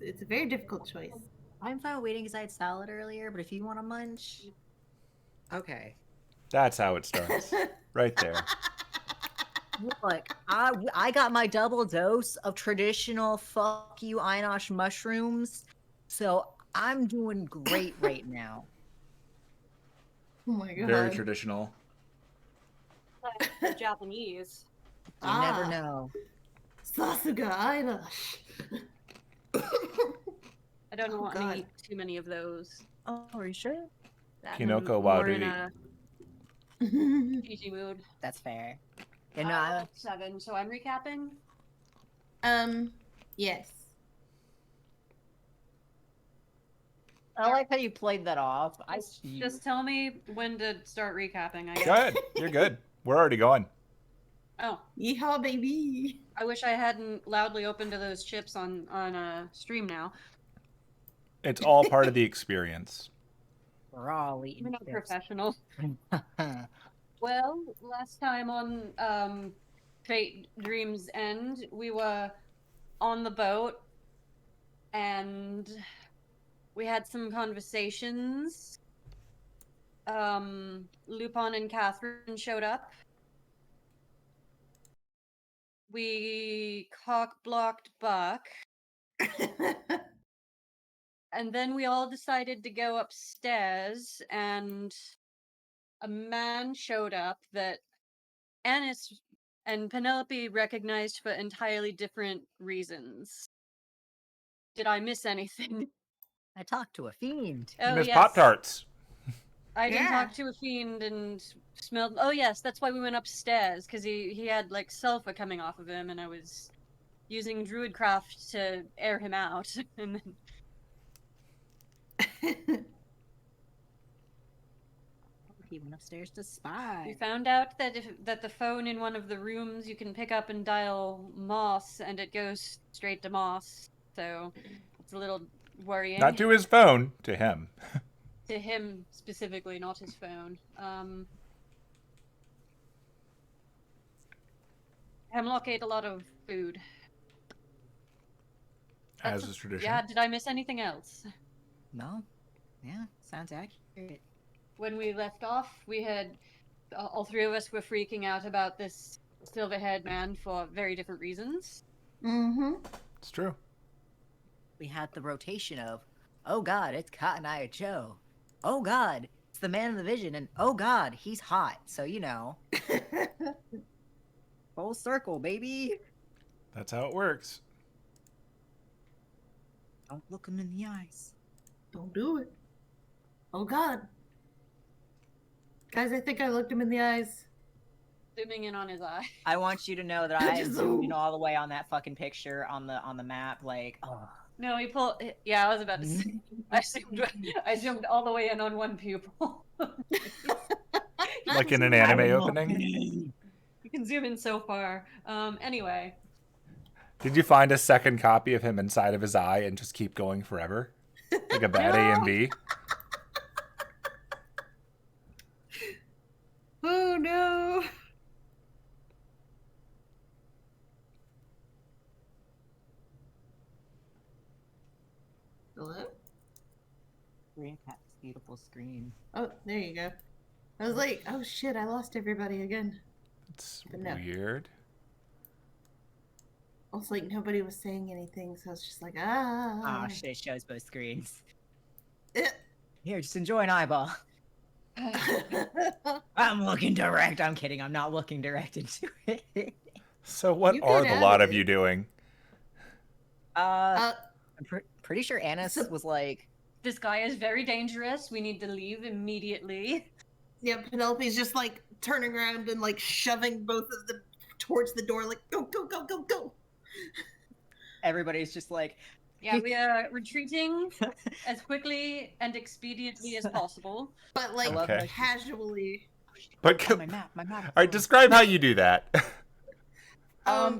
it's a very difficult choice. I'm fine waiting because I had salad earlier, but if you want to munch, okay. That's how it starts. Right there. Look, I got my double dose of traditional fuck you Einosh mushrooms, so I'm doing great right now. Oh my god. Very traditional. Japanese. You never know. Sasuga Einosh. I don't Oh, want God. to eat too many of those. Oh, are you sure? Hinako I'm more in Warui. a PG mood. That's fair. And And I'm 7, so I'm recapping. Yes. I like how you played that off. Just tell me when to start recapping, I guess. Go ahead. You're good. We're already going. Oh, Yeehaw, baby. I wish I hadn't loudly opened to those chips on stream now. It's all part of the experience. We're all eating We're not chips. professional. Well, last time on Fate Dreams End, we were on the boat and we had some conversations. Lupin and Catherine showed up. We cock-blocked Buck. And then we all decided to go upstairs, and a man showed up that Anise and Penelope recognized for entirely different reasons. Did I miss anything? I talked to a fiend. Oh, Miss yes. Pop-Tarts. I did Yeah. talk to a fiend and smelled... Oh, yes, that's why we went upstairs, because he had, like, sulfur coming off of him, and I was using Druidcraft to air him out, and then... He went upstairs to spy. We found out that the phone in one of the rooms you can pick up and dial Moss, and it goes straight to Moss. So it's a little worrying. Not to his phone, to him. To him specifically, not his phone. Hemlock ate a lot of food. As is tradition. Yeah, did I miss anything else? No? Yeah, sounds accurate. When we left off, we had all three of us were freaking out about this silver-haired man for very different reasons. Mm-hmm. It's true. We had the rotation of, oh god, it's Cotton Eye Joe. Oh god, it's the man in the vision, and oh god, he's hot. So, you know. Full circle, baby. That's how it works. Don't look him in the eyes. Don't do it. Oh god. Guys, I think I looked him in the eyes. Zooming in on his eye. I want you to know that I zoomed in all the way on that fucking picture on the map, like, oh. No, he pulled. Yeah, I was about to say. I zoomed all the way in on one pupil. Like in an anime opening. You can zoom in so far. Anyway. Did you find a second copy of him inside of his eye and just keep going forever? Like a bad A and B? Oh no. Hello? Green Cat's beautiful screen. Oh, there you go. I was like, oh shit, I lost everybody again. It's But no. weird. Also, like, nobody was saying anything, so I was just like, ah. Oh shit, it shows both screens. Eh. Here, just enjoy an eyeball. I'm looking direct. I'm kidding. I'm not looking direct into it. So what You are could the have lot of it. you doing? I'm pretty sure Anise was like, This guy is very dangerous. We need to leave immediately. Yeah, Penelope's just like turning around and like shoving both of them towards the door, like, go, go, go, go, go. everybody's just like, Yeah, we are retreating as quickly and expediently as possible. But like love Okay. casually. But oh, my map. all right, describe how you do that.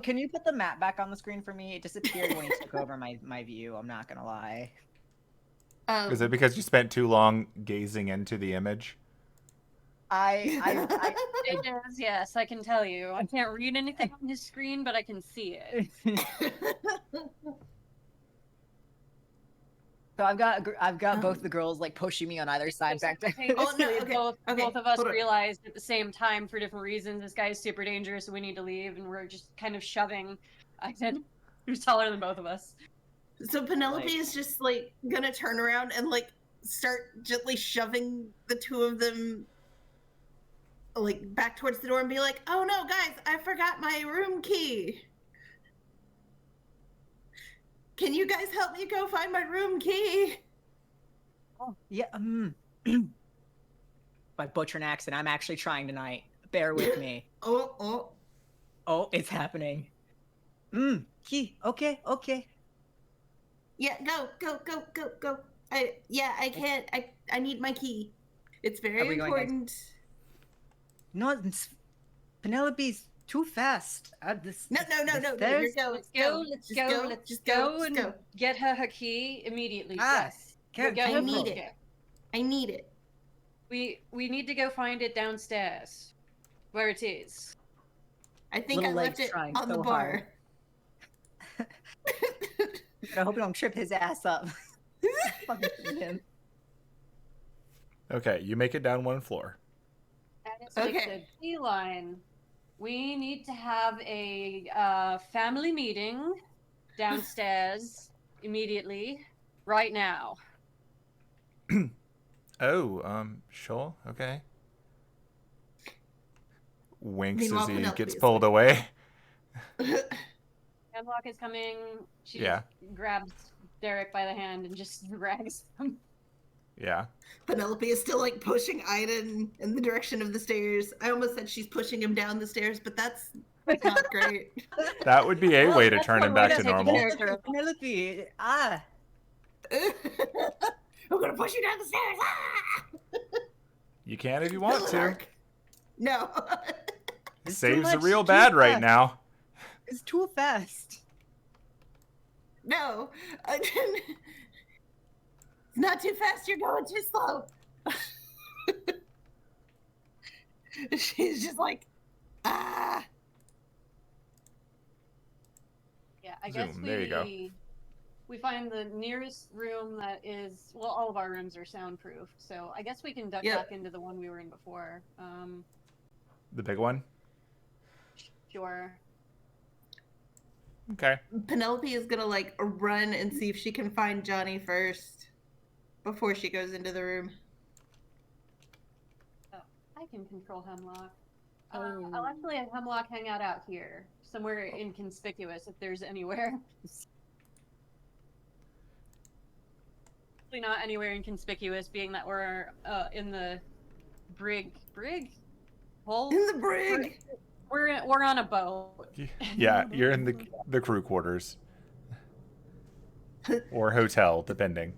Can you put the map back on the screen for me? It disappeared when you took over my view. I'm not gonna lie. Is it because you spent too long gazing into the image? I It is, yes, I can tell you. I can't read anything on his screen, but I can see it. So I've got both the girls like pushing me on either side back there. Oh, no, okay, both okay, of us hold on. realized at the same time for different reasons this guy is super dangerous and we need to leave, and we're just kind of shoving Aizen, who's taller than both of us. So Penelope Like- is just like gonna turn around and like start gently shoving the two of them like back towards the door and be like, "Oh no, guys, I forgot my room key. Can you guys help me go find my room key?" Oh, yeah. By butcher an accent, I'm actually trying tonight. Bear with me. Oh. Oh, it's happening. Key. Okay. Yeah, go. I can't. I need my key. It's Are very we going important. No, Penelope's too fast. No. There's- Let's go and get her key immediately. Yes. Careful. Go I with need her. it. I need it. We need to go find it downstairs, where it is. I think Little I left legs it trying on the so bar. hard. I hope I don't trip his ass up. Fucking shoot him. Okay, you make it down one floor. And it's like Okay. a beeline. We need to have a family meeting downstairs immediately, right now. Oh, sure, okay. Winks Meanwhile, as he Penelope gets is pulled like- away. Hemlock is coming. She Yeah. just grabs Derek by the hand and just drags him. Yeah. Penelope is still like pushing Aiden in the direction of the stairs. I almost said she's pushing him down the stairs, but that's not great. That would be a Well, way to that's turn one him way back to take a normal. character. Penelope. I'm gonna push you down the stairs. Ah! You can if you want to. Lark. No. It's too Saves are much, real too bad right fast. now. It's too fast. No. It's not too fast, you're going too slow. She's just like, ah. Yeah, I guess Zoom, there you go. we find the nearest room that is, well, all of our rooms are soundproof, so I guess we can duck Yep. back into the one we were in before. The big one? Sure. Okay. Penelope is gonna like run and see if she can find Johnny first before she goes into the room. I can control Hemlock. Oh. I'll actually have Hemlock hang out here, somewhere inconspicuous if there's anywhere. Probably not anywhere inconspicuous, being that we're in the brig hole. In the brig. We're on a boat. Yeah, you're in the crew quarters. Or hotel, depending.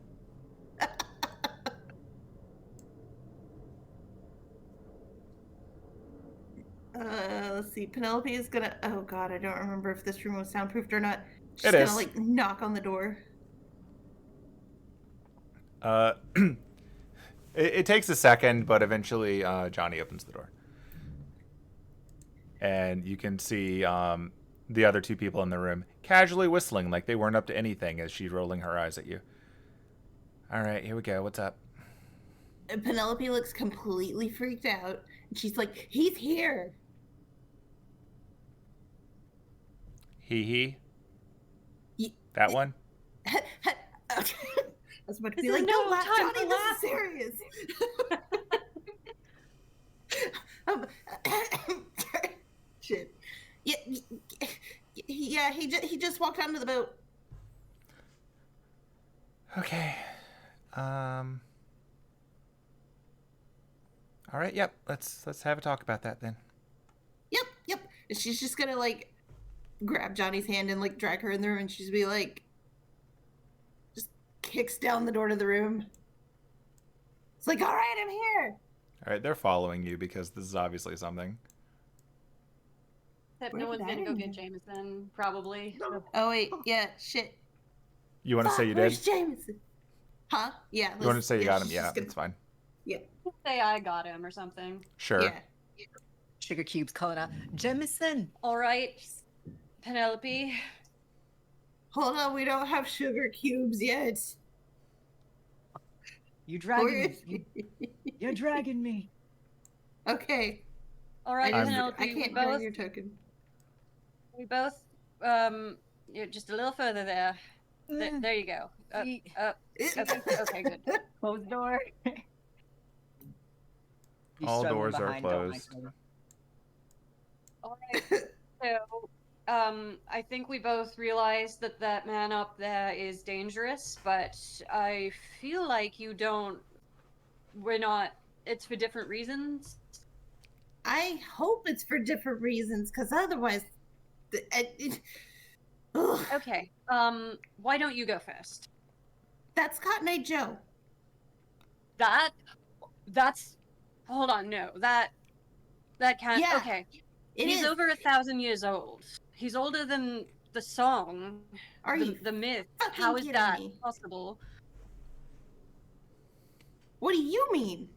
Let's see. Penelope is gonna. Oh God, I don't remember if this room was soundproofed or not. She's It gonna is. like knock on the door. It takes a second, but eventually Johnny opens the door. And you can see the other two people in the room casually whistling like they weren't up to anything as she's rolling her eyes at you. All right, here we go. What's up? And Penelope looks completely freaked out, and she's like, "He's here." He. Ye- That one? Okay. I was about to This be is like, no "Don't laugh, time Johnny. to This laugh." is serious." Shit. Yeah. He just walked onto the boat. Okay. All right. Yep. Let's have a talk about that then. Yep. And she's just gonna like grab Johnny's hand and like drag her in the room, and she's be like, just kicks down the door to the room. It's like, "All right, I'm here." All right. They're following you because this is obviously something. Except Where no one's did gonna I go get end? Jameson, probably. So Oh wait, yeah, shit. You want to say you Where's did? Jameson? Huh? Yeah. You want to say you got him? she's Yeah, just gonna- that's fine. say I got him or something. Sure. Yeah. Sugar cubes calling out, Jemison. All right, Penelope. Hold on, we don't have sugar cubes yet. You dragging me. You're dragging me. Okay. All right, I'm- Penelope. I can't drag your token. We both. Yeah, just a little further there. There you go. See? Okay, good. Close the door. You All struggling doors are behind, don't closed. I? All right. So, I think we both realize that that man up there is dangerous, but I feel like you don't. We're not. It's for different reasons. I hope it's for different reasons, because otherwise, ugh, Okay. Why don't you go first? that's Cotton Eye Joe. That's. Hold on. No, that can't. Yeah, Okay. it He's is. over 1,000 years old. He's older than the song, Are you the myth. fucking How is kidding that me? possible? What do you mean?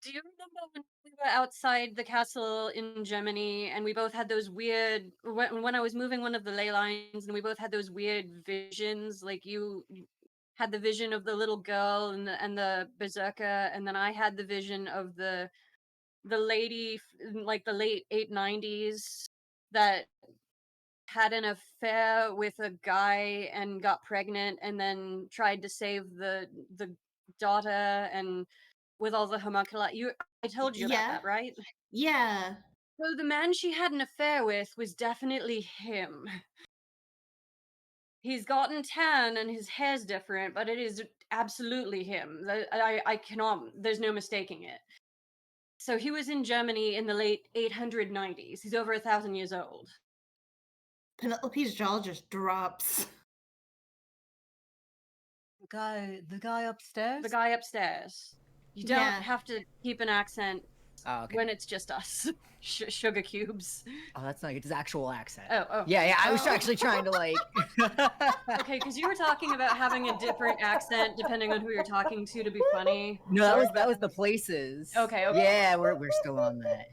Do you remember when we were outside the castle in Germany and we both had those weird when I was moving one of the ley lines and we both had those weird visions, like you had the vision of the little girl and the berserker, and then I had the vision of the lady in like the late 890s that had an affair with a guy and got pregnant and then tried to save the daughter and with all the homunculi. I told you about Yeah, that, right? yeah. So the man she had an affair with was definitely him. He's gotten tan and his hair's different, but it is absolutely him. I cannot. There's no mistaking it. So he was in Germany in the late 890s. He's over 1,000 years old. Penelope's jaw just drops. The guy upstairs? The guy upstairs. You don't Yeah. have to keep an accent Oh, okay. when it's just us. Sugar cubes. Oh, that's not his actual accent. Oh. Yeah, I was Oh. actually trying to like. Okay, because you were talking about having a different accent depending on who you're talking to be funny. No, Sorry that about was the places. Okay. Yeah, we're still on that.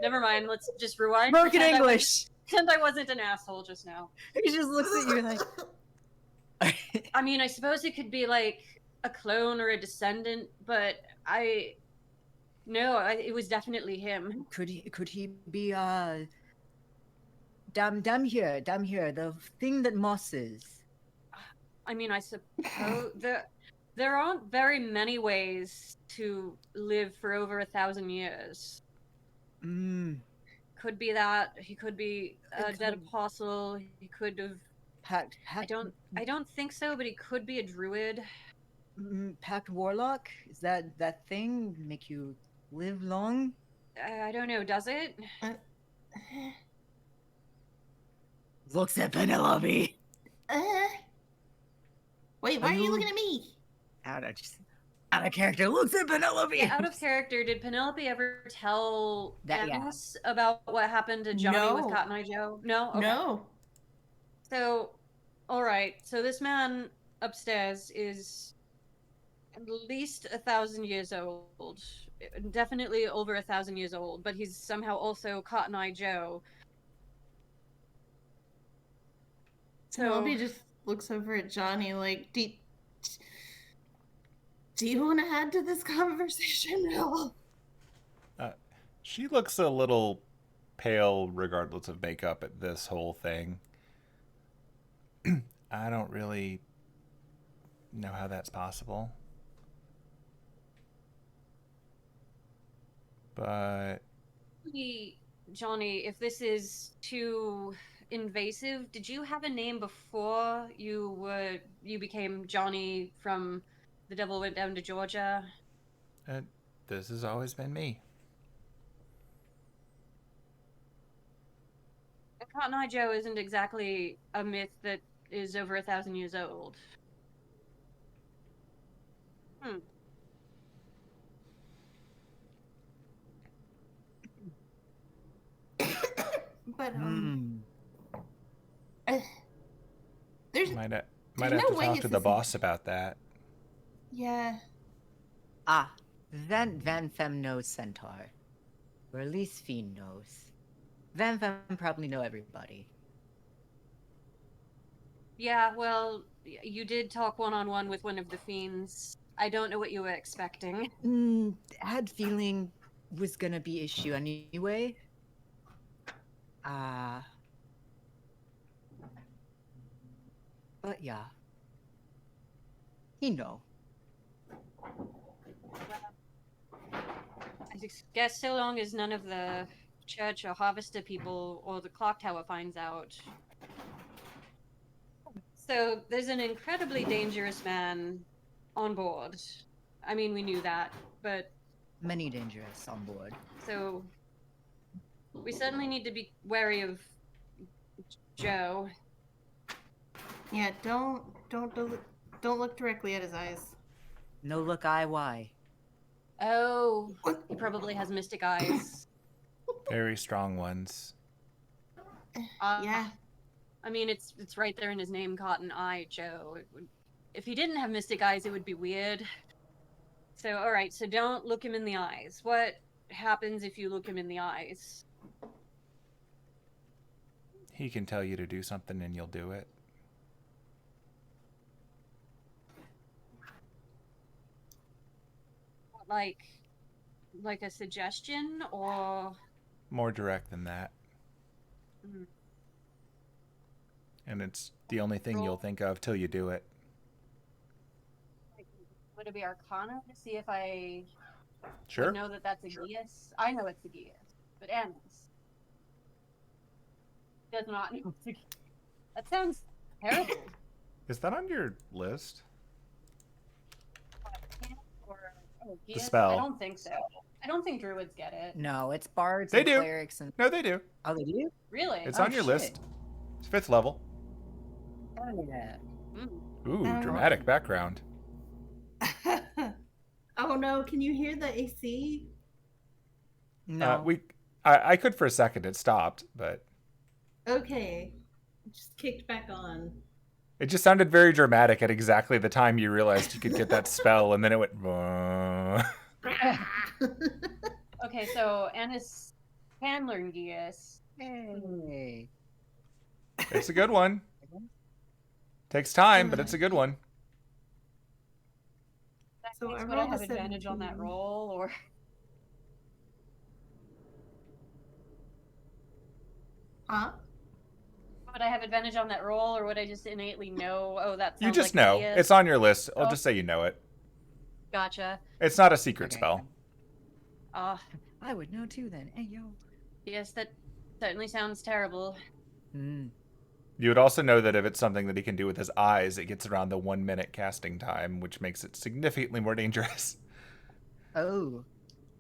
Never mind. Let's just rewind. Broken Pretend English. Pretend I wasn't an asshole just now. He just looks at you like. I mean, I suppose it could be like a clone or a descendant, but no, it was definitely him. Could he be damn here, the thing that Moss is. I mean, I suppose there aren't very many ways to live for over 1,000 years. Could be that he could be a dead apostle. He could have. I don't think so, but he could be a druid. Pact warlock? Is that thing make you live long? I don't know. Does it? Looks at Penelope. Wait, why are you looking at me? Out of character. Looks at Penelope. Yeah, out of character. Did Penelope ever tell Anise about what happened to Johnny with Cotton Eye Joe? No. Okay. No. So, all right. So this man upstairs is at least 1,000 years old. Definitely over 1,000 years old. But he's somehow also Cotton Eye Joe. So Penelope just looks over at Johnny like, do you want to add to this conversation at all? She looks a little pale, regardless of makeup, at this whole thing. I don't really know how that's possible. But Johnny, if this is too invasive, did you have a name before you became Johnny from The Devil Went Down to Georgia? this has always been me. Cotton Eye Joe isn't exactly a myth that is over 1,000 years old. But there's Might have no to way talk it's to the the boss about that. Yeah. Van-Fem knows Centaur. Or at least Fiend knows. Van-Fem probably know everybody. Yeah, well, you did talk one-on-one with one of the fiends. I don't know what you were expecting. Had feeling was gonna be issue anyway. But yeah. You know. I guess so long as none of the church or harvester people or the clock tower finds out. So there's an incredibly dangerous man on board. I mean, we knew that, but Many dangerous on board. so we certainly need to be wary of Joe. Yeah, don't look directly at his eyes. No look why. Oh, he probably has mystic eyes. Very strong ones. Yeah. I mean, it's right there in his name, Cotton Eye Joe. If he didn't have mystic eyes, it would be weird. So, all right. So don't look him in the eyes. What happens if you look him in the eyes? He can tell you to do something and you'll do it. Like a suggestion or More direct than that. Mm. And it's the only thing you'll think of till you do it. Would it be Arcana to see if I Sure. know that that's a Geas? I know it's a Geas, but Anise does not know it's a Geas. That sounds terrible. Is that on your list? The spell. I don't think so. I don't think druids get it. No, it's bards They and do. clerics and No, they do. oh, they do? Really? It's Oh, on your shit. list. It's 5th level. Oh, yeah. Ooh, dramatic background. Oh no, can you hear the AC? No. I could for a second. It stopped, but Okay. It just kicked back on. it just sounded very dramatic at exactly the time you realized you could get that spell, and then it went. Okay, so Anise can learn Geas. Hey. It's a good one. Takes time, but it's a good one. So Would I I rolled a have advantage on that 17. roll, or Huh? would I have advantage on that roll, or would I just innately know? Oh, that sounds You just like a know. Geas? It's on your list. I'll Oh. just say you know it. Gotcha. It's not a secret Okay. spell. I would know too then. Hey, yo. Yes, that certainly sounds terrible. You would also know that if it's something that he can do with his eyes, it gets around the 1 minute casting time, which makes it significantly more dangerous. Oh.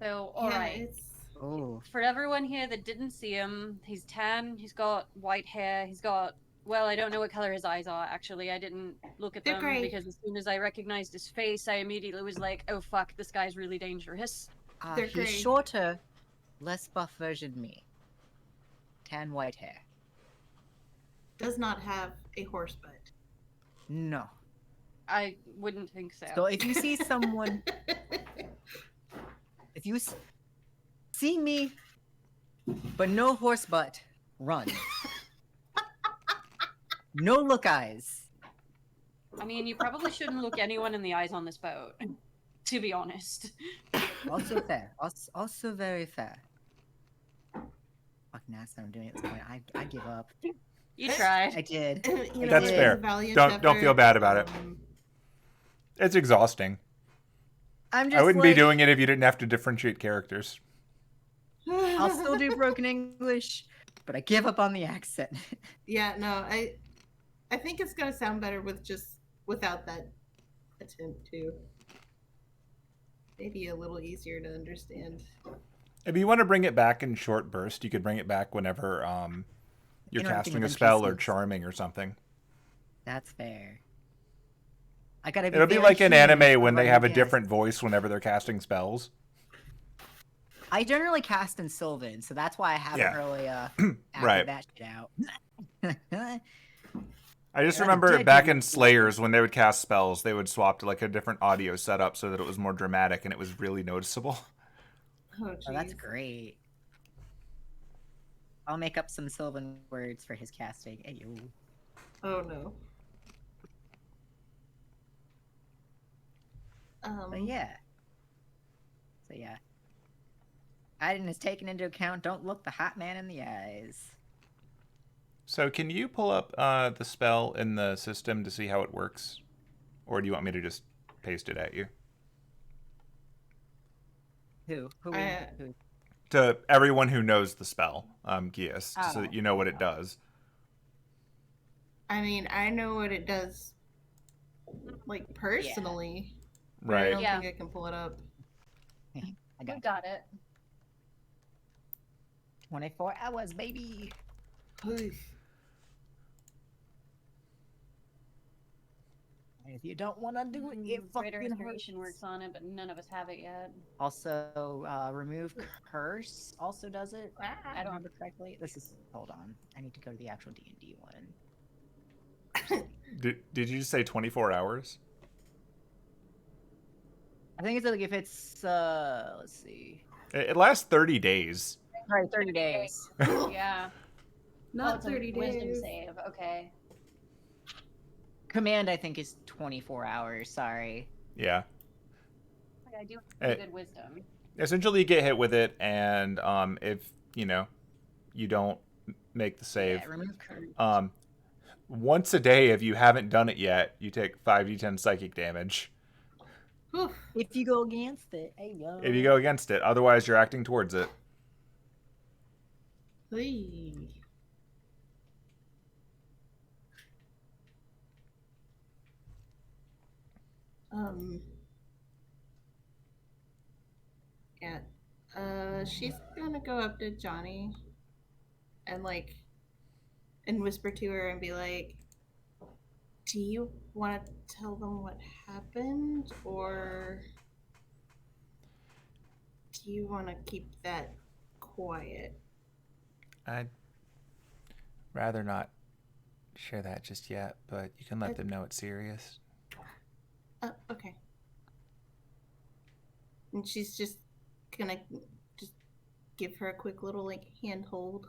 So, alright. It's... Oh. For everyone here that didn't see him, he's tan, he's got white hair, he's got... Well, I don't know what color his eyes are, actually. I didn't look at They're them gray. because as soon as I recognized his face, I immediately was like, oh fuck, this guy's really dangerous. They're He's gray. shorter, less buff version me. Tan white hair. Does not have a horse butt. No. I wouldn't think so. So if you see someone, if you see me, but no horse butt, run. No look eyes. I mean, you probably shouldn't look anyone in the eyes on this boat, to be honest. Also fair. Also very fair. Fucking ass that I'm doing at this point. I give up. You tried. I did. You know, That's it is fair. a valiant Don't feel effort. bad about it. It's exhausting. I'm just I wouldn't like, be doing it if you didn't have to differentiate characters. I'll still do broken English, but I give up on the accent. Yeah, no, I think it's gonna sound better without that attempt too. Maybe a little easier to understand. If you want to bring it back in short bursts, you could bring it back whenever you're Interacting casting a with spell or NPCs. charming or something. That's fair. I gotta be It'll be very like in human anime about when they running have a gas. different voice whenever they're casting spells. I generally cast in Sylvan, so that's why I haven't Yeah. really acted Right. that shit out. I just Like a remember dead back dude. in Slayers when they would cast spells, they would swap to like a different audio setup so that it was more dramatic and it was really noticeable. Oh, Oh, that's jeez. great. I'll make up some Sylvan words for his casting. Hey, yo. Oh no. But yeah. So yeah. Iden is taken into account. Don't look the hot man in the eyes. So can you pull up the spell in the system to see how it works? Or do you want me to just paste it at you? Who? Who? To everyone who knows the spell, Gias, so Oh. that you know what it does. I mean, I know what it does, like, personally. But I Right. don't Yeah. think I can pull it up. I We got got it. 24 hours, baby. Oof. If you don't want to do it, it Greater fucking Restoration hurts. works on it, but none of us have it yet. Also, remove curse also does it. Ah. I don't remember correctly. This is, hold on. I need to go to the actual D&D one. Did you just say 24 hours? I think it's like if it's, let's see. It lasts 30 days. Right, 30 days. Yeah. Not it's a 30 wisdom days. save. Okay. Command, I think, is 24 hours. Sorry. Yeah. I do have Eh. pretty good wisdom. Essentially, you get hit with it, and if, you don't make the save, Yeah, remove curse. once a day, if you haven't done it yet, you take 5d10 psychic damage. Oof. If you go against it, hey yo. If you go against it, otherwise you're acting towards it. Hey. Yeah. She's gonna go up to Johnny and whisper to her and be like, "Do you want to tell them what happened, or do you want to keep that quiet?" I'd rather not share that just yet, but you can let them know it's serious. Okay. And she's just gonna just give her a quick little hand hold.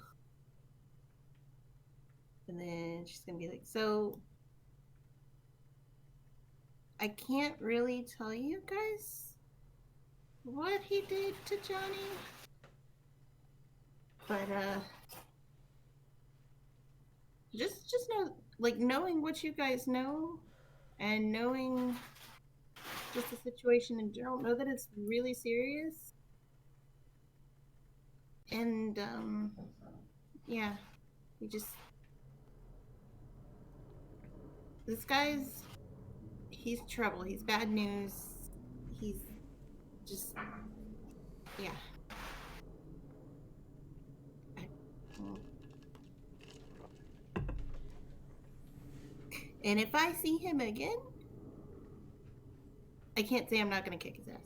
And then she's gonna be like, "So I can't really tell you guys what he did to Johnny. But just know, knowing what you guys know and knowing just the situation in general, know that it's really serious. And yeah, this he's trouble. He's bad news. He's just, yeah. And if I see him again, I can't say I'm not gonna kick his ass.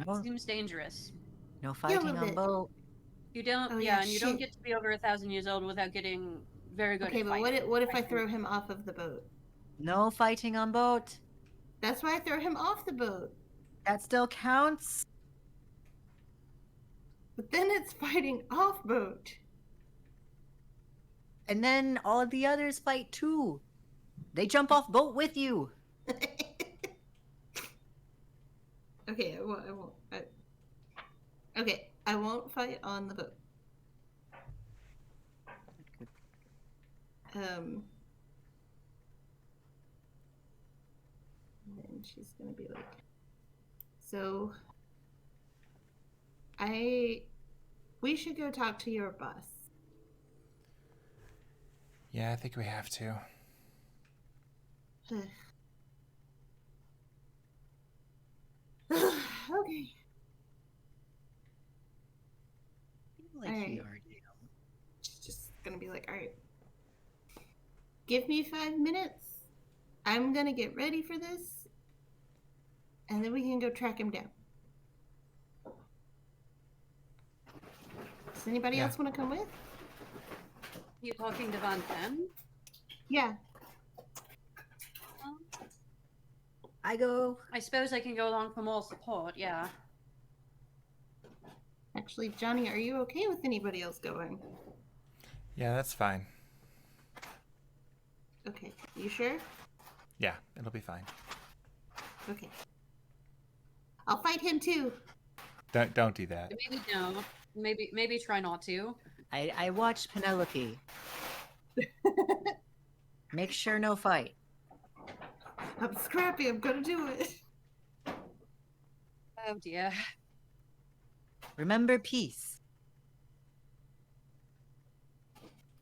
No, Seems dangerous. no fighting on bit. boat. You don't, Oh, yeah, yeah, and you don't shit. get to be over 1,000 years old without getting very good Okay, at but fighting. what if I throw him off of the boat? No fighting on boat. That's why I throw him off the boat. That still counts. But then it's fighting off boat. And then all of the others fight too. They jump off boat with you. Okay, okay, I won't fight on the boat. And then she's gonna be like, "So, we should go talk to your boss." Yeah, I think we have to. Okay. Like All you right. are. She's just gonna be like, "All right, give me 5 minutes. I'm gonna get ready for this, and then we can go track him down." Does anybody else want to come with? You talking to Van-Fem? Yeah. I go. I suppose I can go along for more support, yeah. Actually, Johnny, are you okay with anybody else going? Yeah, that's fine. Okay. You sure? Yeah, it'll be fine. Okay. I'll fight him too. Don't do that. Maybe no. Maybe try not to. I watched Penelope. Make sure no fight. I'm scrappy. I'm gonna do it. Oh dear. Remember peace.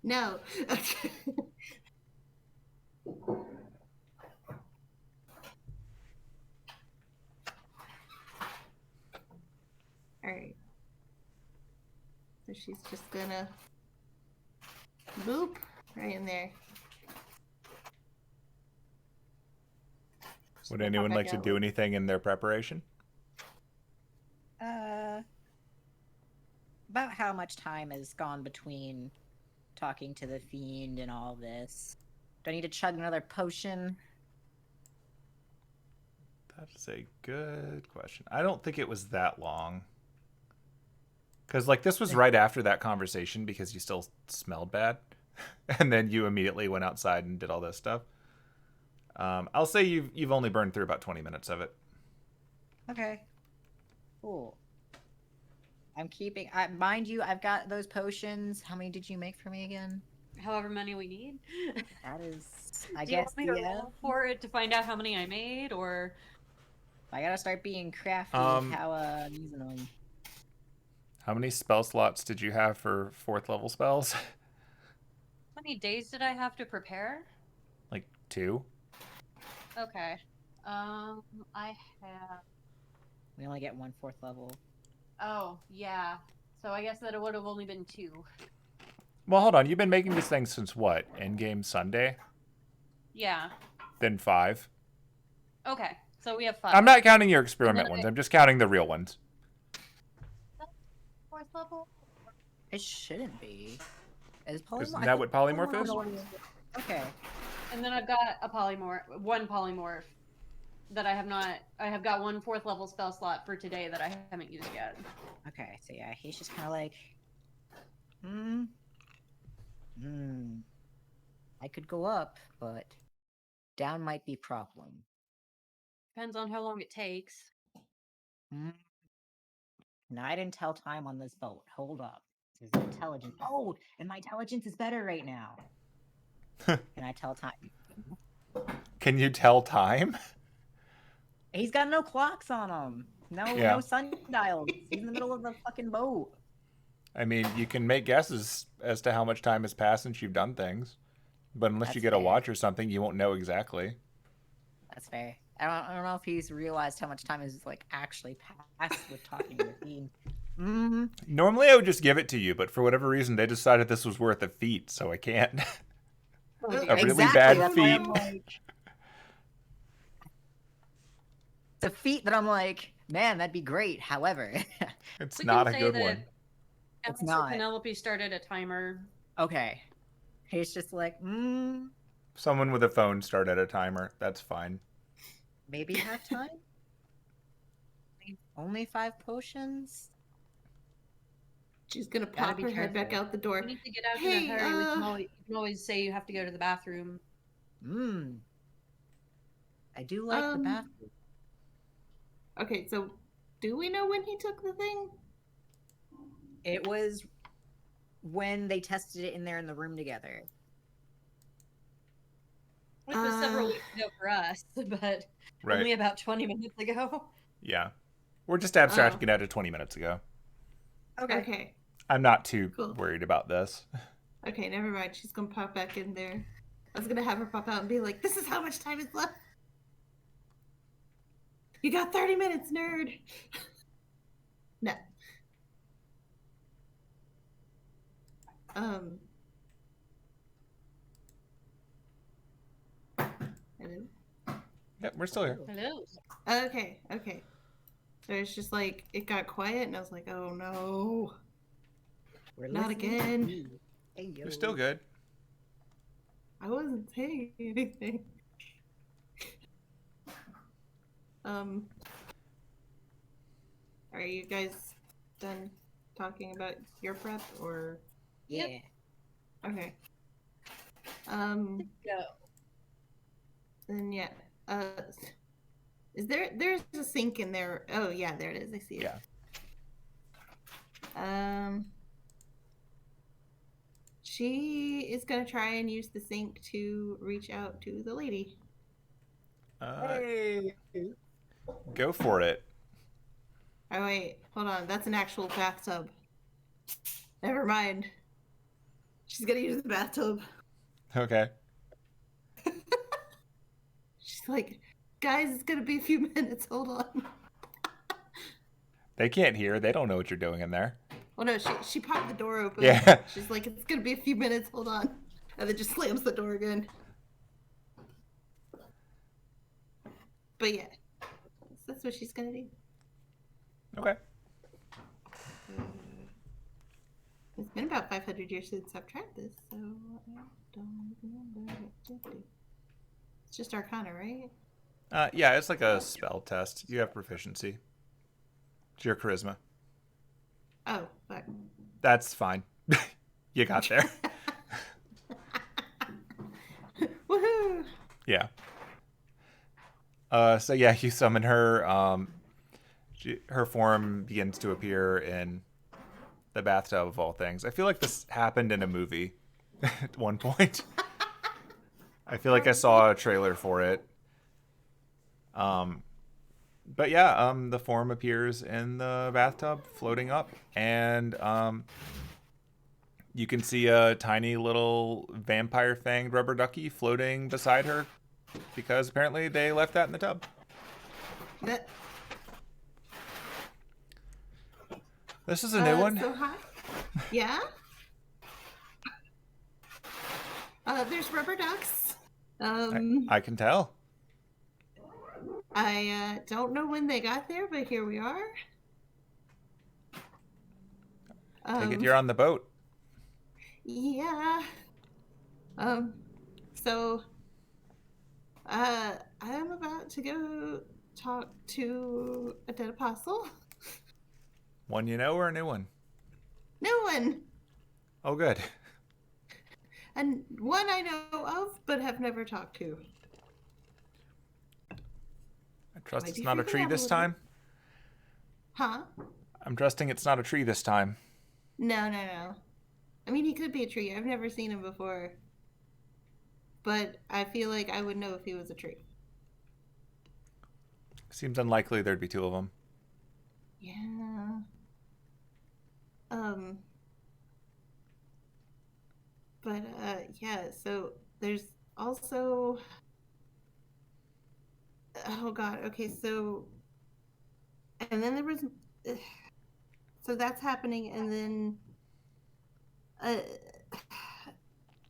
No. Okay. Alright. So she's just gonna boop right in there. Would anyone like to do anything in their preparation? About how much time has gone between talking to the fiend and all this? Do I need to chug another potion? That is a good question. I don't think it was that long. Because, like, this was right after that conversation because you still smelled bad. And then you immediately went outside and did all this stuff. I'll say you've only burned through about 20 minutes of it. Okay. Cool. I'm keeping... mind you, I've got those potions. How many did you make for me again? However many we need. That is... I Do you guess, want me to roll for it to find out how many I made, or... I gotta start being crafty with how using them. How many spell slots did you have for 4th level spells? How many days did I have to prepare? Like 2? Okay. I have... We only get 1 4th level. Oh, yeah. So I guess that it would have only been 2. Well, hold on. You've been making this thing since what? Endgame Sunday? Yeah. Then 5? Okay. So we have 5. I'm not counting your experiment ones. I'm just counting the real ones. 4th level? It shouldn't be. Is Isn't that what polymorph is? Okay. And then I've got one polymorph that I have not. I have got 1 4th level spell slot for today that I haven't used yet. Okay, so yeah, he's just kind of like, I could go up, but down might be problem. Depends on how long it takes. No, I didn't tell time on this boat. Hold up. This is intelligence. Oh, and my intelligence is better right now. Can I tell time? Can you tell time? He's got no clocks on him. No sundials. He's in the middle of the fucking boat. I mean, you can make guesses as to how much time has passed since you've done things. But unless you get a watch or something, you won't know exactly. That's fair. I don't know if he's realized how much time has like actually passed with talking to the fiend. Normally I would just give it to you, but for whatever reason they decided this was worth a feat, so I can't. A really bad feat. It's a feat that I'm like, man, that'd be great. However, it's not a good one. It's not. Penelope started a timer. Okay. He's just like, Someone with a phone started a timer. That's fine. Maybe have time? Only 5 potions? She's gonna pop her head back out the door. We need to get out in a hurry. You can always say you have to go to the bathroom. I do like the bathroom. Okay, so do we know when he took the thing? It was when they tested it in there in the room together. Which was several weeks ago for us, but only about 20 minutes ago. Yeah. We're just abstracting it out to 20 minutes ago. Okay. I'm not too worried about this. Okay, never mind. She's gonna pop back in there. I was gonna have her pop out and be like, this is how much time is left. You got 30 minutes, nerd. No. Hello? Yep, we're still here. Hello. Okay. So it's just like, it got quiet and I was like, oh no. Not again. Hey, You're still good. I wasn't saying anything. Are you guys done talking about your prep or? Yeah. Okay. Go. Then yeah. There's a sink in there. Oh yeah, there it is. I see it. Yeah. She is gonna try and use the sink to reach out to the lady. Hey. Go for it. Oh wait, hold on. That's an actual bathtub. Never mind. She's gonna use the bathtub. Okay. She's like, guys, it's gonna be a few minutes. Hold on. They can't hear. They don't know what you're doing in there. Well, no, she popped the door open. Yeah. She's like, it's gonna be a few minutes. Hold on, and then just slams the door again. But yeah, that's what she's gonna do. Okay. It's been about 500 years since I've tried this, so I don't remember what to do. It's just Arcana, right? Yeah, it's like a spell test. You have proficiency. It's your charisma. Oh, fuck. That's fine. You got there. Woohoo! Yeah. So yeah, you summon her. Her form begins to appear in the bathtub of all things. I feel like this happened in a movie at one point. I feel like I saw a trailer for it. But yeah, the form appears in the bathtub, floating up, and you can see a tiny little vampire fanged rubber ducky floating beside her, because apparently they left that in the tub. That, This is a new one. So hi. Yeah? There's rubber ducks. I can tell. I don't know when they got there, but here we are. Take it you're on the boat. Yeah. So, I'm about to go talk to a dead apostle. One you know or a new one? New one. Oh, good. And one I know of, but have never talked to. I trust Might it's be not a freaking tree out a this little. time. Huh? I'm trusting it's not a tree this time. No. I mean, he could be a tree. I've never seen him before. But I feel like I would know if he was a tree. Seems unlikely there'd be two of them. Yeah. But, yeah, so there's also... Oh, God. Okay, so... And then there was... So that's happening, and then...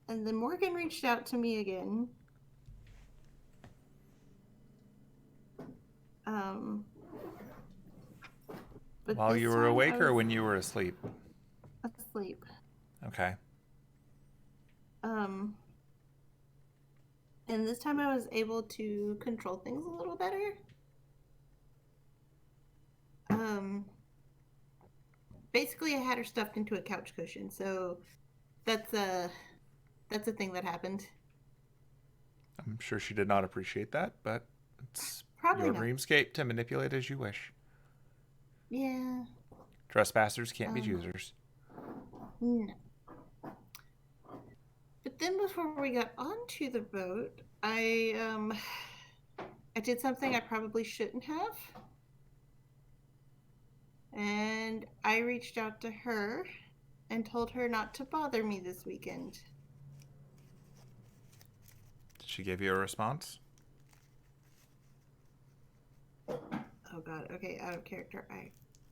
And then Morgan reached out to me again. But While this you were time awake I or was when you were asleep? asleep. Okay. And this time I was able to control things a little better. Basically I had her stuffed into a couch cushion, so that's a thing that happened. I'm sure she did not appreciate that, but it's Probably your not. dreamscape to manipulate as you wish. Yeah. Trespassers can't be choosers. No. But then before we got onto the boat, I did something I probably shouldn't have. And I reached out to her and told her not to bother me this weekend. Did she give you a response? Oh God, okay, out of character.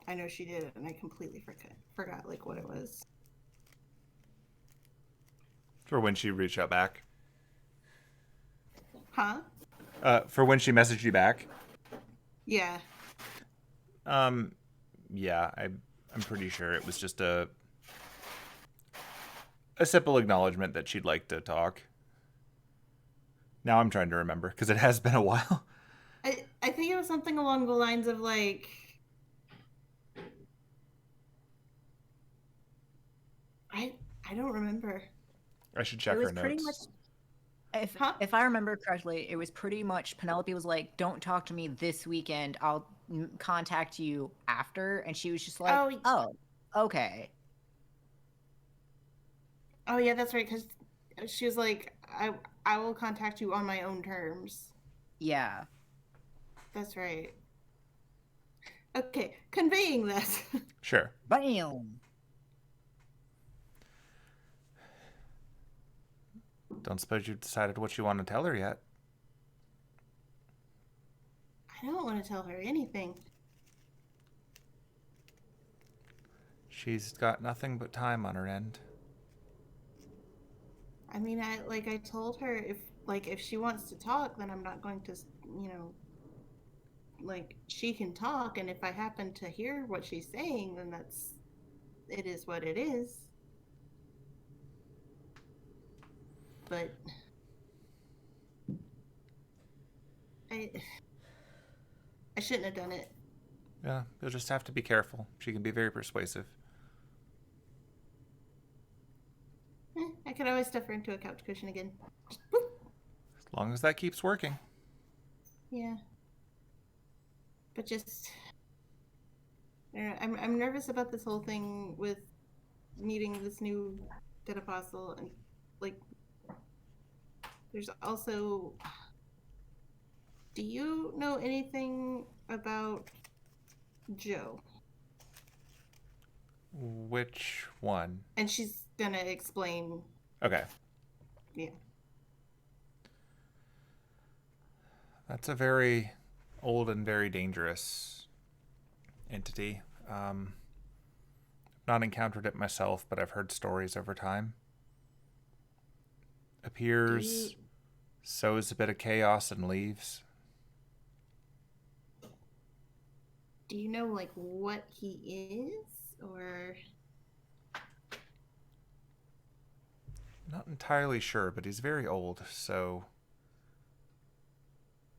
I know she did, and I completely forgot like what it was. For when she reached out back? Huh? For when she messaged you back? Yeah. Yeah, I'm pretty sure it was just a simple acknowledgement that she'd like to talk. Now I'm trying to remember, because it has been a while. I think it was something along the lines of like... I don't remember. I should check It was her pretty notes. much Huh? If I remember correctly, it was pretty much Penelope was like, "Don't talk to me this weekend. I'll contact you after," and she was just like, Oh, "Oh, okay." oh yeah, that's right. Because she was like, I will contact you on my own terms. Yeah. That's right. Okay, conveying this. Sure. Bam. Don't suppose you've decided what you want to tell her yet. I don't want to tell her anything. She's got nothing but time on her end. I mean, I told her if she wants to talk, then I'm not going to, you know, like she can talk, and if I happen to hear what she's saying, then it is what it is. But I I shouldn't have done it. Yeah, you'll just have to be careful. She can be very persuasive. I could always stuff her into a couch cushion again. As long as that keeps working. Yeah. But just, I don't know, I'm nervous about this whole thing with meeting this new dead apostle, and like, there's also. Do you know anything about Joe? Which one? And she's gonna explain. Okay. Yeah. That's a very old and very dangerous entity. Not encountered it myself, but I've heard stories over time. Appears, sows a bit of chaos, and leaves. Do you know like what he is, or? Not entirely sure, but he's very old, so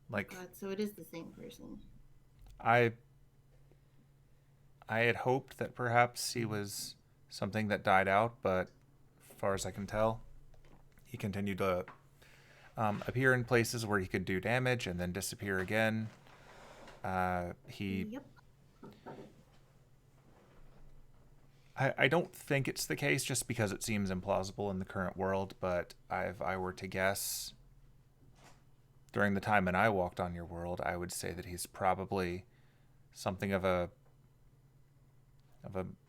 like God, so it is the same person. I had hoped that perhaps he was something that died out, but as far as I can tell, he continued to appear in places where he could do damage and then disappear again. Yep. I don't think it's the case just because it seems implausible in the current world, but if I were to guess, during the time when I walked on your world, I would say that he's probably something of a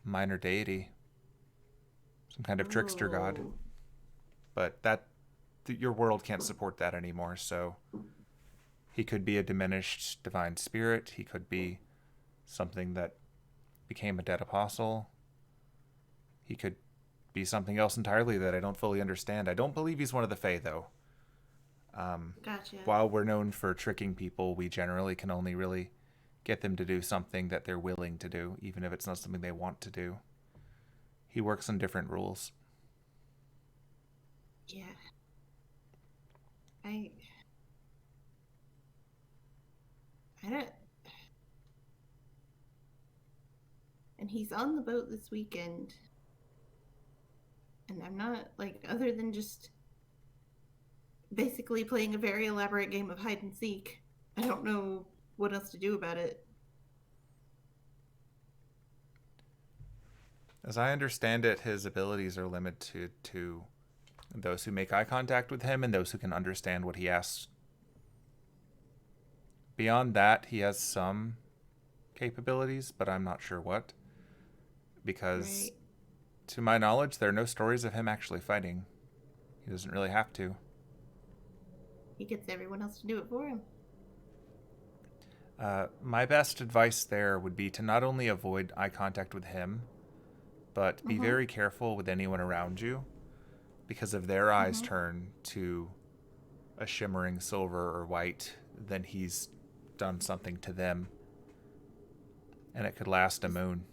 minor deity, some kind of trickster god. Ooh. But your world can't support that anymore, so he could be a diminished divine spirit. He could be something that became a dead apostle. He could be something else entirely that I don't fully understand. I don't believe he's one of the Fae, though. Gotcha. While we're known for tricking people, we generally can only really get them to do something that they're willing to do, even if it's not something they want to do. He works on different rules. Yeah. I don't. And he's on the boat this weekend. And I'm not, like, other than just basically playing a very elaborate game of hide and seek, I don't know what else to do about it. As I understand it, his abilities are limited to those who make eye contact with him and those who can understand what he asks. Beyond that, he has some capabilities, but I'm not sure what. Because, Right. to my knowledge, there are no stories of him actually fighting. He doesn't really have to. He gets everyone else to do it for him. My best advice there would be to not only avoid eye contact with him, but be very careful with anyone around you, because if their eyes turn to a shimmering silver or white, then he's done something to them. And it could last a moon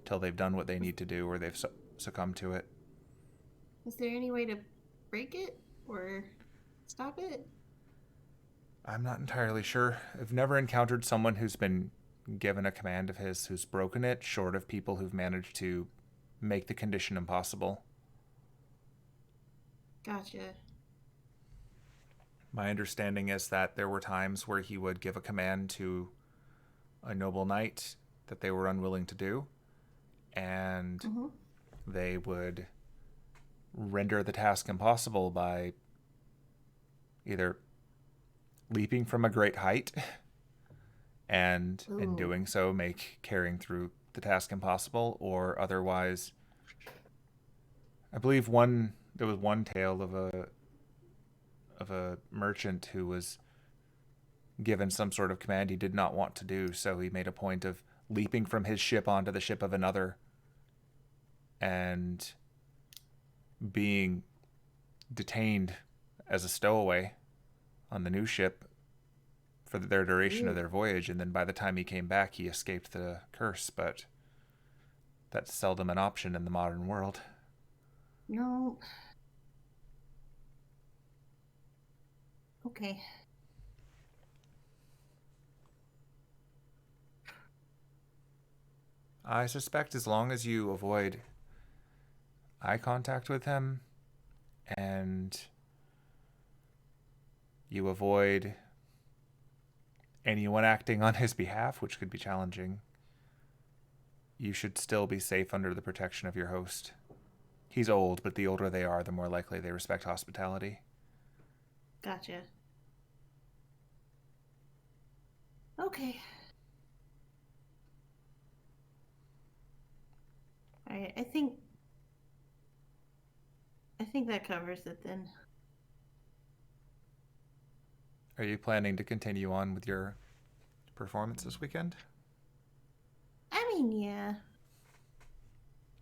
till they've done what they need to do or they've succumbed to it. Is there any way to break it or stop it? I'm not entirely sure. I've never encountered someone who's been given a command of his who's broken it, short of people who've managed to make the condition impossible. Gotcha. My understanding is that there were times where he would give a command to a noble knight that they were unwilling to do, and they would render the task impossible by either leaping from a great height and in doing so make carrying through the task impossible, or otherwise, I believe there was one tale of a merchant who was given some sort of command he did not want to do, so he made a point of leaping from his ship onto the ship of another and being detained as a stowaway on the new ship for their duration of their voyage, and then by the time he came back, he escaped the curse, but that's seldom an option in the modern world. No. Okay. I suspect as long as you avoid eye contact with him and you avoid anyone acting on his behalf, which could be challenging, you should still be safe under the protection of your host. He's old, but the older they are, the more likely they respect hospitality. Gotcha. Okay. Alright, I think that covers it then. Are you planning to continue on with your performance this weekend? I mean, yeah.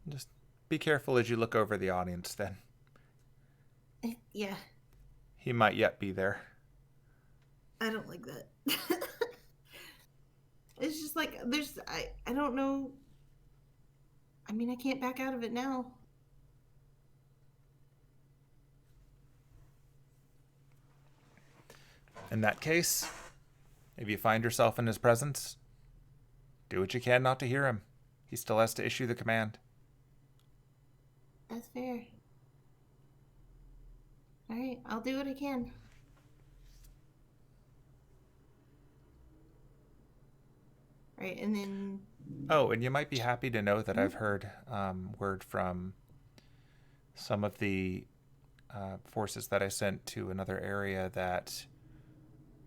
Just be careful as you look over the audience then. Yeah. He might yet be there. I don't like that. It's just like, I don't know. I mean, I can't back out of it now. In that case, if you find yourself in his presence, do what you can not to hear him. He still has to issue the command. That's fair. Alright, I'll do what I can. Alright, and then... Oh, and you might be happy to know that I've heard word from some of the forces that I sent to another area that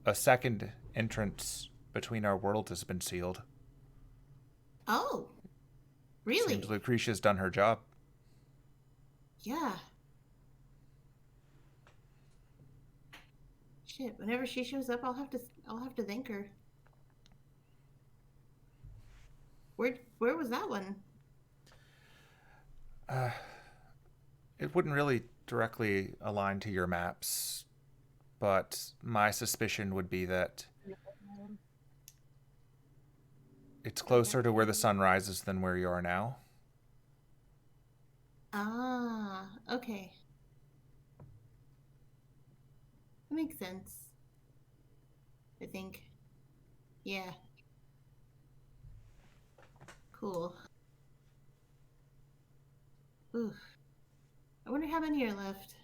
a second entrance between our worlds has been sealed. Oh! Really? Seems Lucretia's done her job. Yeah. Shit, whenever she shows up, I'll have to thank her. Where was that one? It wouldn't really directly align to your maps, but my suspicion would be that it's closer to where the sun rises than where you are now. Ah, okay. That makes sense. I think. Yeah. Cool. Ooh. I wonder how many are left.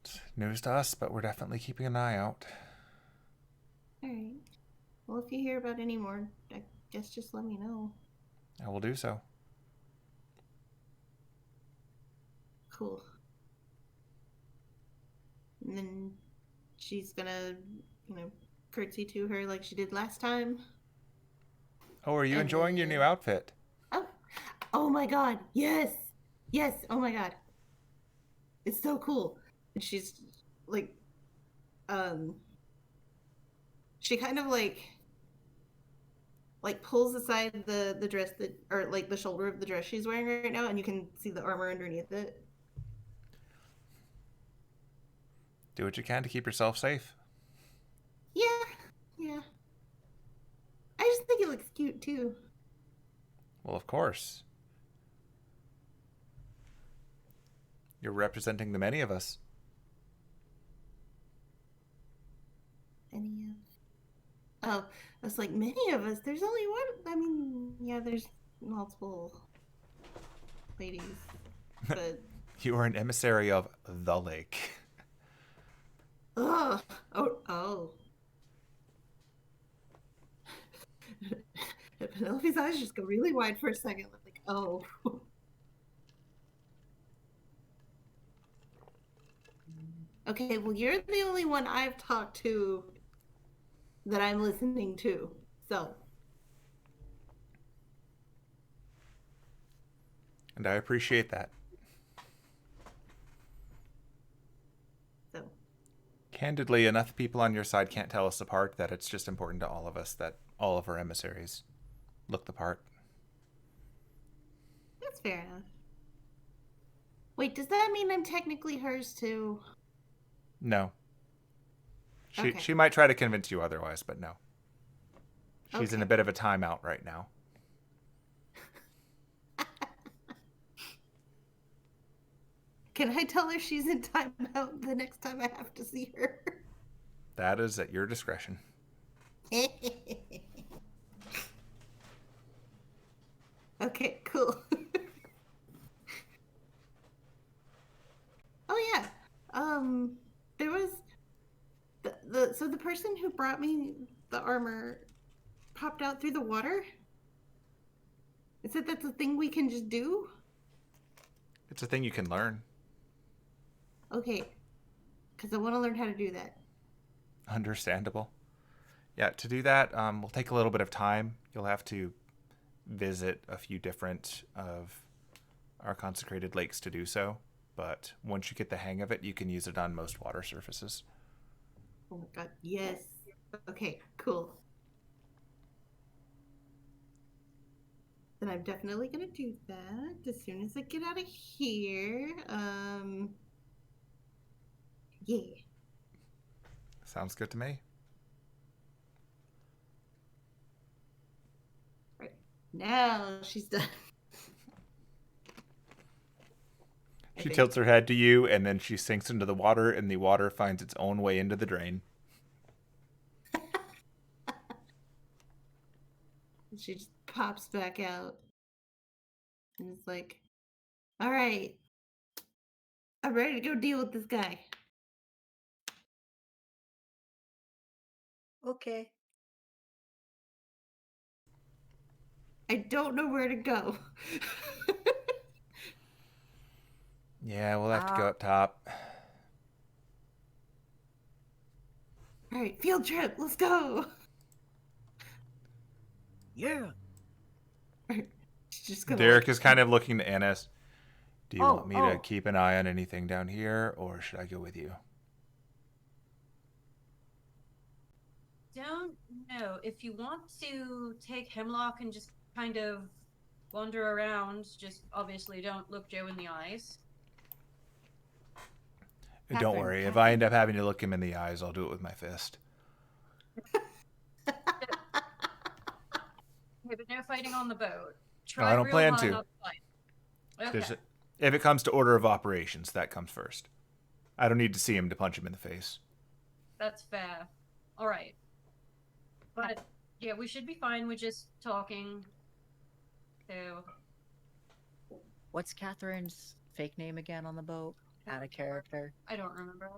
It's news to us, but we're definitely keeping an eye out. Alright. Well, if you hear about any more, I guess just let me know. I will do so. Cool. And then she's gonna, curtsy to her like she did last time. Oh, are you enjoying your new outfit? Oh my god, yes! Yes, oh my god. It's so cool. And she's, she kind of, pulls aside the dress that, or, the shoulder of the dress she's wearing right now, and you can see the armor underneath it. Do what you can to keep yourself safe. Yeah. I just think it looks cute, too. Well, of course. You're representing the many of us. Any of... Oh, I was like, many of us? There's only one? I mean, yeah, there's multiple ladies, but... You are an emissary of the lake. Ugh. Oh. Penelope's eyes just go really wide for a second. Like, oh. Okay, well, you're the only one I've talked to that I'm listening to. So, And I appreciate that. so. Candidly, enough people on your side can't tell us apart that it's just important to all of us that all of our emissaries look the part. That's fair enough. Wait, does that mean I'm technically hers too? No. Okay. She might try to convince you otherwise, but no. She's in a Okay. bit of a timeout right now. Can I tell her she's in timeout the next time I have to see her? That is at your discretion. Okay, cool. Oh yeah. There was so the person who brought me the armor popped out through the water. Is it that's a thing we can just do? It's a thing you can learn. Okay, because I want to learn how to do that. Understandable. Yeah, to do that, will take a little bit of time. You'll have to visit a few different of our consecrated lakes to do so. But once you get the hang of it, you can use it on most water surfaces. Oh my god, yes. Okay, cool. Then I'm definitely gonna do that as soon as I get out of here. Yeah. Sounds good to me. Right. Now she's done. She tilts her head to you, and then she sinks into the water, and the water finds its own way into the drain. She just pops back out. And it's like, all right, I'm ready to go deal with this guy. Okay. I don't know where to go. Yeah, we'll have to go up top. All right, field trip, let's go. Yeah. She's just gonna Derek like, is kind of looking to Anise. Do you Oh, want me to keep an eye on anything down here, or should I go with you? Don't know. If you want to take Hemlock and just kind of wander around, just obviously don't look Joe in the eyes. And don't Catherine, worry, if I end up having to look him in the eyes, I'll do it with my fist. Okay, but no fighting on the boat. No, I don't real plan hard to. not to fight. Okay. If it comes to order of operations, that comes first. I don't need to see him to punch him in the face. That's fair. All right. But yeah, we should be fine with just talking. So what's Catherine's fake name again on the boat? Out of character. I don't remember.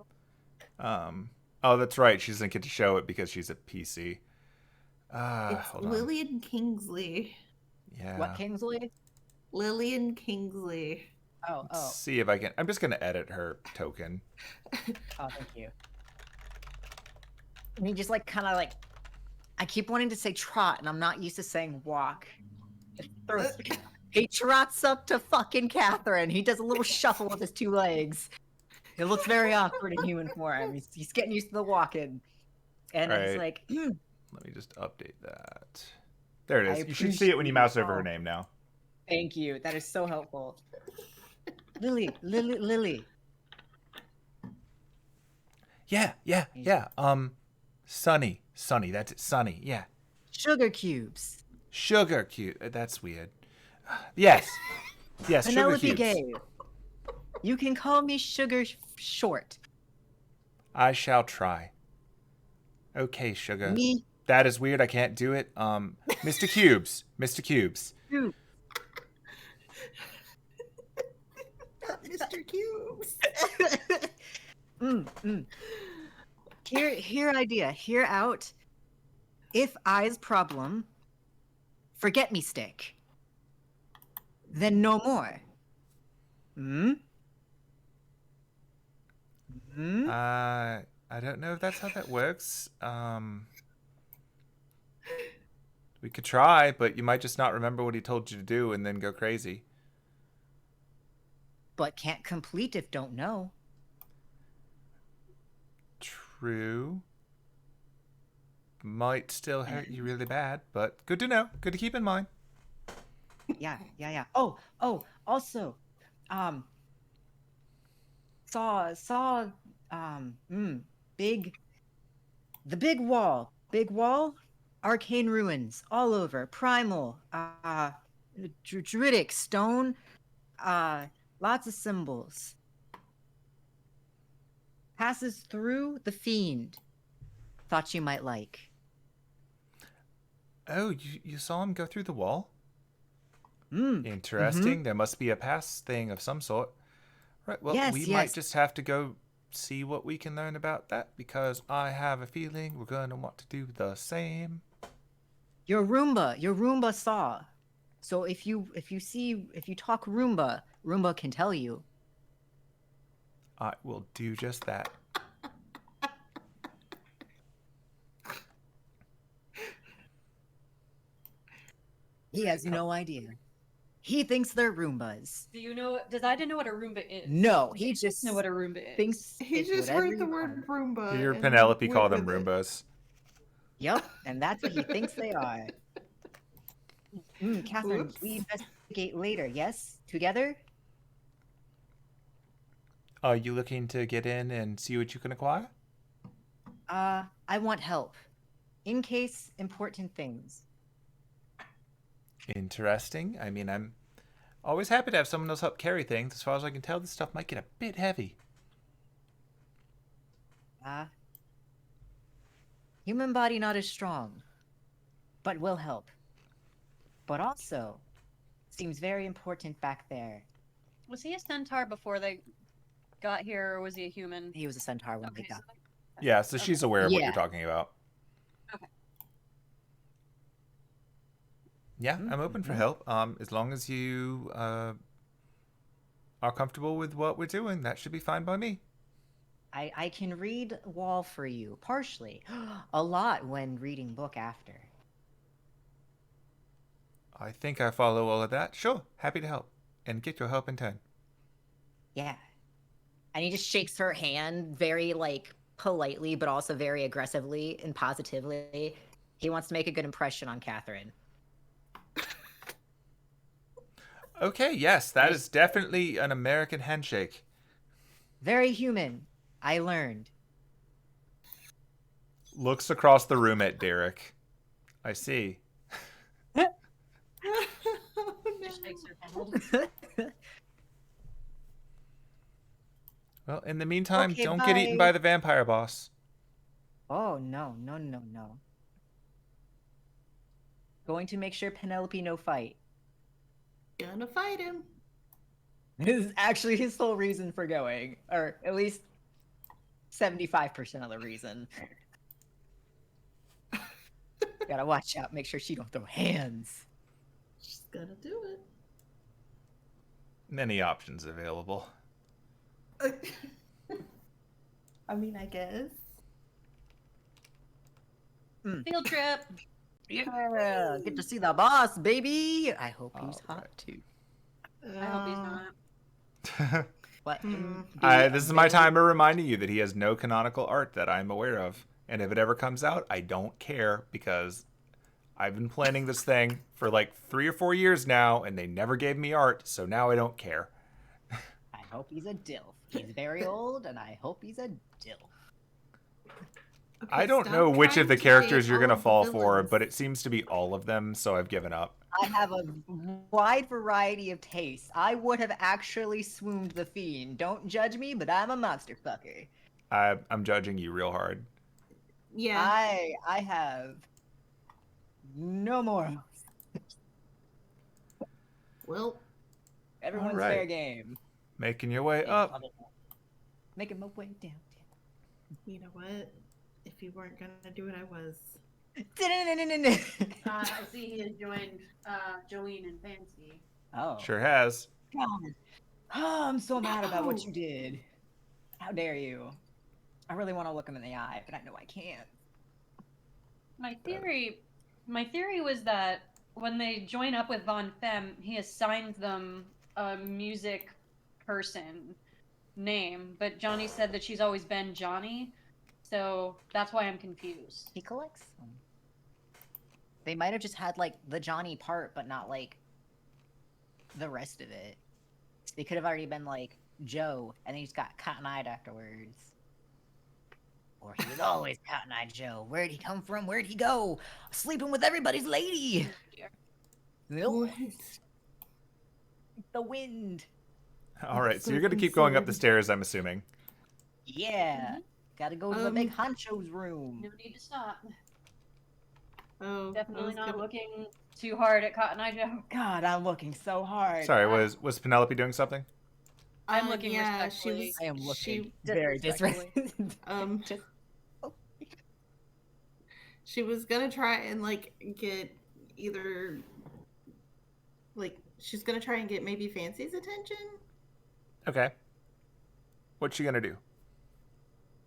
Oh, that's right. She doesn't get to show it because she's a PC. it's Hold on. Lillian Kingsley. Yeah. What, Kingsley? Lillian Kingsley. Oh, Let's see if I can. I'm just going to edit her token. Oh, thank you. And he just like kind of like, I keep wanting to say trot, and I'm not used to saying walk. He trots up to fucking Catherine. He does a little shuffle with his two legs. It looks very awkward in human form. He's getting used to the walking. And All he's right. like, Let me just update that. There it I is. You should see it when you mouse over her appreciate name now. thank you. That is so helpful. Lily. Yeah. Sunny. That's it. Sunny. Yeah. Sugar cubes. Sugar cube. That's weird. Yes. Yes, sugar Penelope cubes. Gay. You can call me Sugar Short. I shall try. Okay, sugar. Me. That is weird. I can't do it. Mr. Cubes. Mr. Cubes. Mr. Cubes. Here idea. Here out. If I's problem, forget me stick. Then no more. Hmm? Hmm? I don't know if that's how that works. We could try, but you might just not remember what he told you to do and then go crazy. But can't complete if don't know. True. Might still hurt you really bad, but good to know. Good to keep in mind. Yeah. Oh, also, saw, the big wall, arcane ruins all over, primal, druidic stone, lots of symbols. Passes through the fiend. Thought you might like. Oh, you saw him go through the wall? Mm. Interesting. There must be a pass thing of some sort. Right, well, Yes, we might just have to go see what we can learn about that, because I have a feeling we're going to want to do the same. Your Roomba saw. So if you talk Roomba, Roomba can tell you. I will do just that. He has no idea. He thinks they're Roombas. Does I didn't know what a Roomba is? No, he just know what a Roomba is. thinks He it's just whatever heard the you word want. Roomba. Hear and Penelope went call them with it. Roombas. Yep, and that's what he thinks they are. Catherine, Whoops. we investigate later, yes? Together? Are you looking to get in and see what you can acquire? I want help. In case important things. Interesting. I mean, I'm always happy to have someone else help carry things. As far as I can tell, this stuff might get a bit heavy. Human body not as strong, but will help. But also, seems very important back there. Was he a centaur before they got here, or was he a human? He was a centaur when they got Yeah, so she's aware of what you're talking about. Okay. Yeah, I'm open for help. As long as you are comfortable with what we're doing, that should be fine by me. I can read wall for you, partially. A lot when reading book after. I think I follow all of that. Sure, happy to help. And get your help in turn. Yeah. And he just shakes her hand very, politely, but also very aggressively and positively. He wants to make a good impression on Catherine. Okay, yes, that is definitely an American handshake. Very human. I learned. Looks across the room at Derek. I see. Oh, Just no. shakes her head. Well, in the meantime, Okay, don't get eaten bye. by the vampire boss. Oh, no. Going to make sure Penelope no fight. Gonna fight him. This is actually his sole reason for going. Or at least 75% of the reason. Gotta watch out, make sure she don't throw hands. She's gonna do it. Many options available. I mean, I guess. Field trip. Yeah, get to see the boss, baby. I hope he's All hot too. I hope he's not. Let him be This a is my very- time of reminding you that he has no canonical art that I'm aware of. And if it ever comes out, I don't care, because I've been planning this thing for like 3 or 4 years now, and they never gave me art, so now I don't care. I hope he's a dilf. He's very old, and I hope he's a dilf. Okay, I don't stop know which trying of the to characters date you're all going to of the fall for, villains. but it seems to be all of them, so I've given up. I have a wide variety of tastes. I would have actually swooned the fiend. Don't judge me, but I'm a monster fucker. I'm judging you real hard. Yeah. I have no more. Well, Everyone's All right. fair game. Making your way up. Making my way down. you know what? if you weren't gonna do it, I was. I see he has joined Jolene and Fancy. Oh. Sure has. God. Oh, I'm so mad about what No. you did. How dare you? I really want to look him in the eye, but I know I can't. My theory was that when they join up with Van-Fem, he assigned them a music person name, but Johnny said that she's always been Johnny, so that's why I'm confused. He collects them. They might have just had like the Johnny part, but not like the rest of it. They could have already been like Joe, and then he just got cotton-eyed afterwards. Or he was always cotton-eyed Joe. Where'd he come from? Where'd he go? Sleeping with everybody's lady. Nope. The wind. All right, so so you're going to keep going up the concerned. stairs, I'm assuming. Yeah. Gotta go to the big honcho's room. No need to stop. Oh, Definitely not gonna... looking too hard at Cotton Eye Joe. God, I'm looking so hard. Sorry, was Penelope doing something? I'm looking yeah, respectfully. I am looking She, very disrespectfully. Just... she was gonna try and like get either like she's gonna try and get maybe Fancy's attention. Okay. What's she going to do?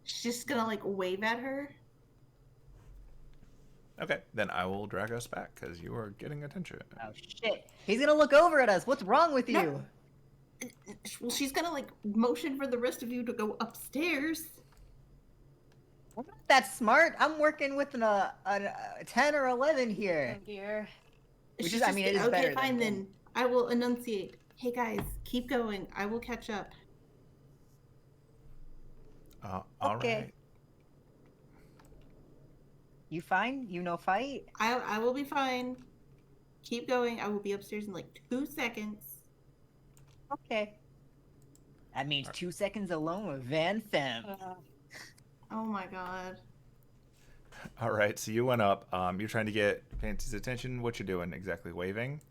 She's just gonna like wave at her. Okay, then I will drag us back because you are getting attention. Oh shit! He's gonna look over at us. What's wrong with you? No. Well, she's gonna like motion for the rest of you to go upstairs. We're not that smart. I'm working with a 10 or 11 here. Oh dear. Which She's is, I mean, it is okay, better fine than then. I will enunciate. Hey guys, keep going. I will catch up. All Okay. right. You fine? You no fight? I will be fine. Keep going. I will be upstairs in like 2 seconds. Okay. That means 2 seconds alone with Van-Fem. Oh my god. All right, so you went up. You're trying to get Fancy's attention. What you doing exactly? Waving?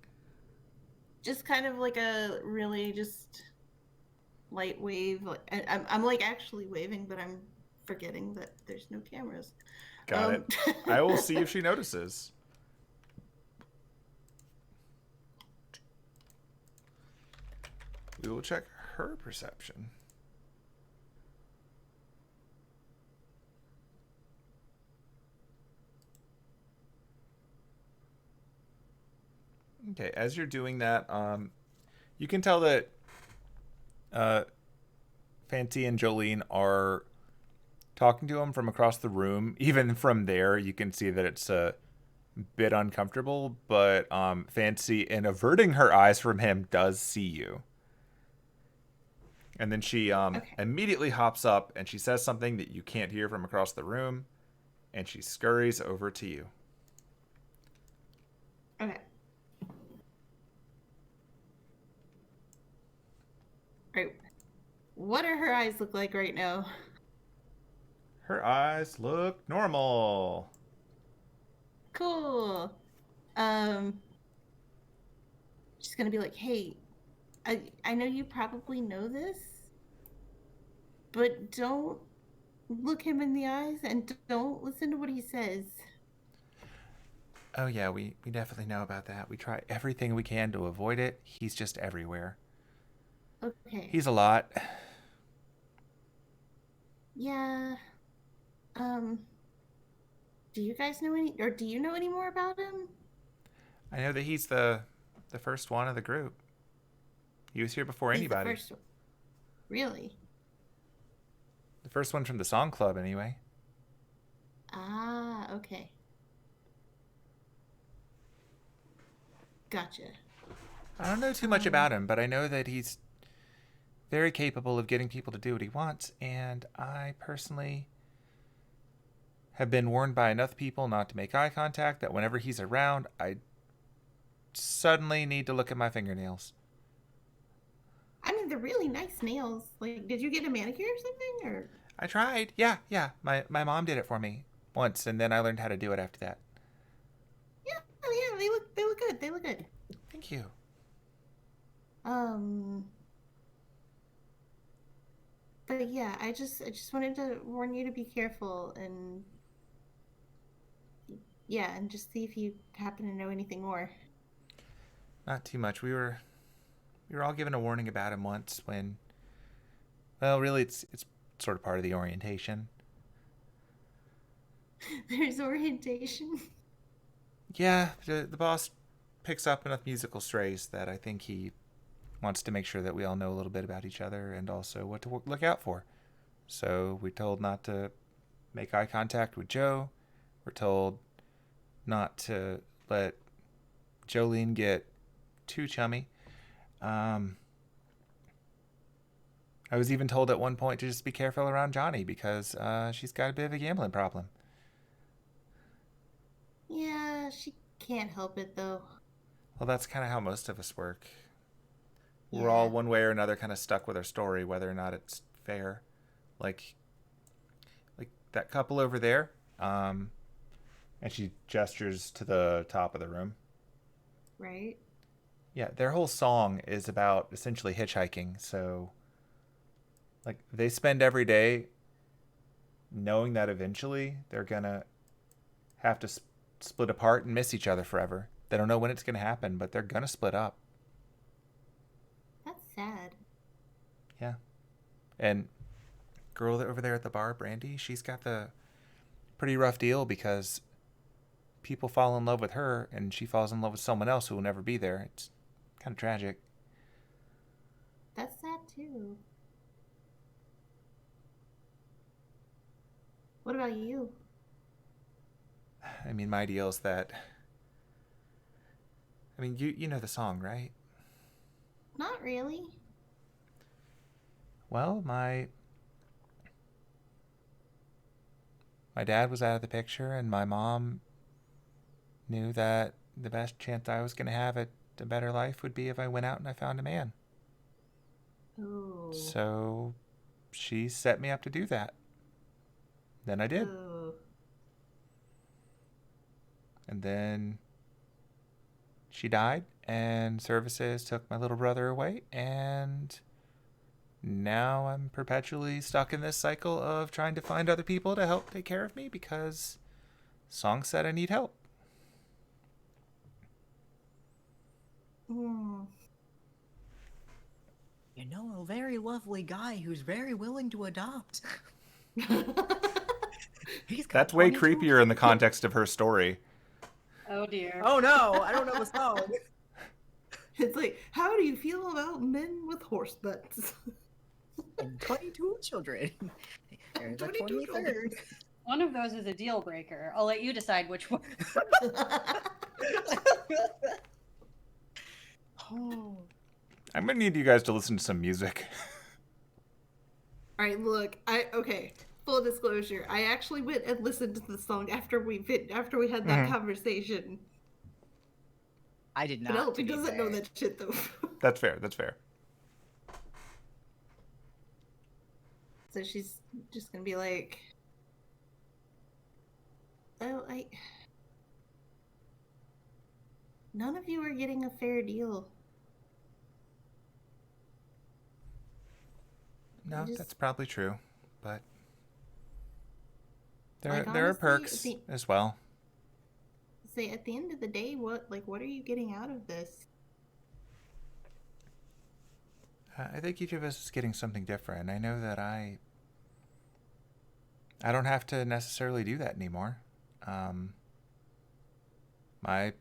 Just kind of like a really just light wave. I'm like actually waving, but I'm forgetting that there's no cameras. Got it. I will see if she notices. We will check her perception. Okay, as you're doing that, you can tell that Fancy and Jolene are talking to him from across the room. Even from there, you can see that it's a bit uncomfortable, but Fancy, in averting her eyes from him, does see you. And then she immediately hops up and she says something that you can't hear from across the room, and she scurries over to you. Okay. Right. What do her eyes look like right now? Her eyes look normal. Cool. She's gonna be like, hey, I know you probably know this, but don't look him in the eyes and don't listen to what he says. Oh yeah, we definitely know about that. We try everything we can to avoid it. He's just everywhere. Okay. He's a lot. Yeah. Do you guys know any, or do you know any more about him? I know that he's the first one of the group. He was here before He's anybody. the first one. Really? The first one from the song club, anyway. Ah, okay. Gotcha. I don't know too much about him, but I know that he's very capable of getting people to do what he wants, and I personally have been warned by enough people not to make eye contact that whenever he's around, I suddenly need to look at my fingernails. I mean, they're really nice nails. Like, did you get a manicure or something? Or I tried. Yeah. My mom did it for me once, and then I learned how to do it after that. yeah, oh, yeah, they look good. They look good. Thank you. But yeah, I just wanted to warn you to be careful and Yeah, and just see if you happen to know anything more. Not too much. We were all given a warning about him once when, well, really, it's sort of part of the orientation. There's orientation. Yeah, the boss picks up enough musical strays that I think he wants to make sure that we all know a little bit about each other and also what to look out for. So we're told not to make eye contact with Joe. We're told not to let Jolene get too chummy. I was even told at one point to just be careful around Johnny because she's got a bit of a gambling problem. Yeah, she can't help it though. Well, that's kind of how most of us work. Yeah. We're all one way or another kind of stuck with our story, whether or not it's fair. Like that couple over there, and she gestures to the top of the room. Right? Yeah, their whole song is about essentially hitchhiking. So, like, they spend every day knowing that eventually they're gonna have to split apart and miss each other forever. They don't know when it's gonna happen, but they're gonna split up. That's sad. Yeah. And girl over there at the bar, Brandy, she's got the pretty rough deal because people fall in love with her and she falls in love with someone else who will never be there. It's kind of tragic. That's sad too. What about you? I mean, my deal is that, I mean, you know the song, right? Not really. Well, my dad was out of the picture and my mom knew that the best chance I was going to have at a better life would be if I went out and I found a man. Oh. So she set me up to do that. Then I did. Oh. And then she died and services took my little brother away, and now I'm perpetually stuck in this cycle of trying to find other people to help take care of me because song said I need help. Hmm. You know, a very lovely guy who's very willing to adopt. He's got That's way 22 creepier in the context of her story. Oh dear. Oh no, I don't know the song. It's like, how do you feel about men with horse butts? And 22 children. There's a 22 children. 23rd. One of those is a deal breaker. I'll let you decide which one. Oh. I'm gonna need you guys to listen to some music. All right, look, okay. Full disclosure, I actually went and listened to the song after we had that conversation. I did not. Penelope doesn't know that shit though. That's fair. That's fair. So she's just gonna be like, "Oh, none of you are getting a fair deal." No, that's probably true, but there Like, there are honestly, perks as well. Say at the end of the day, what are you getting out of this? I think each of us is getting something different. I know that I don't have to necessarily do that anymore. My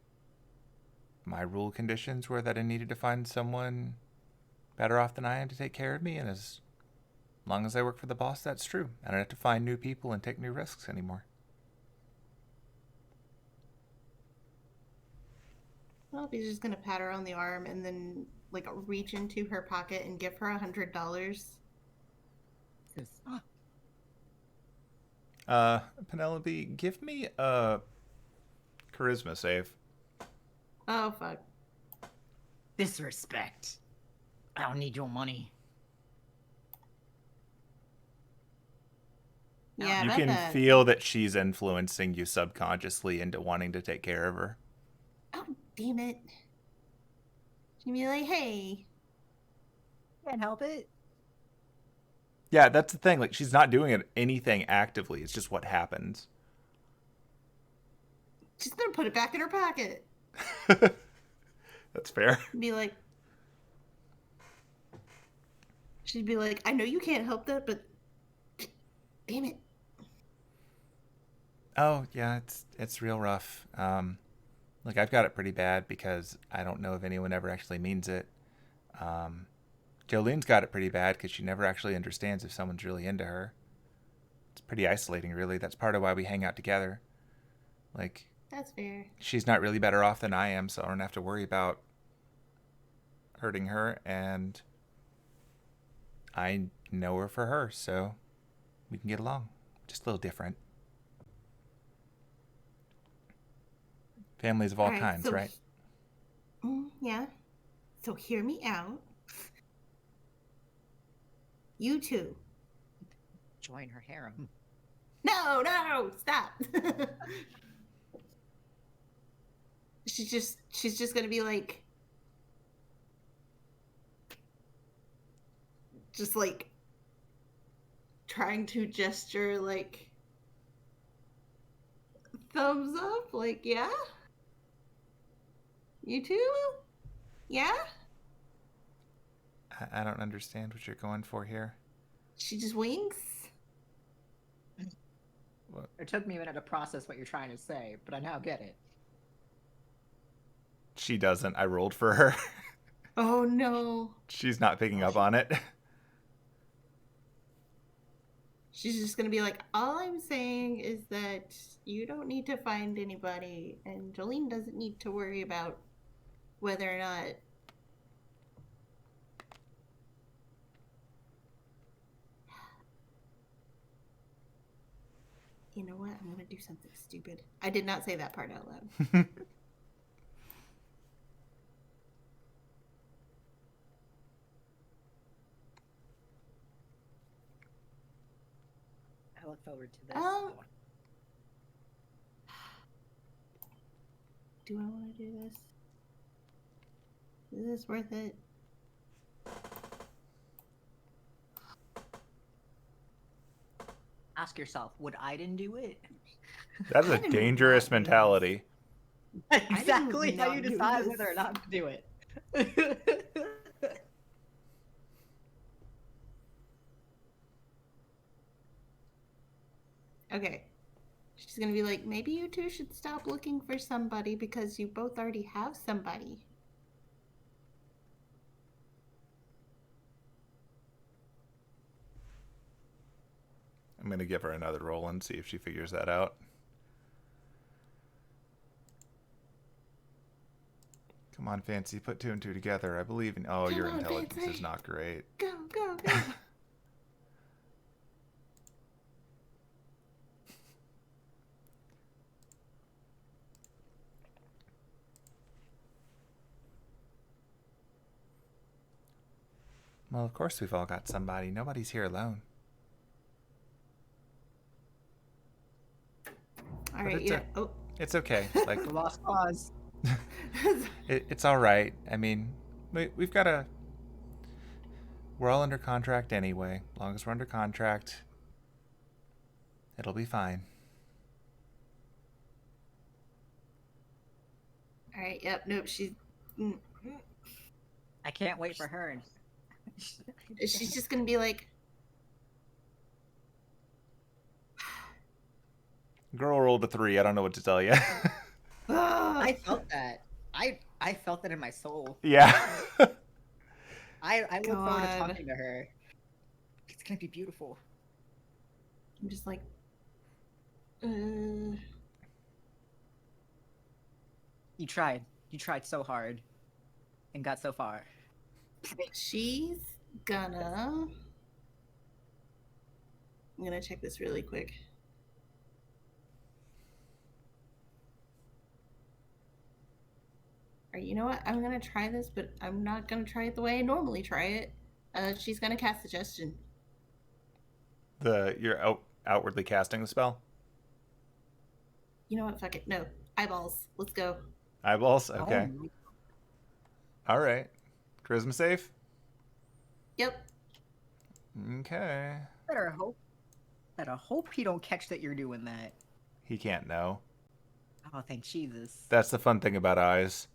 rule conditions were that I needed to find someone better off than I am to take care of me, and as long as I work for the boss, that's true. I don't have to find new people and take new risks anymore. Well, he's just gonna pat her on the arm and then like reach into her pocket and give her $100. Penelope, give me a charisma save. Oh fuck. Disrespect. I don't need your money. Yeah, You can feel that she's influencing you subconsciously into wanting to take care of her. Oh, damn it. She'd be like, hey. Can't help it. Yeah, that's the thing. Like, she's not doing anything actively. It's just what happens. She's gonna put it back in her pocket. That's fair. Be like, she'd be like, I know you can't help that, but damn it. Oh yeah, it's real rough. Like I've got it pretty bad because I don't know if anyone ever actually means it. Jolene's got it pretty bad because she never actually understands if someone's really into her. It's pretty isolating, really. That's part of why we hang out together. Like, That's fair. she's not really better off than I am, so I don't have to worry about hurting her, and I know her for her, so we can get along. Just a little different. Families of all Alright, kinds, so right? Yeah. So hear me out. You two. Join her harem. No, stop. she's just gonna be like, just like trying to gesture like thumbs up, like, yeah? You too? Yeah? I don't understand what you're going for here. She just winks. What? It took me a minute to process what you're trying to say, but I now get it. She doesn't. I rolled for her. Oh no. She's not picking up on it. She's just gonna be like, all I'm saying is that you don't need to find anybody, and Jolene doesn't need to worry about whether or not you know what? I'm gonna do something stupid. I did not say that part out loud. I look forward to this. Do I want to do this? Is this worth it? Ask yourself, would Aiden do it? That is a Aiden dangerous would not do mentality. Exactly would how not you do decide this. whether or not to do it. Okay. She's gonna be like, maybe you two should stop looking for somebody because you both already have somebody. I'm going to give her another roll and see if she figures that out. Come on, Fancy. Put two and two together. I believe in... Oh, Come your on, intelligence Fancy. is not great. Go, go, go. Well, of course we've all got somebody. Nobody's here alone. All right, it's yeah. Oh. It's okay. Like, The lost cause. it's all right. I mean, we've got a... We're all under contract anyway. As long as we're under contract, it'll be fine. All right, yep, nope, she's... I can't wait for her. She's just gonna be like... Girl rolled a 3. I don't know what to tell you. I felt that. I felt that in my soul. Yeah. I look forward to God. talking to her. It's gonna be beautiful. I'm just like... You tried. You tried so hard. And got so far. She's gonna... I'm gonna check this really quick. All right, you know what? I'm gonna try this, but I'm not gonna try it the way I normally try it. She's gonna cast Suggestion. You're outwardly casting the spell? You know what? Fuck it. No. Eyeballs. Let's go. Eyeballs? Okay. Oh, All right. Charisma save? Yep. Okay. better hope you don't catch that you're doing that. He can't know. Oh, thank Jesus. That's the fun thing about eyes.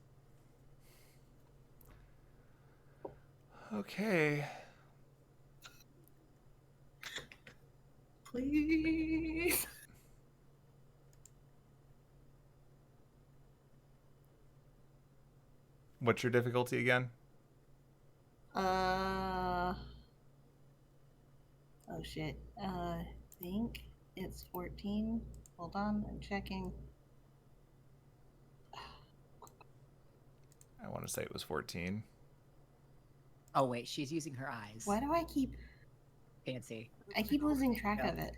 Okay. Please. What's your difficulty again? Oh shit. I think it's 14. Hold on, I'm checking. I want to say it was 14. Oh, wait, she's using her eyes. Why do I keep Fancy. losing track of it?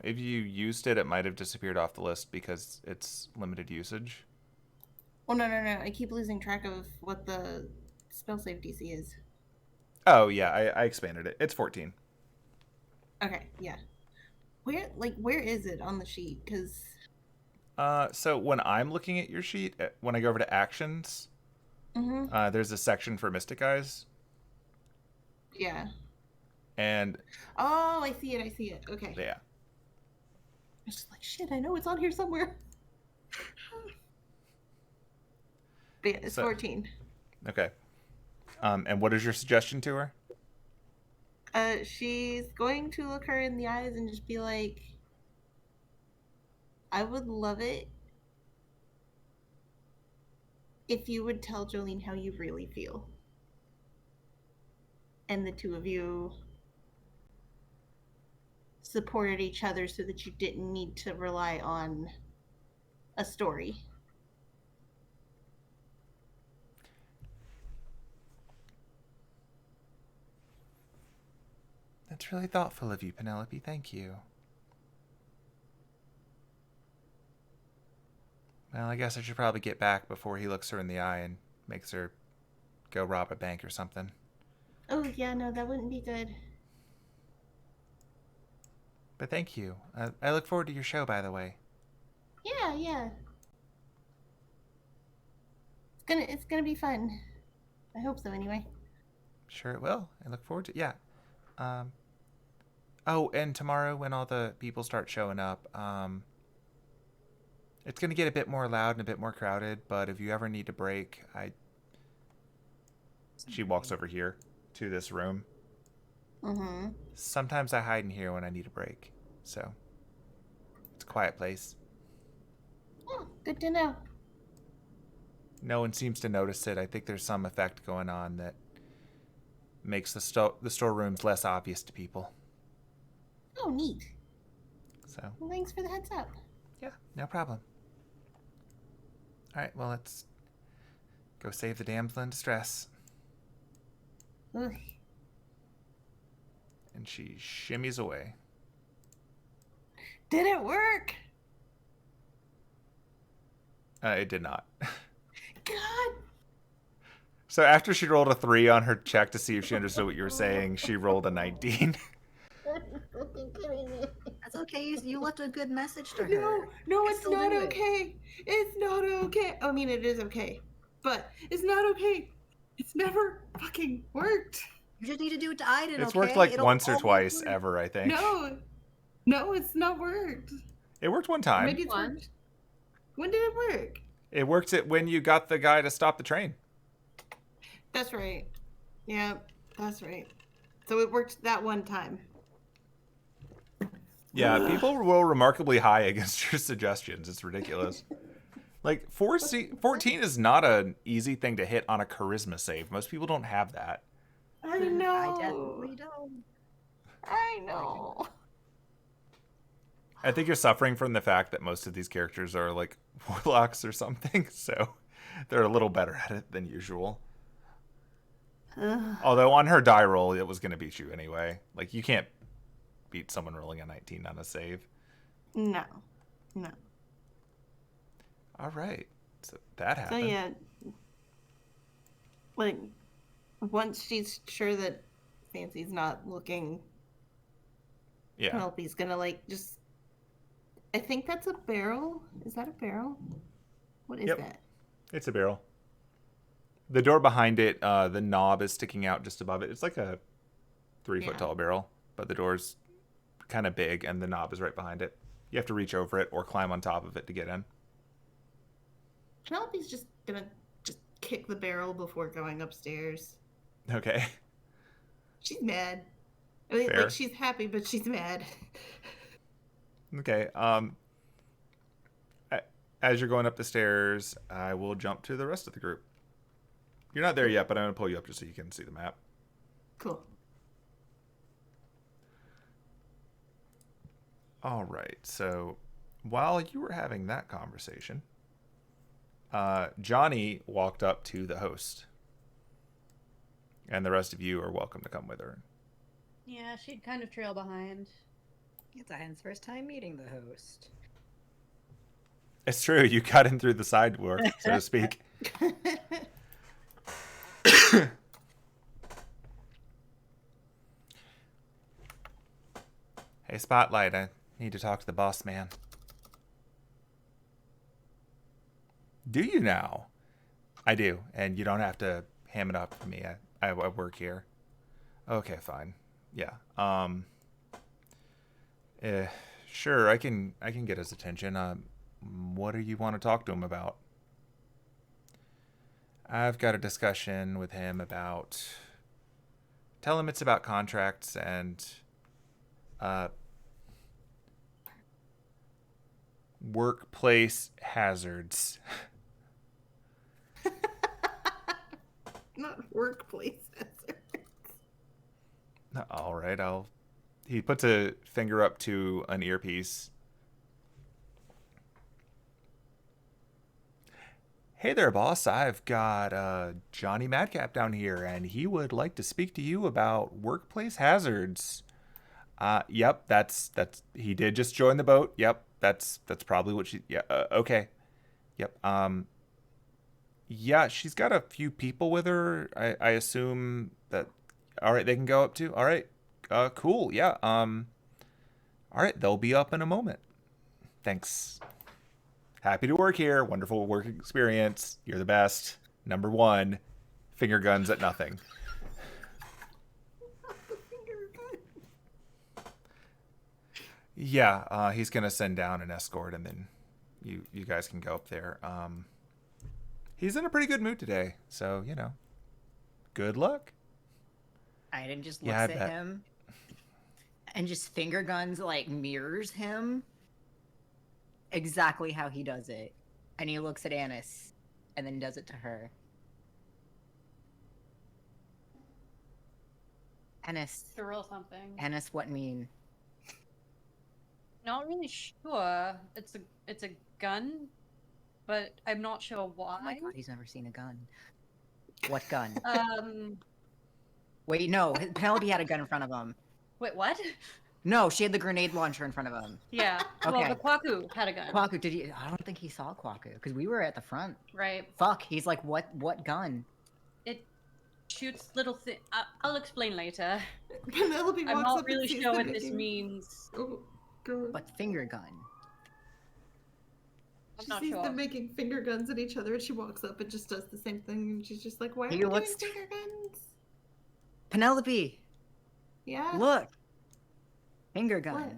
If you used it, it might have disappeared off the list because it's limited usage. Oh, no. I keep losing track of what the spell save DC is. Oh, yeah, I expanded it. It's 14. Okay, yeah. Where is it on the sheet? Because... So when I'm looking at your sheet, when I go over to actions, there's a section for Mystic Eyes. Yeah. And... Oh, I see it. Okay. Yeah. I was just like, shit, I know it's on here somewhere. But yeah, it's 14. Okay. And what is your suggestion to her? She's going to look her in the eyes and just be like, I would love it if you would tell Jolene how you really feel. And the two of you supported each other so that you didn't need to rely on a story. That's really thoughtful of you, Penelope. Thank you. Well, I guess I should probably get back before he looks her in the eye and makes her go rob a bank or something. Oh, yeah, no, that wouldn't be good. But thank you. I look forward to your show, by the way. Yeah. It's gonna be fun. I hope so, anyway. Sure it will. I look forward to it. Yeah. Oh, and tomorrow when all the people start showing up, it's going to get a bit more loud and a bit more crowded, but if you ever need a break, she walks over here to this room. Mm-hmm. Sometimes I hide in here when I need a break, so it's a quiet place. Oh, good to know. No one seems to notice it. I think there's some effect going on that makes the storerooms less obvious to people. Oh, neat. So. Well, thanks for the heads up. Yeah, no problem. All right, well, let's go save the damsel in distress. Ugh. And she shimmies away. Did it work? It did not. God. So after she rolled a 3 on her check to see if she understood what you were saying, she rolled a 19. That's okay. You left a good message to her. No, it's not okay. It's not okay. I mean, it is okay, but it's not okay. It's never fucking worked. You just need to do it to Aiden, It's okay? worked like It'll once or all twice work. ever, I think. No, it's not worked. It worked one time. Maybe it's worked. When did it work? It worked when you got the guy to stop the train. That's right. Yeah, that's right. So it worked that one time. Yeah, people roll remarkably high against your suggestions. It's ridiculous. Like, 14 is not an easy thing to hit on a charisma save. Most people don't have that. I know. I definitely don't. I know. I think you're suffering from the fact that most of these characters are, like, warlocks or something, so they're a little better at it than usual. Although on her die roll, it was going to beat you anyway. Like, you can't beat someone rolling a 19 on a save. No. All right. So that happened. So yeah, like, once she's sure that Fancy's not looking, Yeah. Penelope's gonna, like, just... I think that's a barrel. Is that a barrel? What is that? It's a barrel. The door behind it, the knob is sticking out just above it. It's like a 3 foot tall barrel, but the door's kind of big and the knob is right behind it. You have to reach over it or climb on top of it to get in. Penelope's just gonna just kick the barrel before going upstairs. Okay. She's mad. I mean, Fair. like, she's happy, but she's mad. Okay. As you're going up the stairs, I will jump to the rest of the group. You're not there yet, but I'm going to pull you up just so you can see the map. Cool. All right. So while you were having that conversation, Johnny walked up to the host. And the rest of you are welcome to come with her. Yeah, she'd kind of trail behind. It's Anne's first time meeting the host. It's true. You got in through the side door, so to speak. Hey, Spotlight, I need to talk to the boss man. Do you now? I do, and you don't have to ham it up for me. I work here. Okay, fine. Yeah. Sure, I can get his attention. What do you want to talk to him about? I've got a discussion with him about... Tell him it's about contracts and... workplace hazards. Not workplace hazards. All right, He puts a finger up to an earpiece. Hey there, boss. I've got Johnny Madcap down here, and he would like to speak to you about workplace hazards. Yep, that's he did just join the boat. Yep, that's probably what she. Yeah, okay. Yep. Yeah, she's got a few people with her. I assume that. All right, they can go up too. All right. Cool. Yeah. All right, they'll be up in a moment. Thanks. Happy to work here. Wonderful work experience. You're the best. Number one. Finger guns at nothing. Yeah, he's gonna send down an escort, and then you guys can go up there. He's in a pretty good mood today, so good luck. Aiden just looks at him and just finger guns like mirrors him exactly how he does it, and he looks at Anise and then does it to her. Anise. To roll something. Anise, what mean? Not really sure. It's a gun, but I'm not sure why. Oh my god, he's never seen a gun. What gun? Um. Wait, no. Penelope had a gun in front of him. Wait, what? No, she had the grenade launcher in front of him. Yeah. Well, Okay. the Kwaku had a gun. Kwaku, did he? I don't think he saw Kwaku because we were at the front. Right. Fuck. He's like, what gun? It shoots little things. I'll explain later. Penelope walks I'm up not and really sees sure them what this making- means. Oh, God. But finger gun. I'm She not sees sure. them making finger guns at each other, and she walks up and just does the same thing. And she's just like, "Why are He we doing looks- finger guns?" Penelope, Yeah. look. Finger gun. What?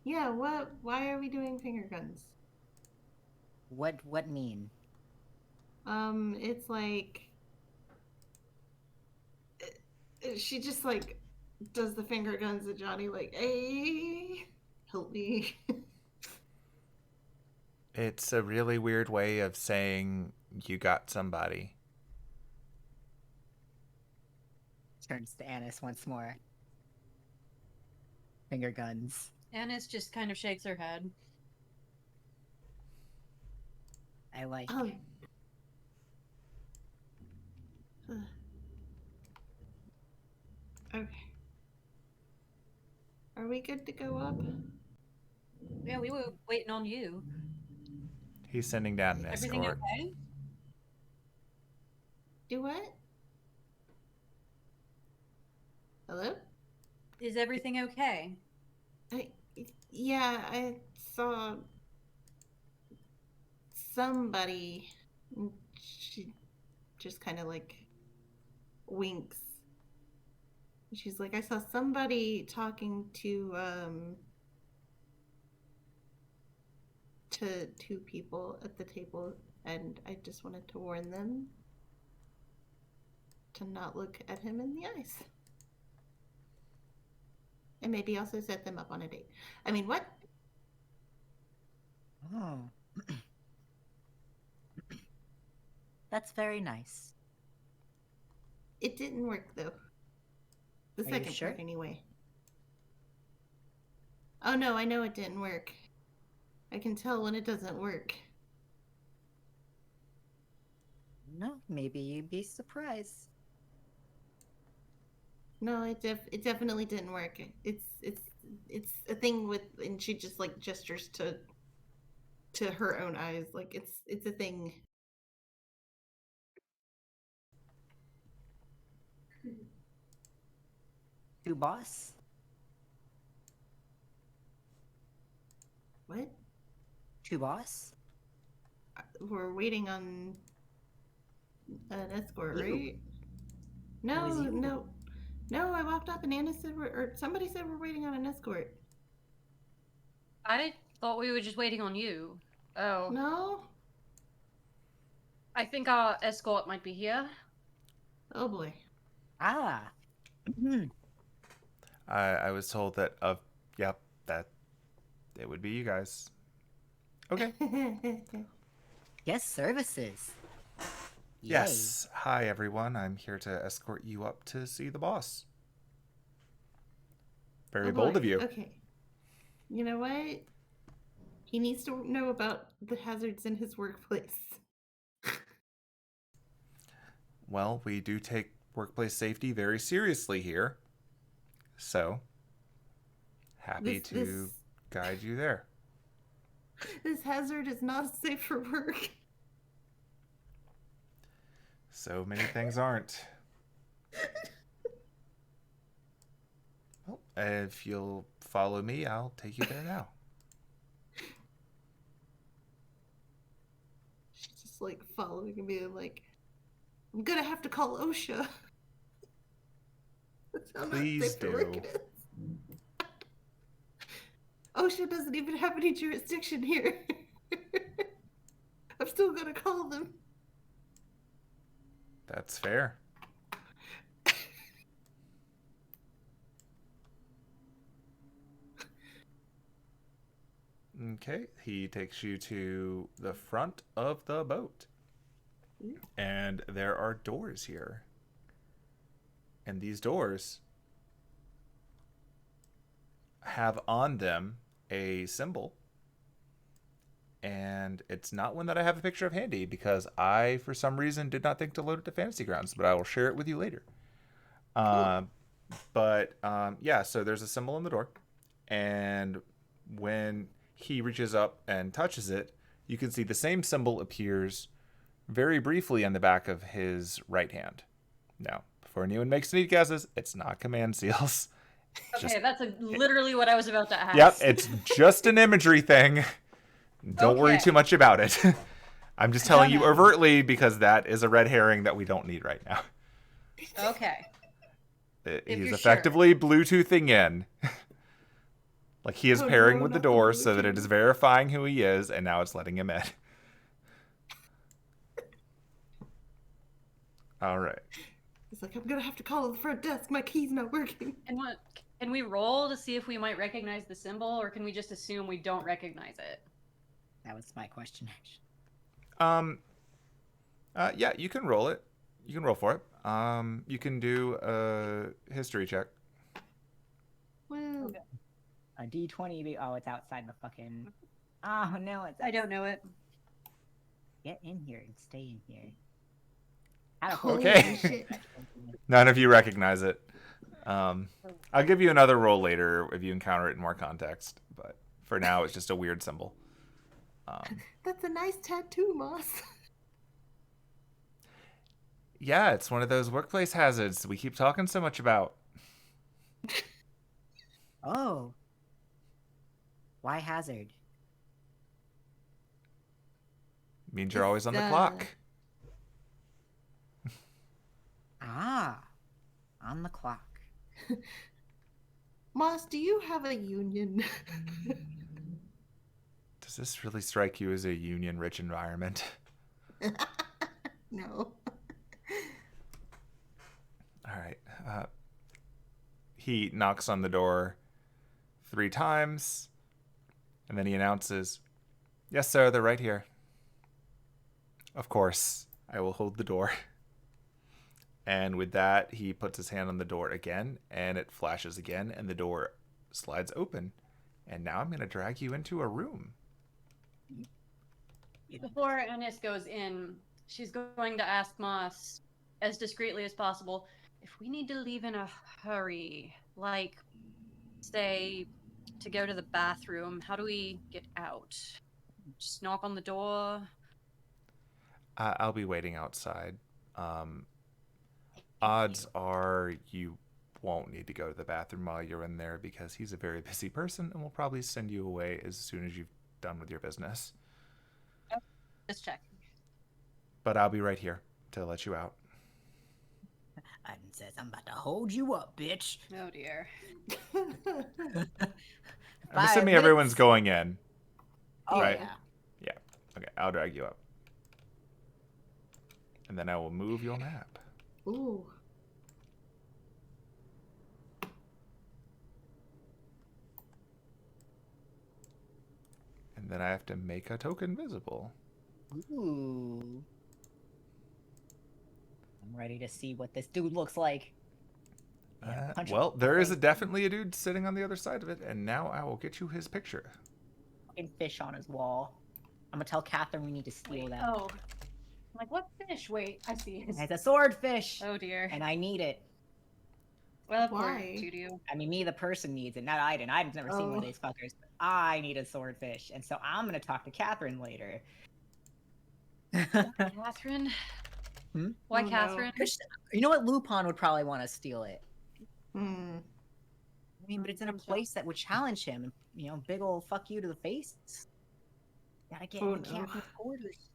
Yeah. What? Why are we doing finger guns? What mean? It's like she just like does the finger guns at Johnny, like, "Hey, help me." It's a really weird way of saying you got somebody. Turns to Anise once more. Finger guns. Anise just kind of shakes her head. I like. Uh, Okay. Are we good to go up? Yeah, we were waiting on you. He's sending down an Everything escort. okay? Do what? Hello? Is everything okay? Yeah, I saw somebody. She just kind of like winks. She's like, I saw somebody talking to to two people at the table, and I just wanted to warn them to not look at him in the eyes. And maybe also set them up on a date. I mean, what? Oh. That's very nice. It didn't work, though. The Are you second sure? part, anyway. Oh no, I know it didn't work. I can tell when it doesn't work. No, maybe you'd be surprised. No, it definitely didn't work. It's a thing with, and she just like gestures to her own eyes, like it's a thing. To boss? What? To boss? We're waiting on an escort, You. right? No, was you. no. I walked up and Anna said or somebody said we're waiting on an escort. I thought we were just waiting on you. Oh. No. I think our escort might be here. Oh boy. Ah. I was told that that it would be you guys. Okay. Guest services. Yay. Yes. Hi everyone. I'm here to escort you up to see the boss. Very Oh, bold boy. of you. Okay. You know what? He needs to know about the hazards in his workplace. Well, we do take workplace safety very seriously here. So, happy to guide you there. This hazard is not safe for work. So many things aren't. Well, if you'll follow me, I'll take you there now. She's just like following and being like, I'm gonna have to call OSHA. That's how Please not safe for work do. it is. OSHA doesn't even have any jurisdiction here. I'm still gonna call them. That's fair. Okay, he takes you to the front of the boat. And there are doors here. And these doors have on them a symbol. And it's not one that I have a picture of handy because I, for some reason, did not think to load it to Fantasy Grounds, but I will share it with you later. Cool. Yeah, so there's a symbol on the door. And when he reaches up and touches it, you can see the same symbol appears very briefly on the back of his right hand. Now, before anyone makes any guesses, it's not command seals. Okay, that's literally what I was about to ask. Yep, it's just an imagery thing. Don't worry Okay. too much about it. I'm just telling you overtly because that is a red herring that we don't need right now. Okay. If He's you're effectively Bluetoothing in. Like he is Oh, pairing no, with the not the door so that it Bluetooth. is verifying who he is, and now it's letting him in. All right. He's like, I'm gonna have to call the front desk. My key's not working. And what? Can we roll to see if we might recognize the symbol, or can we just assume we don't recognize it? That was my question, actually. Yeah, you can roll it. You can roll for it. You can do a history check. Well, Okay. A D20. Oh, it's outside the fucking. Oh no, it's. I don't know it. Get in here and stay in here. How holy Okay. shit. None of you recognize it. I'll give you another roll later if you encounter it in more context. But for now, it's just a weird symbol. That's a nice tattoo, Moss. Yeah, it's one of those workplace hazards we keep talking so much about. Oh. Why hazard? Means you're always on the It's, clock. Ah. On the clock. Moss, do you have a union? To Does this really strike you as a union-rich environment? No. All right. He knocks on the door 3 times, and then he announces, "Yes, sir, they're right here." Of course, I will hold the door. And with that, he puts his hand on the door again, and it flashes again, and the door slides open. And now I'm going to drag you into a room. Before Anise goes in, she's going to ask Moss, as discreetly as possible, if we need to leave in a hurry, like, say, to go to the bathroom, how do we get out? Just knock on the door? I'll be waiting outside. Odds are you won't need to go to the bathroom while you're in there because he's a very busy person and will probably send you away as soon as you've done with your business. Just check. But I'll be right here to let you out. Iden says, I'm about to hold you up, bitch. Oh dear. I'm assuming everyone's going in. Oh, right? yeah. Yeah. Okay, I'll drag you up. And then I will move your map. Ooh. And then I have to make a token visible. Ooh. I'm ready to see what this dude looks like. Yeah, punch him. Well, there is definitely a dude sitting on the other side of it, and now I will get you his picture. Fucking fish on his wall. I'm gonna tell Catherine we need to steal that. Oh. I'm like, what fish? Wait, I see. It's a swordfish. Oh dear. And I need it. Well, of Why? course you do. I mean, me, the person, needs it, not Iden. Iden's never seen one of these fuckers. But I need a swordfish. And so I'm gonna talk to Catherine later. Catherine? Hmm? Why Oh, no. Catherine? You know what? Lupin would probably want to steal it. Hmm. I mean, but it's in a place that would challenge him. You know, big ol' fuck you to the face. Gotta get Oh, in the no. captain's quarters.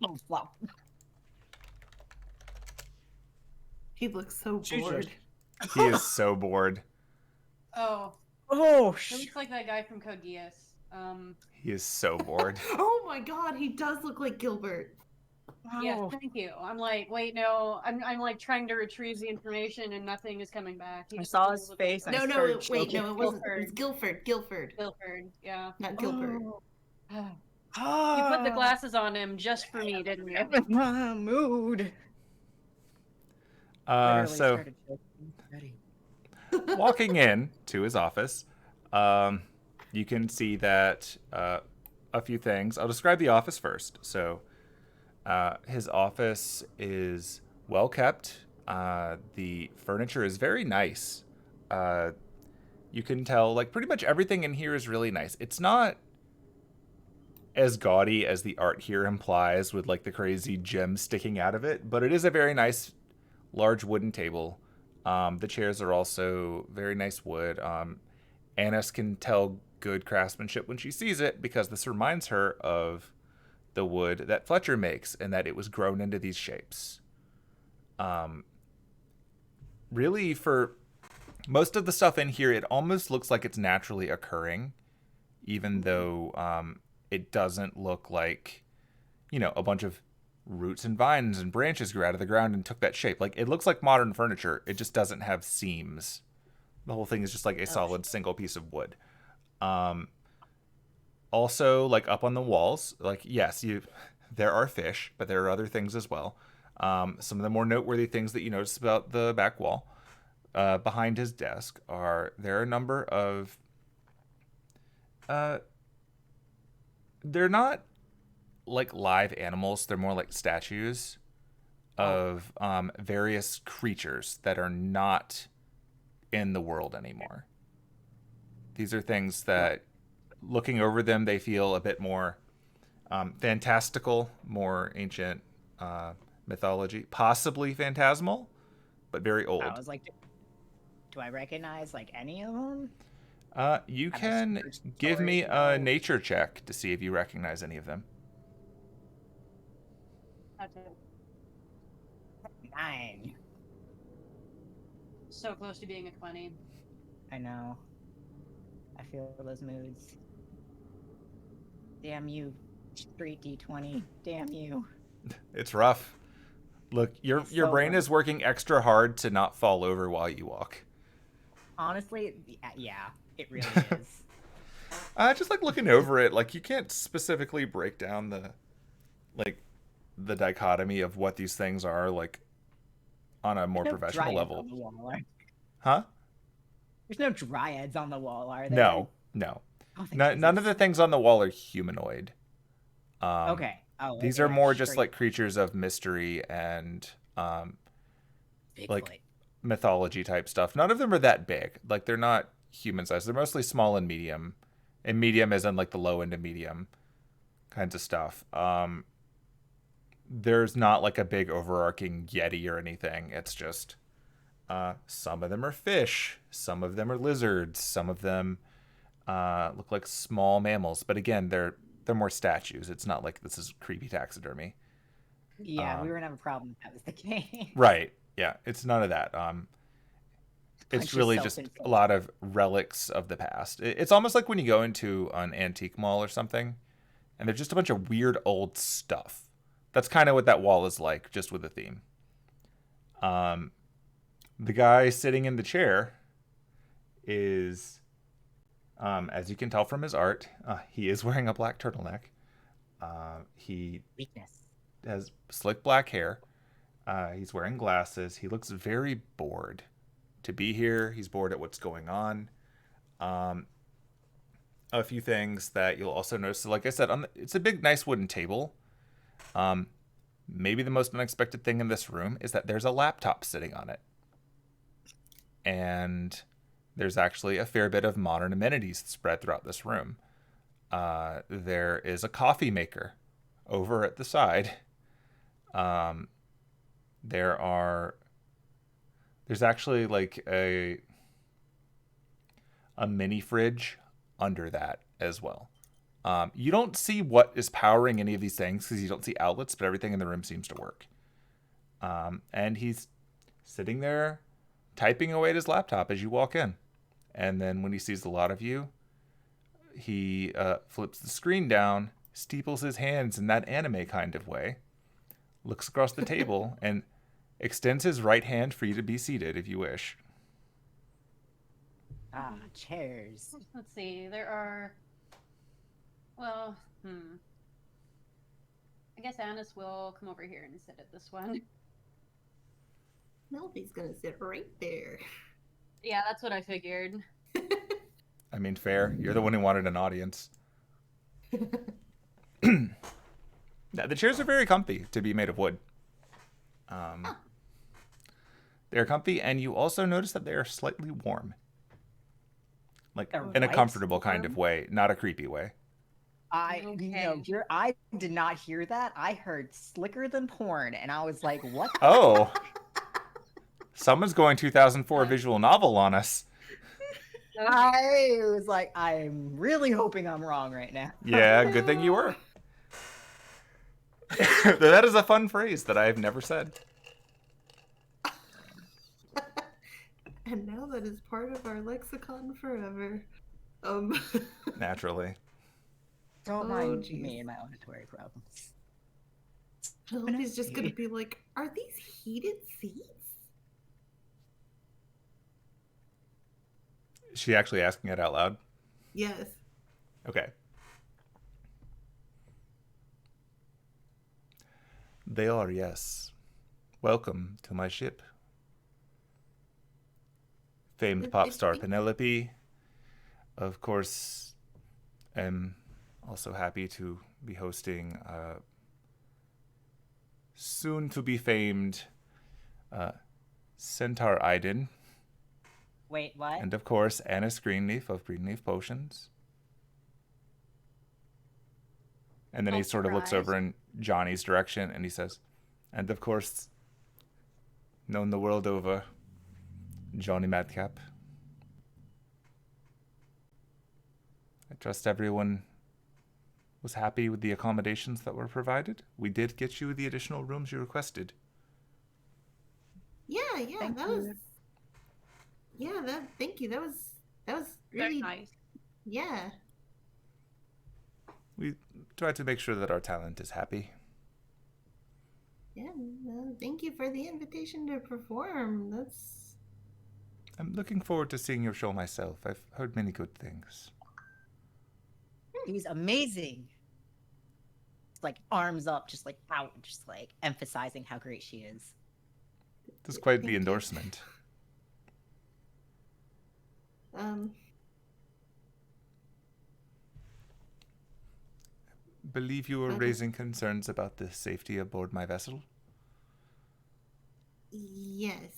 Oh, flop. He looks so Jesus. bored. He is so bored. Oh, Oh, it shit. looks like that guy from Code Geass. He is so bored. Oh my god, he does look like Gilbert. Yeah, Oh. thank you. I'm like, wait, no. I'm like trying to retrieve the information and nothing is coming back. He I just saw looks his like face and I No, started wait, choking. no, it wasn't. It was Guilford. Guilford, Guilford, yeah. not Gilbert. You put the glasses on him just for me, didn't you? Mood. So Started choking already. walking in to his office, you can see that a few things. I'll describe the office first. So his office is well kept. The furniture is very nice. You can tell, like, pretty much everything in here is really nice. It's not as gaudy as the art here implies with, like, the crazy gems sticking out of it, but it is a very nice large wooden table. The chairs are also very nice wood. Anise can tell good craftsmanship when she sees it because this reminds her of the wood that Fletcher makes and that it was grown into these shapes. Really, for most of the stuff in here, it almost looks like it's naturally occurring, even though it doesn't look like, you know, a bunch of roots and vines and branches grew out of the ground and took that shape. Like, it looks like modern furniture. It just doesn't have seams. The whole thing is just like a solid single piece of wood. Also, like, up on the walls, like, yes, there are fish, but there are other things as well. Some of the more noteworthy things that you notice about the back wall, behind his desk, there are a number of they're not like live animals. They're more like statues of various creatures that are not in the world anymore. These are things that, looking over them, they feel a bit more fantastical, more ancient mythology, possibly phantasmal, but very old. I was like, do I recognize like any of them? You Have I can searched give for me it? a No. nature check to see if you recognize any of them. That's it. 9. So close to being a 20. I know. I feel those moods. Damn you, street D20. Damn you. It's rough. Look, your So brain rough. is working extra hard to not fall over while you walk. Honestly, yeah, it really is. Just like looking over it, like you can't specifically break down the dichotomy of what these things are, like on a more There's no professional dryads level. on the wall, are- Huh? There's no dryads on the wall, are there? No, no. Oh, thank None of the Jesus. things on the wall are humanoid. Okay. Oh, These okay, are like more just straight like creatures of mystery and Bigfoot. like mythology type stuff. None of them are that big. Like they're not human sized. They're mostly small and medium. And medium is in like the low end of medium kinds of stuff. There's not like a big overarching yeti or anything. It's just some of them are fish, some of them are lizards, some of them look like small mammals. But again, they're more statues. It's not like this is creepy taxidermy. Yeah, we were gonna have a problem if that was the case. Right. Yeah, it's none of that. It's Punch really yourself just in a lot of relics of the past. It's almost like when you go into an antique mall or something, and there's just a bunch of weird old stuff. That's kind of what that wall is like, just with a theme. The guy sitting in the chair is, as you can tell from his art, he is wearing a black turtleneck. He Weakness. has slick black hair. He's wearing glasses. He looks very bored to be here. He's bored at what's going on. A few things that you'll also notice. So like I said, it's a big, nice wooden table. Maybe the most unexpected thing in this room is that there's a laptop sitting on it. And there's actually a fair bit of modern amenities spread throughout this room. There is a coffee maker over at the side. There's actually like a mini fridge under that as well. You don't see what is powering any of these things because you don't see outlets, but everything in the room seems to work. And he's sitting there typing away at his laptop as you walk in. And then when he sees a lot of you, he flips the screen down, steeples his hands in that anime kind of way, looks across the table, and extends his right hand for you to be seated if you wish. Ah, chairs. Let's see. There are. Well, I guess Anise will come over here and sit at this one. Penelope's gonna sit right there. Yeah, that's what I figured. I mean, fair. You're the one who wanted an audience. The chairs are very comfy to be made of wood. They're comfy, and you also notice that they are slightly warm. Like, They're in a what? comfortable kind of way, not a creepy way. I did not hear that. I heard slicker than porn, and I was like, what? Oh. Someone's going 2004 visual novel on us. I was like, I'm really hoping I'm wrong right now. Yeah, good thing you were. That is a fun phrase that I've never said. And now that is part of our lexicon forever. Naturally. Don't Oh, mind geez. me and my auditory problems. Penelope's just gonna be like, are these heated seats? Is she actually asking it out loud? Yes. Okay. They are, yes. Welcome to my ship. Famed pop star Penelope. Of course, am also happy to be hosting soon to be famed Centaur Aiden. Wait, what? And of course, Anise Greenleaf of Greenleaf Potions. And then he sort of looks over in Johnny's direction and he says, and of course, known the world over, Johnny Madcap. I trust everyone was happy with the accommodations that were provided. We did get you the additional rooms you requested. Yeah, Thank that you. was. Yeah, thank you. That was Very really nice. yeah. We try to make sure that our talent is happy. Yeah, thank you for the invitation to perform. I'm looking forward to seeing your show myself. I've heard many good things. He's amazing. Just like arms up, just like out, just like emphasizing how great she is. This is quite Thank the you. endorsement. Believe you were raising concerns about the safety aboard my vessel? Yes.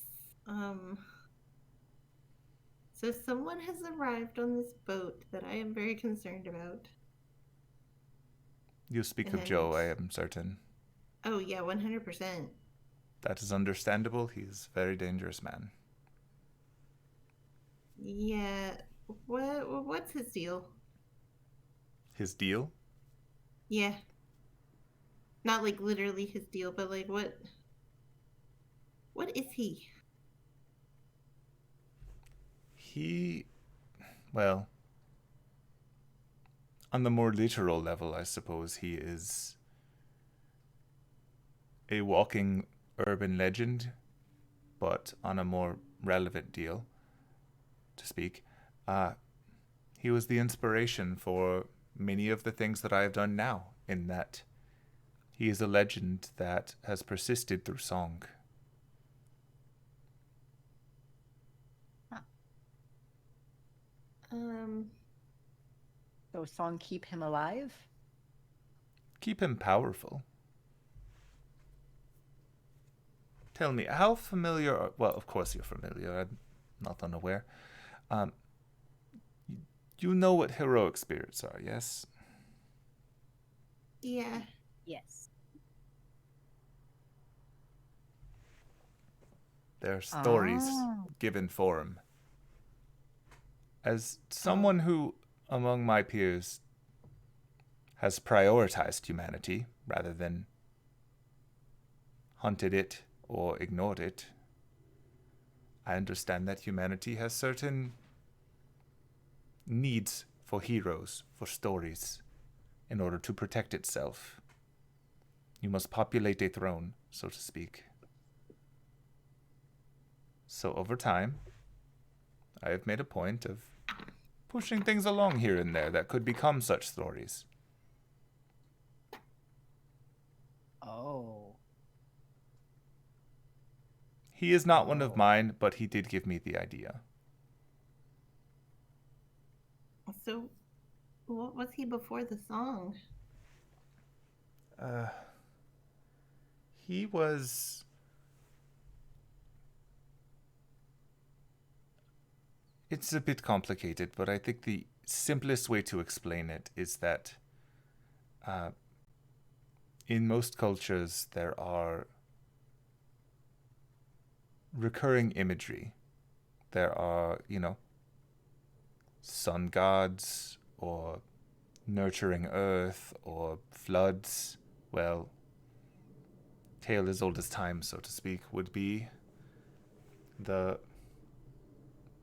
So someone has arrived on this boat that I am very concerned about. You speak of Joe, I am certain. Oh, yeah, 100%. That is understandable. He is a very dangerous man. Yeah. What's his deal? His deal? Yeah. Not like literally his deal, but like what is he? Well, on the more literal level, I suppose he is a walking urban legend, but on a more relevant deal, to speak. He was the inspiration for many of the things that I have done now, in that he is a legend that has persisted through song. So song keep him alive? Keep him powerful. Tell me, how familiar well, of course you're familiar, I'm not unaware. You know what heroic spirits are, yes? Yeah. Yes. They're stories given form. As someone who, among my peers, has prioritized humanity rather than hunted it or ignored it, I understand that humanity has certain needs for heroes, for stories, in order to protect itself. You must populate a throne, so to speak. So over time, I have made a point of pushing things along here and there that could become such stories. Oh. He is not one of mine, but he did give me the idea. So what was he before the song? He was... It's a bit complicated, but I think the simplest way to explain it is that in most cultures there are recurring imagery. There are, sun gods, or nurturing earth, or floods. Well, tale as old as time, so to speak, would be the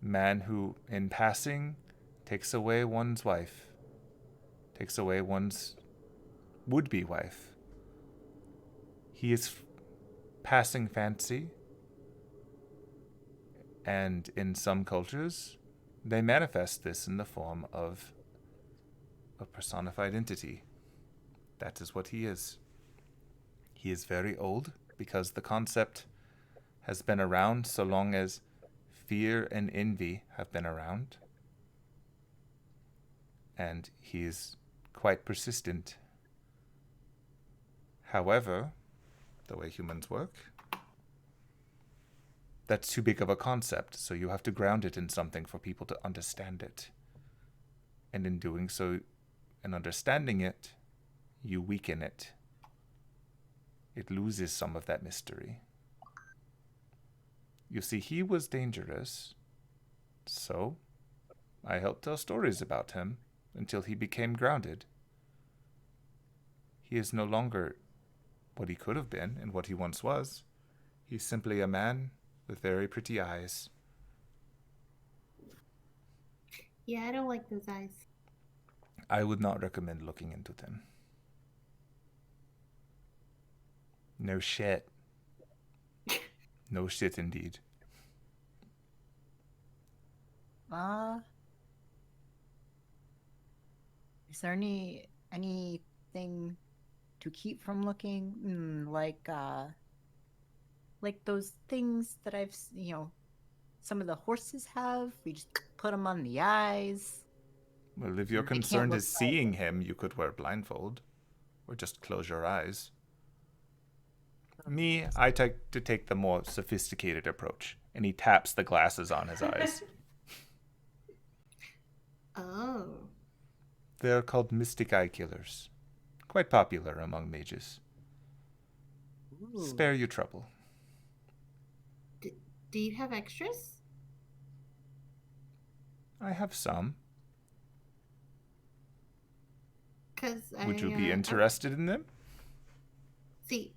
man who, in passing, takes away one's wife, takes away one's would-be wife. He is passing fancy, and in some cultures, they manifest this in the form of a personified entity. That is what he is. He is very old because the concept has been around so long as fear and envy have been around. And he is quite persistent. However, the way humans work, that's too big of a concept, so you have to ground it in something for people to understand it. And in doing so, and understanding it, you weaken it. It loses some of that mystery. You see, he was dangerous, so I helped tell stories about him until he became grounded. He is no longer what he could have been and what he once was. He's simply a man with very pretty eyes. Yeah, I don't like those eyes. I would not recommend looking into them. No shit. No shit indeed. Is there anything to keep from looking? Like those things that some of the horses have. We just put them on the eyes. Well, if you're They can't concerned look is seeing him, you could wear blindfold. Or just close your eyes. Me, I take to take the more sophisticated approach. And he taps the glasses on his eyes. Oh. They're called mystic eye killers. Quite popular among mages. Ooh. Spare you trouble. Do you have extras? I have some. 'Cause Would you be interested in them? See,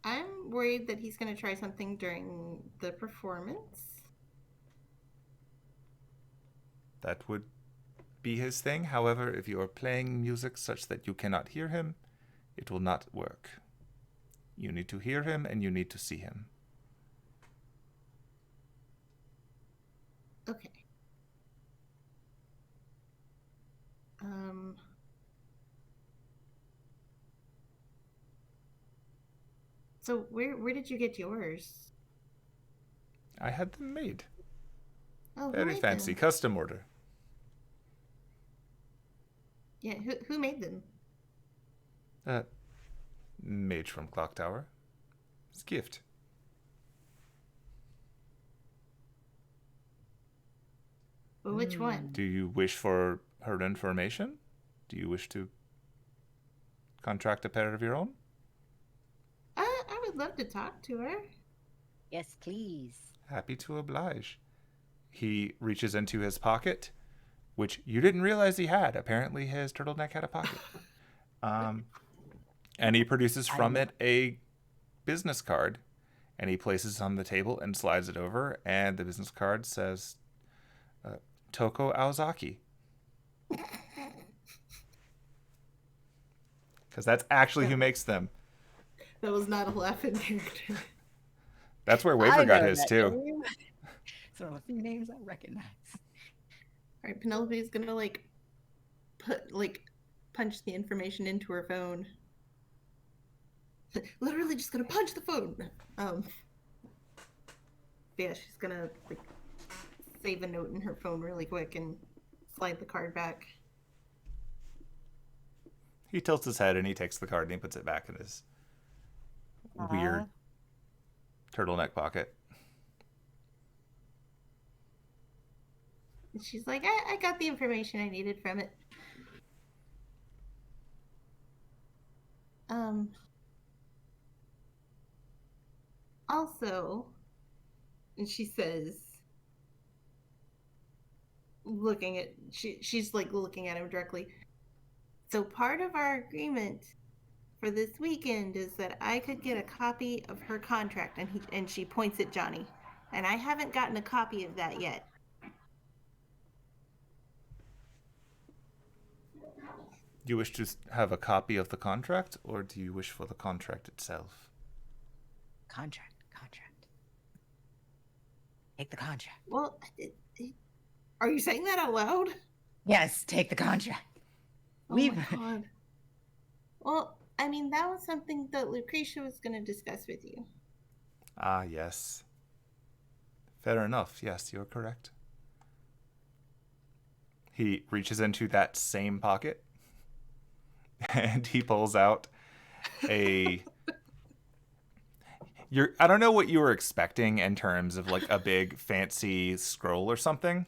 I'm worried that he's going to try something during the performance. That would be his thing. However, if you are playing music such that you cannot hear him, it will not work. You need to hear him and you need to see him. Okay. So where did you get yours? I had them made. Oh, who Very made fancy, them? custom order. Yeah, who made them? Mage from Clock Tower. It's a gift. Well, which one? Do you wish for her information? Do you wish to contract a pair of your own? I would love to talk to her. Yes, please. Happy to oblige. He reaches into his pocket, which you didn't realize he had. Apparently his turtleneck had a pocket. And he produces from it a business card. And he places it on the table and slides it over. And the business card says, Toko Aozaki. Because that's actually who makes them. That was not a laugh in character. That's where Waver got his, too. It's one of the few names I recognize. All right, Penelope's gonna punch the information into her phone. Literally just gonna punch the phone. Yeah, she's gonna save a note in her phone really quick and slide the card back. He tilts his head and he takes the card and he puts it back in his weird turtleneck pocket. And she's like, I got the information I needed from it. Also, and she says, she's like looking at him directly. So part of our agreement for this weekend is that I could get a copy of her contract, and she points at Johnny, and I haven't gotten a copy of that yet. Do you wish to have a copy of the contract, or do you wish for the contract itself? Contract. Take the contract. Well, are you saying that out loud? Yes, take the contract. Oh my God. Well, I mean, that was something that Lucretia was going to discuss with you. Ah, yes. Fair enough. Yes, you're correct. He reaches into that same pocket and he pulls out a... I don't know what you were expecting in terms of like a big fancy scroll or something.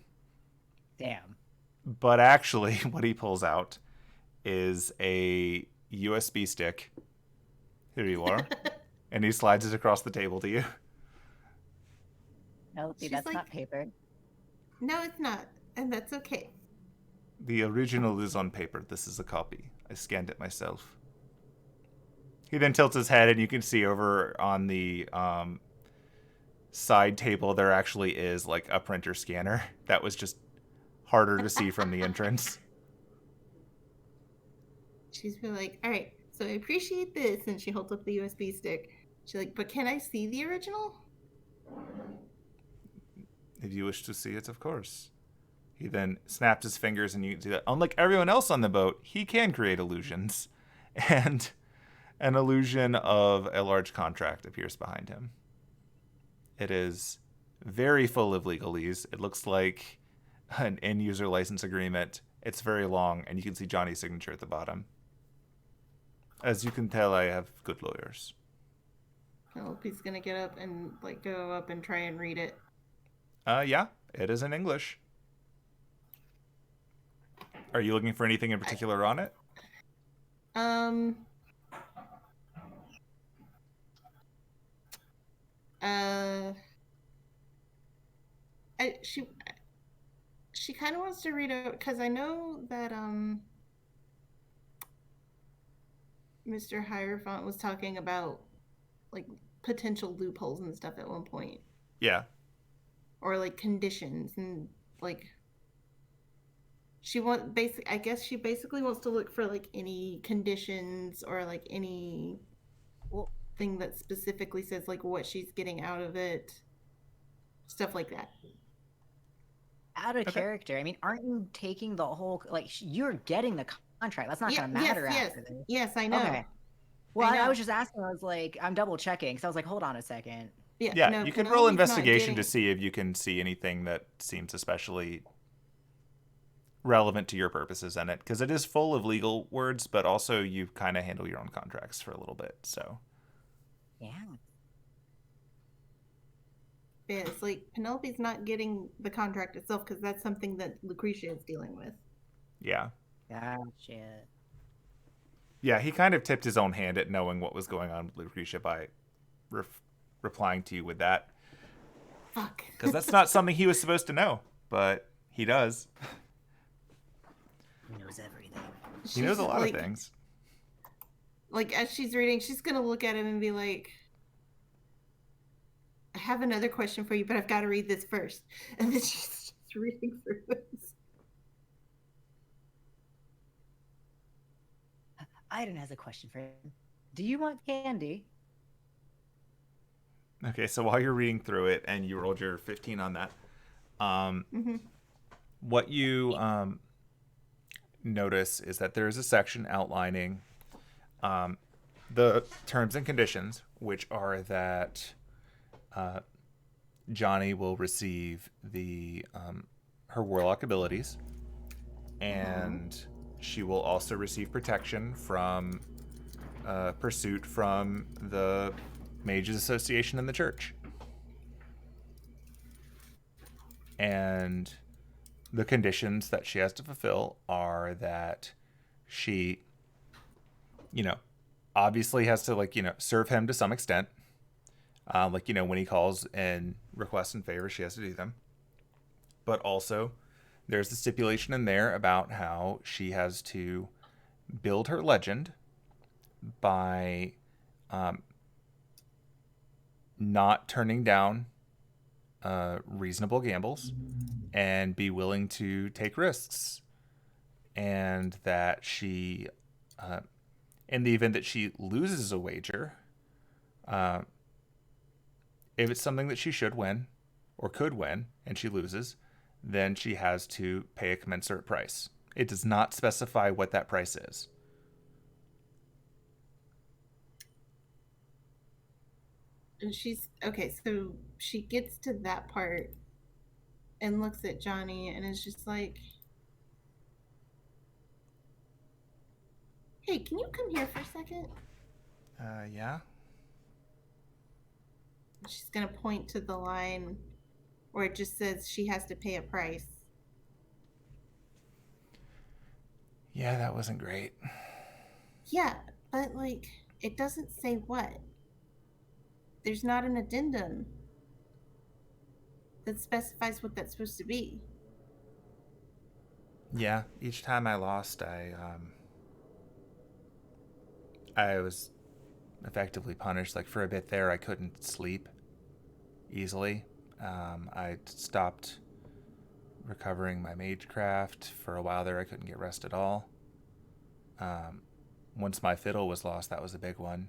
Damn. But actually what he pulls out is a USB stick. Here you are. And he slides it across the table to you. No, She's that's like, not paper. No, it's not. And that's okay. The original is on paper. This is a copy. I scanned it myself. He then tilts his head and you can see over on the side table there actually is like a printer scanner that was just harder to see from the entrance. she's been like, all right, so I appreciate this. And she holds up the USB stick. She's like, but can I see the original? If you wish to see it, of course. He then snaps his fingers, and you can see that, unlike everyone else on the boat, he can create illusions. And an illusion of a large contract appears behind him. It is very full of legalese. It looks like an end-user license agreement. It's very long, and you can see Johnny's signature at the bottom. As you can tell, I have good lawyers. Penelope's gonna get up and like go up and try and read it. Yeah, it is in English. Are you looking for anything in particular on it? She kind of wants to read it because I know that Mr. Hierophant was talking about like potential loopholes and stuff at one point. Yeah. Or like conditions and like I guess she basically wants to look for like any conditions or like any thing that specifically says like what she's getting out of it. Stuff like that. Out of character. I mean, aren't you taking the whole, like, you're getting the contract. That's not going to matter after this. Yes, I know. Okay. Well, I was just asking. I was like, I'm double checking. So I was like, hold on a second. Yeah, no, you can roll investigation to see if you can see anything that seems especially relevant to your purposes in it. Because it is full of legal words, but also you kind of handle your own contracts for a little bit. So. Yeah. Yeah, it's like Penelope's not getting the contract itself because that's something that Lucretia is dealing with. Yeah. Gotcha. Yeah, he kind of tipped his own hand at knowing what was going on with Lucretia by replying to you with that. Fuck. Because that's not something he was supposed to know, but he does. He knows everything. He knows a lot of things. Like, as she's reading, she's going to look at him and be like, I have another question for you, but I've got to read this first. And then she's just reading through this. Aiden has a question for him. Do you want candy? Okay, so while you're reading through it, and you rolled your 15 on that, what you notice is that there is a section outlining the terms and conditions, which are that Johnny will receive the her warlock abilities, and she will also receive protection from pursuit from the Mages Association in the church. And the conditions that she has to fulfill are that she, obviously has to, serve him to some extent. When he calls and requests and favors, she has to do them. But also, there's the stipulation in there about how she has to build her legend by not turning down reasonable gambles and be willing to take risks. And that she, in the event that she loses a wager, if it's something that she should win or could win and she loses, then she has to pay a commensurate price. It does not specify what that price is. And so she gets to that part and looks at Johnny and is just like, hey, can you come here for a second? Yeah. She's going to point to the line where it just says she has to pay a price. Yeah, that wasn't great. Yeah, but it doesn't say what. There's not an addendum that specifies what that's supposed to be. Yeah, each time I lost, I was effectively punished. For a bit there, I couldn't sleep easily. I stopped recovering my magecraft. For a while there, I couldn't get rest at all. once my fiddle was lost, that was a big one.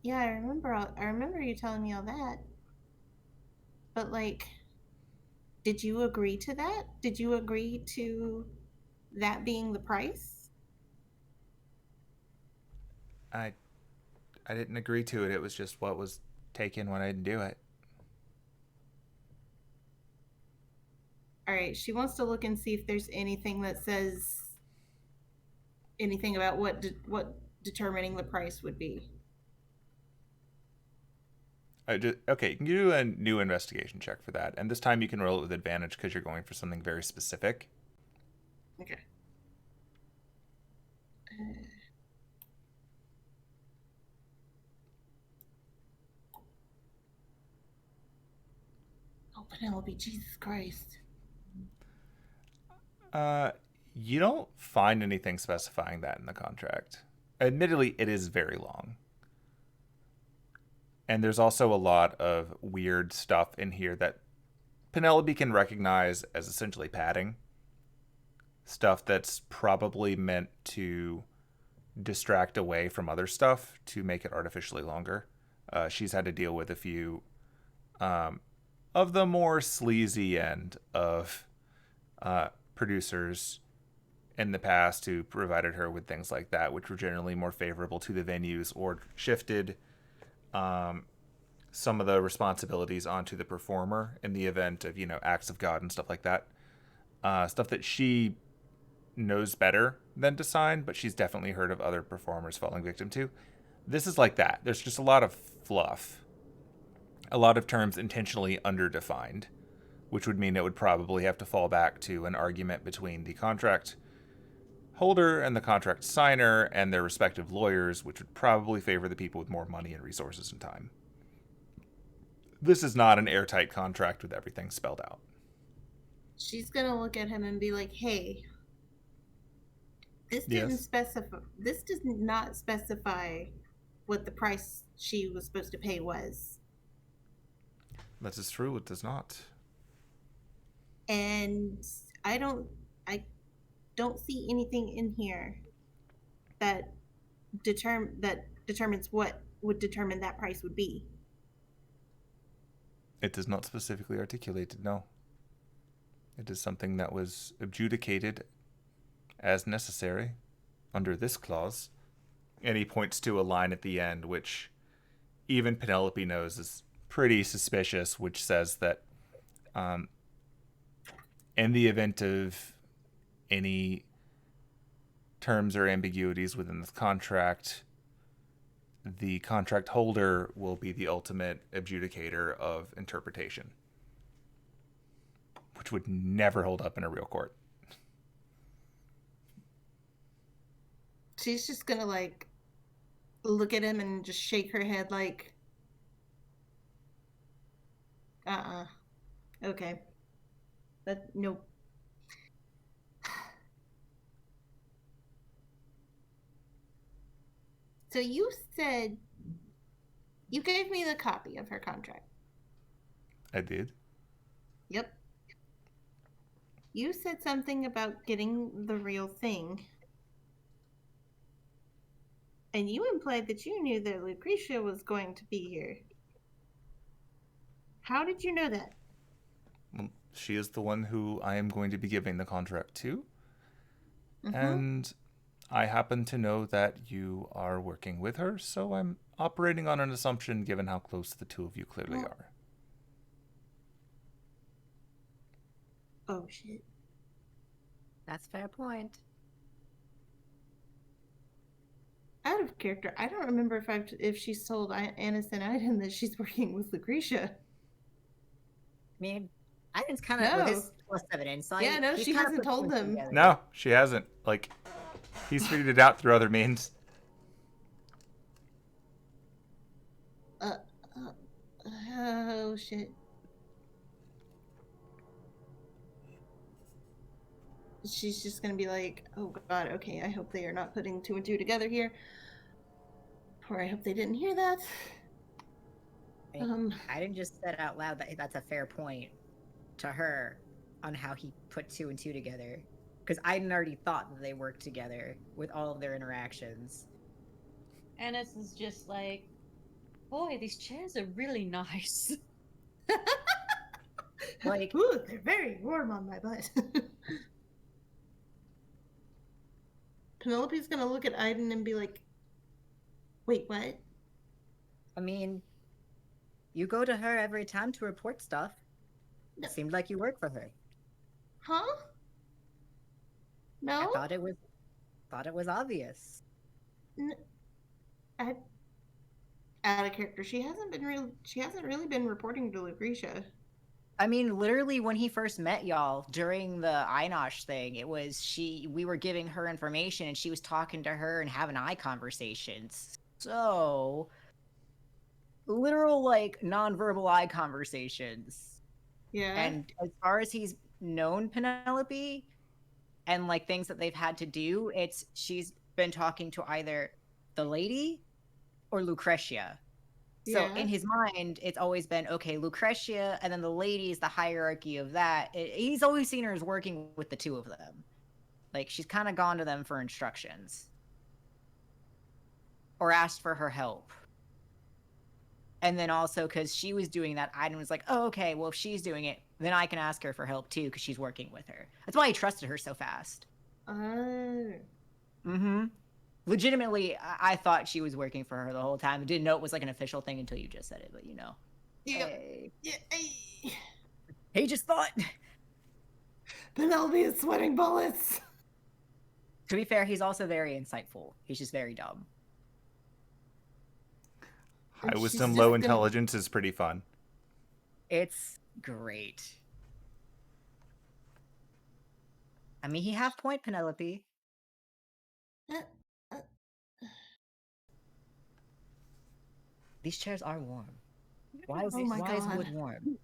Yeah, I remember you telling me all that. But like, did you agree to that? Did you agree to that being the price? I didn't agree to it. It was just what was taken when I didn't do it. All right, she wants to look and see if there's anything that says anything about what determining the price would be. Okay, you can do a new investigation check for that, and this time you can roll it with advantage because you're going for something very specific. Okay. Oh, Penelope, Jesus Christ. You don't find anything specifying that in the contract. Admittedly, it is very long. And there's also a lot of weird stuff in here that Penelope can recognize as essentially padding. Stuff that's probably meant to distract away from other stuff to make it artificially longer. She's had to deal with a few of the more sleazy end of producers in the past who provided her with things like that, which were generally more favorable to the venues or shifted some of the responsibilities onto the performer in the event of, acts of God and stuff like that. Stuff that she knows better than to sign, but she's definitely heard of other performers falling victim to. This is like that. There's just a lot of fluff, a lot of terms intentionally underdefined, which would mean it would probably have to fall back to an argument between the contract holder and the contract signer and their respective lawyers, which would probably favor the people with more money and resources and time. This is not an airtight contract with everything spelled out. She's gonna look at him and be like, "Hey, this didn't Yes. specify. This does not specify what the price she was supposed to pay was." That is true. It does not. And I don't see anything in here that determines what would determine that price would be. It does not specifically articulate it, no. It is something that was adjudicated as necessary under this clause. And he points to a line at the end, which even Penelope knows is pretty suspicious, which says that in the event of any terms or ambiguities within the contract, the contract holder will be the ultimate adjudicator of interpretation, which would never hold up in a real court. She's just gonna like look at him and just shake her head like, okay, but nope. So you said you gave me the copy of her contract. I did. Yep. You said something about getting the real thing. And you implied that you knew that Lucretia was going to be here. How did you know that? Well, she is the one who I am going to be giving the contract to. Mm-hmm. And I happen to know that you are working with her, so I'm operating on an assumption given how close the two of you clearly are. Oh, shit. That's a fair point. Out of character, I don't remember if she's told Anise and Iden that she's working with Lucretia. I mean, Iden's kind of, No. with his plus 7 insight. Yeah, no, he's she kinda hasn't put told points them. together. No, she hasn't. Like, he's figured it out through other means. Oh, shit. She's just gonna be like, oh god, okay, I hope they are not putting 2 and 2 together here. Or I hope they didn't hear that. Iden just said out loud that that's a fair point to her on how he put 2 and 2 together. because I already thought that they worked together with all of their interactions. Anise is just like, boy, these chairs are really nice. Like, Ooh, they're very warm on my butt. Penelope's gonna look at Iden and be like, wait, what? I mean, you go to her every time to report stuff. No. It seemed like you work for her. Huh? No? I thought it was obvious. I, out of character. She hasn't really been reporting to Lucretia. I mean, literally, when he first met y'all during the Einosh thing, we were giving her information and she was talking to her and having eye conversations. So, literal, like, nonverbal eye conversations. Yeah. And as far as he's known Penelope and, like, things that they've had to do, she's been talking to either the lady or Lucretia. So Yeah. in his mind, it's always been, okay, Lucretia, and then the lady is the hierarchy of that. He's always seen her as working with the two of them. Like, she's kind of gone to them for instructions. Or asked for her help. And then also, because she was doing that, Iden was like, oh, okay, well, if she's doing it, then I can ask her for help, too, because she's working with her. That's why he trusted her so fast. Oh. Mm-hmm. Legitimately, I thought she was working for her the whole time. I didn't know it was like an official thing until you just said it, but you know. Yeah. Hey. Yeah. He just thought. Penelope is sweating bullets. To be fair, he's also very insightful. He's just very dumb. High She's wisdom, just low gonna- intelligence is pretty fun. It's great. I mean, he have point, Penelope. These chairs are warm. Why is wood warm?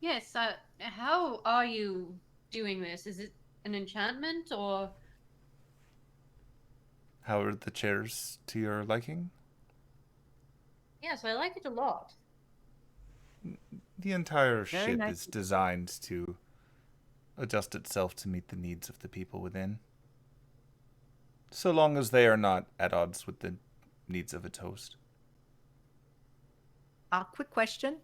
Yes, how are you doing this? Is it an enchantment or... How are the chairs to your liking? Yes, I like it a lot. The entire Very ship nice. is designed to adjust itself to meet the needs of the people within. So long as they are not at odds with the needs of its host. Quick question.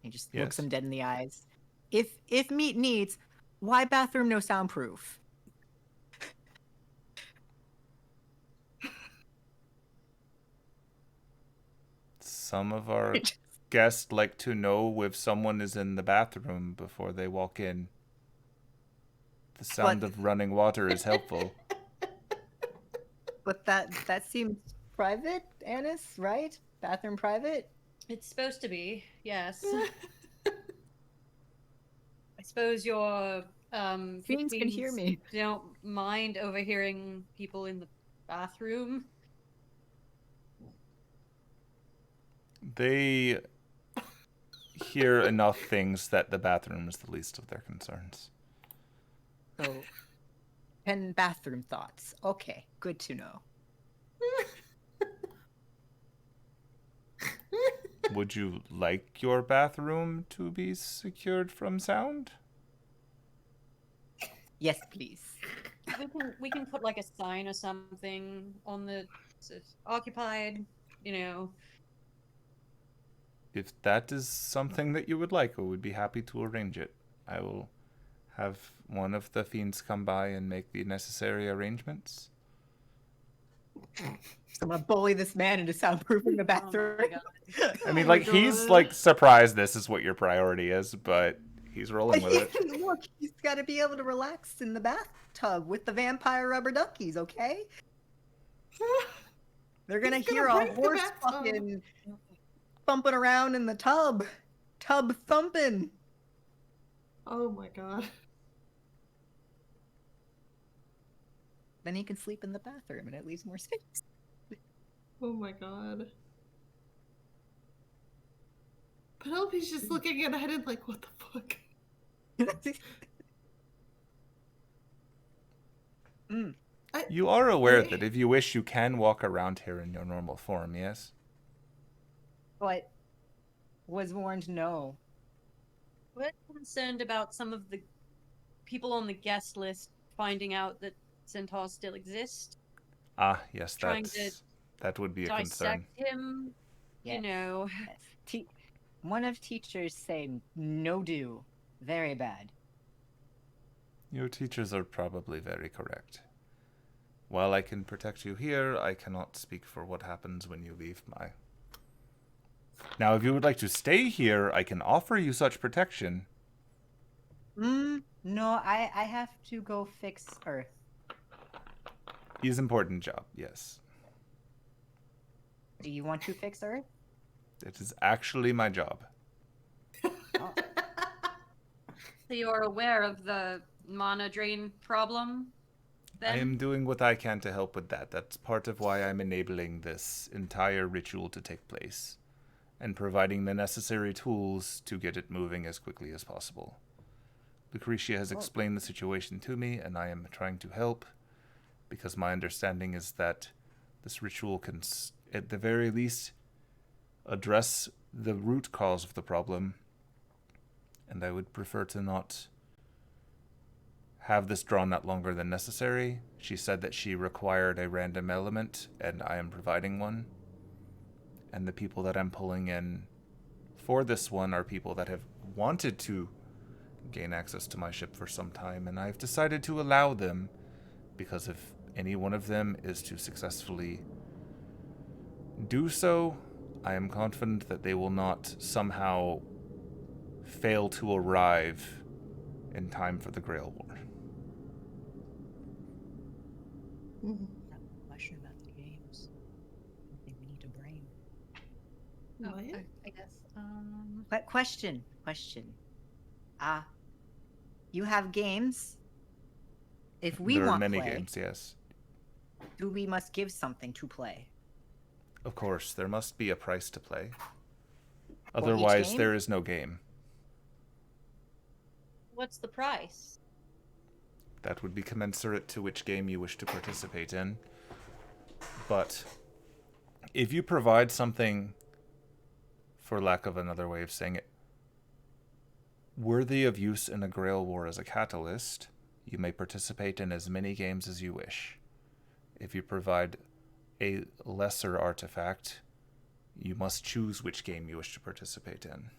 He just looks Yes. him dead in the eyes. If meat needs, why bathroom no soundproof? Some of our guests like to know if someone is in the bathroom before they walk in. The sound of running water is helpful. But that seems private, Anise, right? Bathroom private? It's supposed to be, yes. I suppose your Fiends can hear me. don't mind overhearing people in the bathroom. They hear enough things that the bathroom is the least of their concerns. So, 10 bathroom thoughts. Okay, good to know. Would you like your bathroom to be secured from sound? Yes, please. We can put like a sign or something on the it's occupied, you know. If that is something that you would like, I would be happy to arrange it. I will have one of the fiends come by and make the necessary arrangements. So I'm gonna bully this man into soundproofing the bathroom. I mean, Oh my like, he's, God. like, surprised this is what your priority is, but he's rolling with it. Look, he's got to be able to relax in the bathtub with the vampire rubber duckies, okay? They're gonna He's gonna hear a break the horse bathtub. fucking thumping around in the tub. Tub thumping. Oh my god. Then he can sleep in the bathroom and it leaves more space. Oh my god. Penelope's just looking at Iden like, what the fuck? You are aware that if you wish, you can walk around here in your normal form, yes? But was warned no. We're concerned about some of the people on the guest list finding out that centaurs still exist, Ah, yes, trying to that would be a concern. dissect him, you Yes. know. Yes. One of teachers say no do. Very bad. Your teachers are probably very correct. While I can protect you here, I cannot speak for what happens when you leave my... Now, if you would like to stay here, I can offer you such protection. No, I have to go fix Earth. Is important job, yes. Do you want to fix Earth? It is actually my job. Oh. So you're aware of the mana drain problem, then? I am doing what I can to help with that. That's part of why I'm enabling this entire ritual to take place, and providing the necessary tools to get it moving as quickly as possible. Lucretia has explained the situation to me, and I am trying to help, because my understanding is that this ritual can, at the very least, address the root cause of the problem, and I would prefer to not have this drawn out longer than necessary. She said that she required a random element, and I am providing one. And the people that I'm pulling in for this one are people that have wanted to gain access to my ship for some time, and I've decided to allow them, because if any one of them is to successfully do so, I am confident that they will not somehow fail to arrive in time for the Grail War. Question about the games. I think we need a brain. Oh, What? I guess. But question. You have games. If we there are want many play, games, yes. we must give something to play. Of course, there must be a price to play. each Otherwise, game? there is no game. What's the price? That would be commensurate to which game you wish to participate in. But if you provide something, for lack of another way of saying it, worthy of use in a Grail War as a catalyst, you may participate in as many games as you wish. If you provide a lesser artifact, you must choose which game you wish to participate in.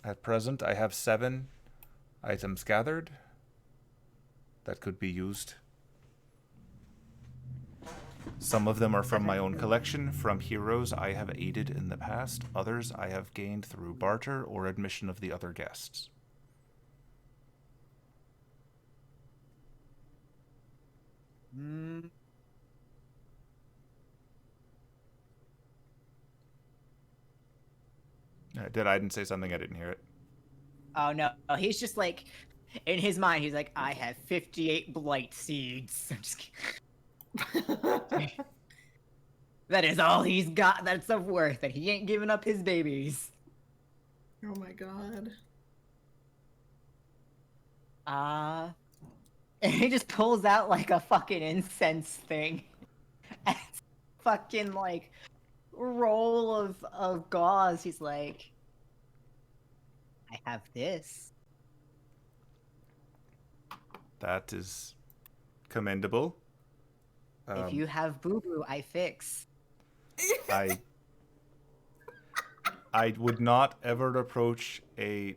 At present, I have 7 items gathered that could be used. Some of them are from my own collection, from heroes I have aided in the past. Others I have gained through barter or admission of the other guests. Did I didn't say something? I didn't hear it. Oh no, he's just like, in his mind, he's like, I have 58 blight seeds. I'm just kidding. That is all he's got that's of worth, and he ain't giving up his babies. Oh my god. And he just pulls out like a fucking incense thing. And fucking like roll of gauze. He's like, I have this. That is commendable. If you have boo-boo, I fix. I would not ever approach a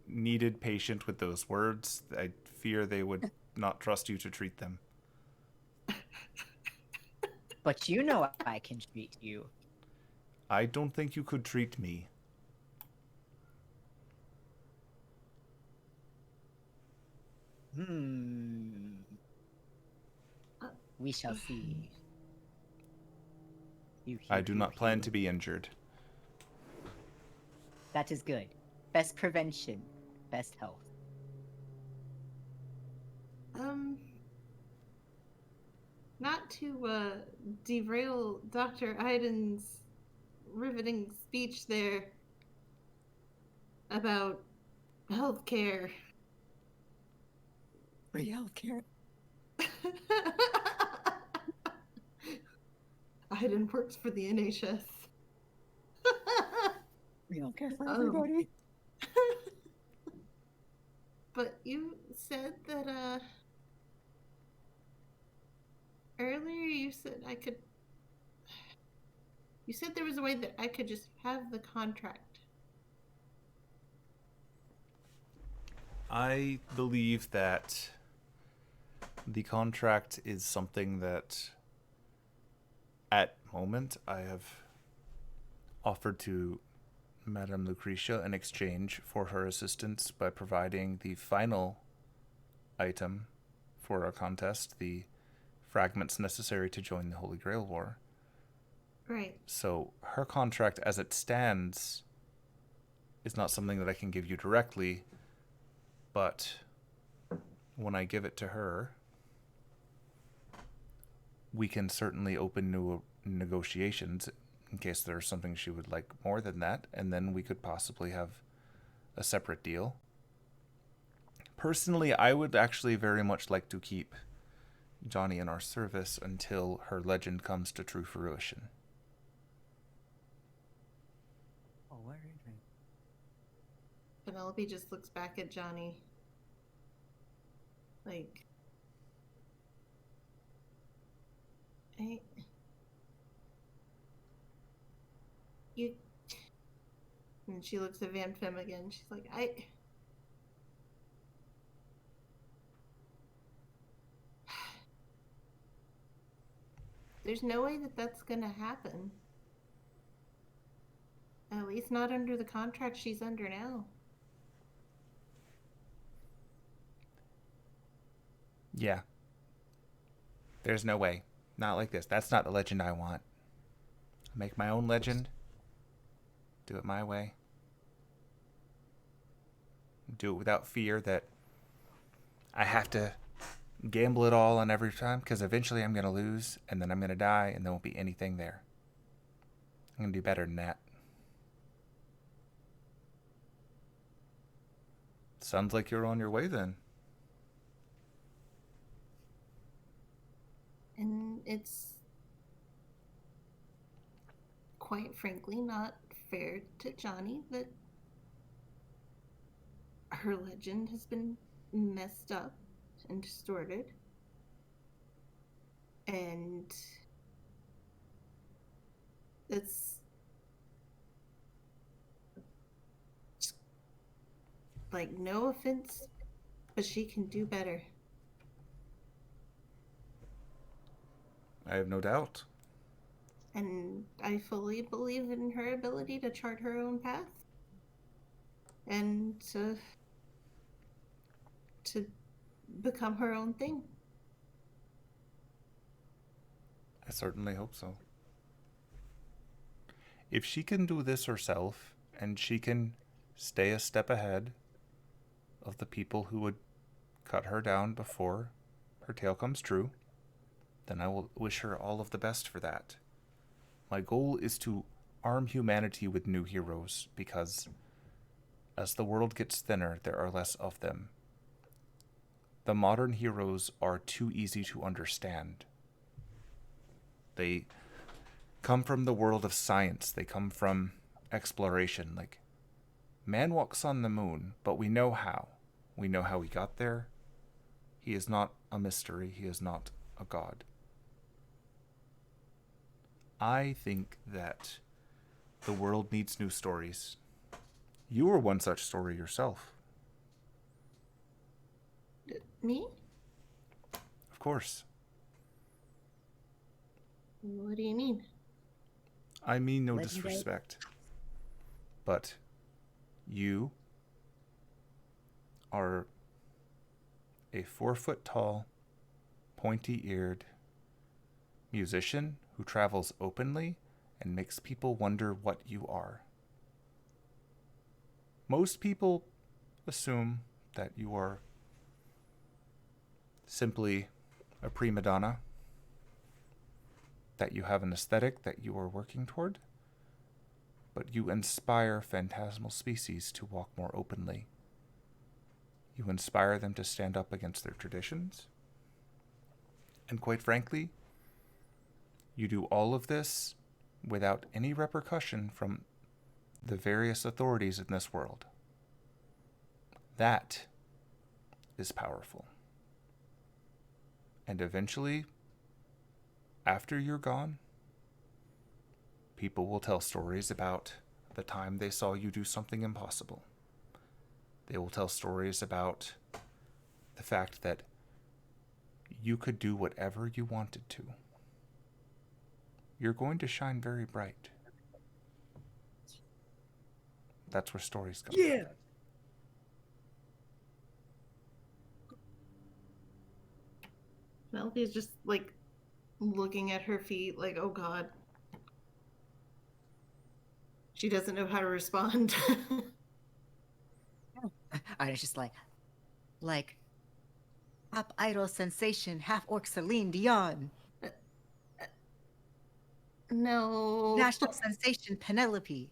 needed patient with those words. I fear they would not trust you to treat them. But you know I can treat you. I don't think you could treat me. We shall see. I do not plan to be injured. That is good. Best prevention, best health. Not to derail Dr. Iden's riveting speech there about healthcare. Free healthcare. Iden works for the NHS. We don't care for Oh. everybody. But you said that, earlier you said I could... You said there was a way that I could just have the contract. I believe that the contract is something that, at moment, I have offered to Madame Lucretia in exchange for her assistance by providing the final item for our contest, the fragments necessary to join the Holy Grail War. Right. So her contract as it stands is not something that I can give you directly, but when I give it to her, we can certainly open new negotiations in case there's something she would like more than that, and then we could possibly have a separate deal. Personally, I would actually very much like to keep Johnny in our service until her legend comes to true fruition. Oh, where is it? Penelope just looks back at Johnny. Like... You... And she looks at Van-Fem again. She's like, There's no way that that's gonna happen. At least not under the contract she's under now. Yeah. There's no way. Not like this. That's not the legend I want. I'll make my own legend. Do it my way. Do it without fear that I have to gamble it all on every time, because eventually I'm going to lose, and then I'm going to die, and there won't be anything there. I'm going to do better than that. Sounds like you're on your way then. And it's quite frankly not fair to Johnny that her legend has been messed up and distorted. And it's like, no offense, but she can do better. I have no doubt. And I fully believe in her ability to chart her own path and to become her own thing. I certainly hope so. If she can do this herself, and she can stay a step ahead of the people who would cut her down before her tale comes true, then I will wish her all of the best for that. My goal is to arm humanity with new heroes, because as the world gets thinner, there are less of them. The modern heroes are too easy to understand. They come from the world of science. They come from exploration. Like, man walks on the moon, but we know how. We know how he got there. He is not a mystery. He is not a god. I think that the world needs new stories. You were one such story yourself. Me? Of course. What do you mean? I mean no Legendary. disrespect. But you are a 4-foot-tall, pointy-eared musician who travels openly and makes people wonder what you are. Most people assume that you are simply a prima donna, that you have an aesthetic that you are working toward, but you inspire phantasmal species to walk more openly. You inspire them to stand up against their traditions. And quite frankly, you do all of this without any repercussion from the various authorities in this world. That is powerful. And eventually, after you're gone, people will tell stories about the time they saw you do something impossible. They will tell stories about the fact that you could do whatever you wanted to. You're going to shine very bright. That's where stories come from. Penelope's just like looking at her feet like, oh god. She doesn't know how to respond. I was just like, pop idol sensation, half orc Celine Dion. No. National sensation Penelope.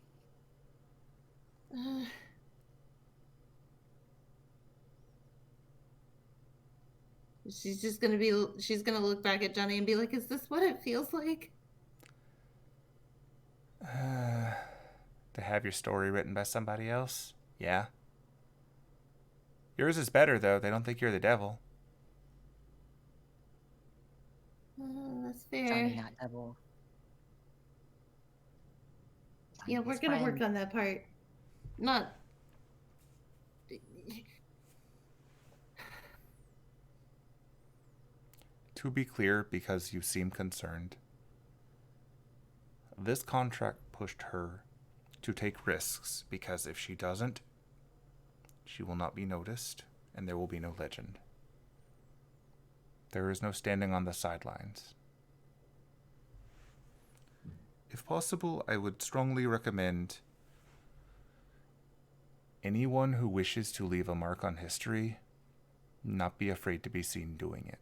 She's gonna look back at Johnny and be like, is this what it feels like? To have your story written by somebody else? Yeah. Yours is better, though. They don't think you're the devil. That's fair. Johnny, not devil. Yeah, we're gonna work on that part. Not. To be clear, because you seem concerned, this contract pushed her to take risks, because if she doesn't, she will not be noticed, and there will be no legend. There is no standing on the sidelines. If possible, I would strongly recommend anyone who wishes to leave a mark on history not be afraid to be seen doing it.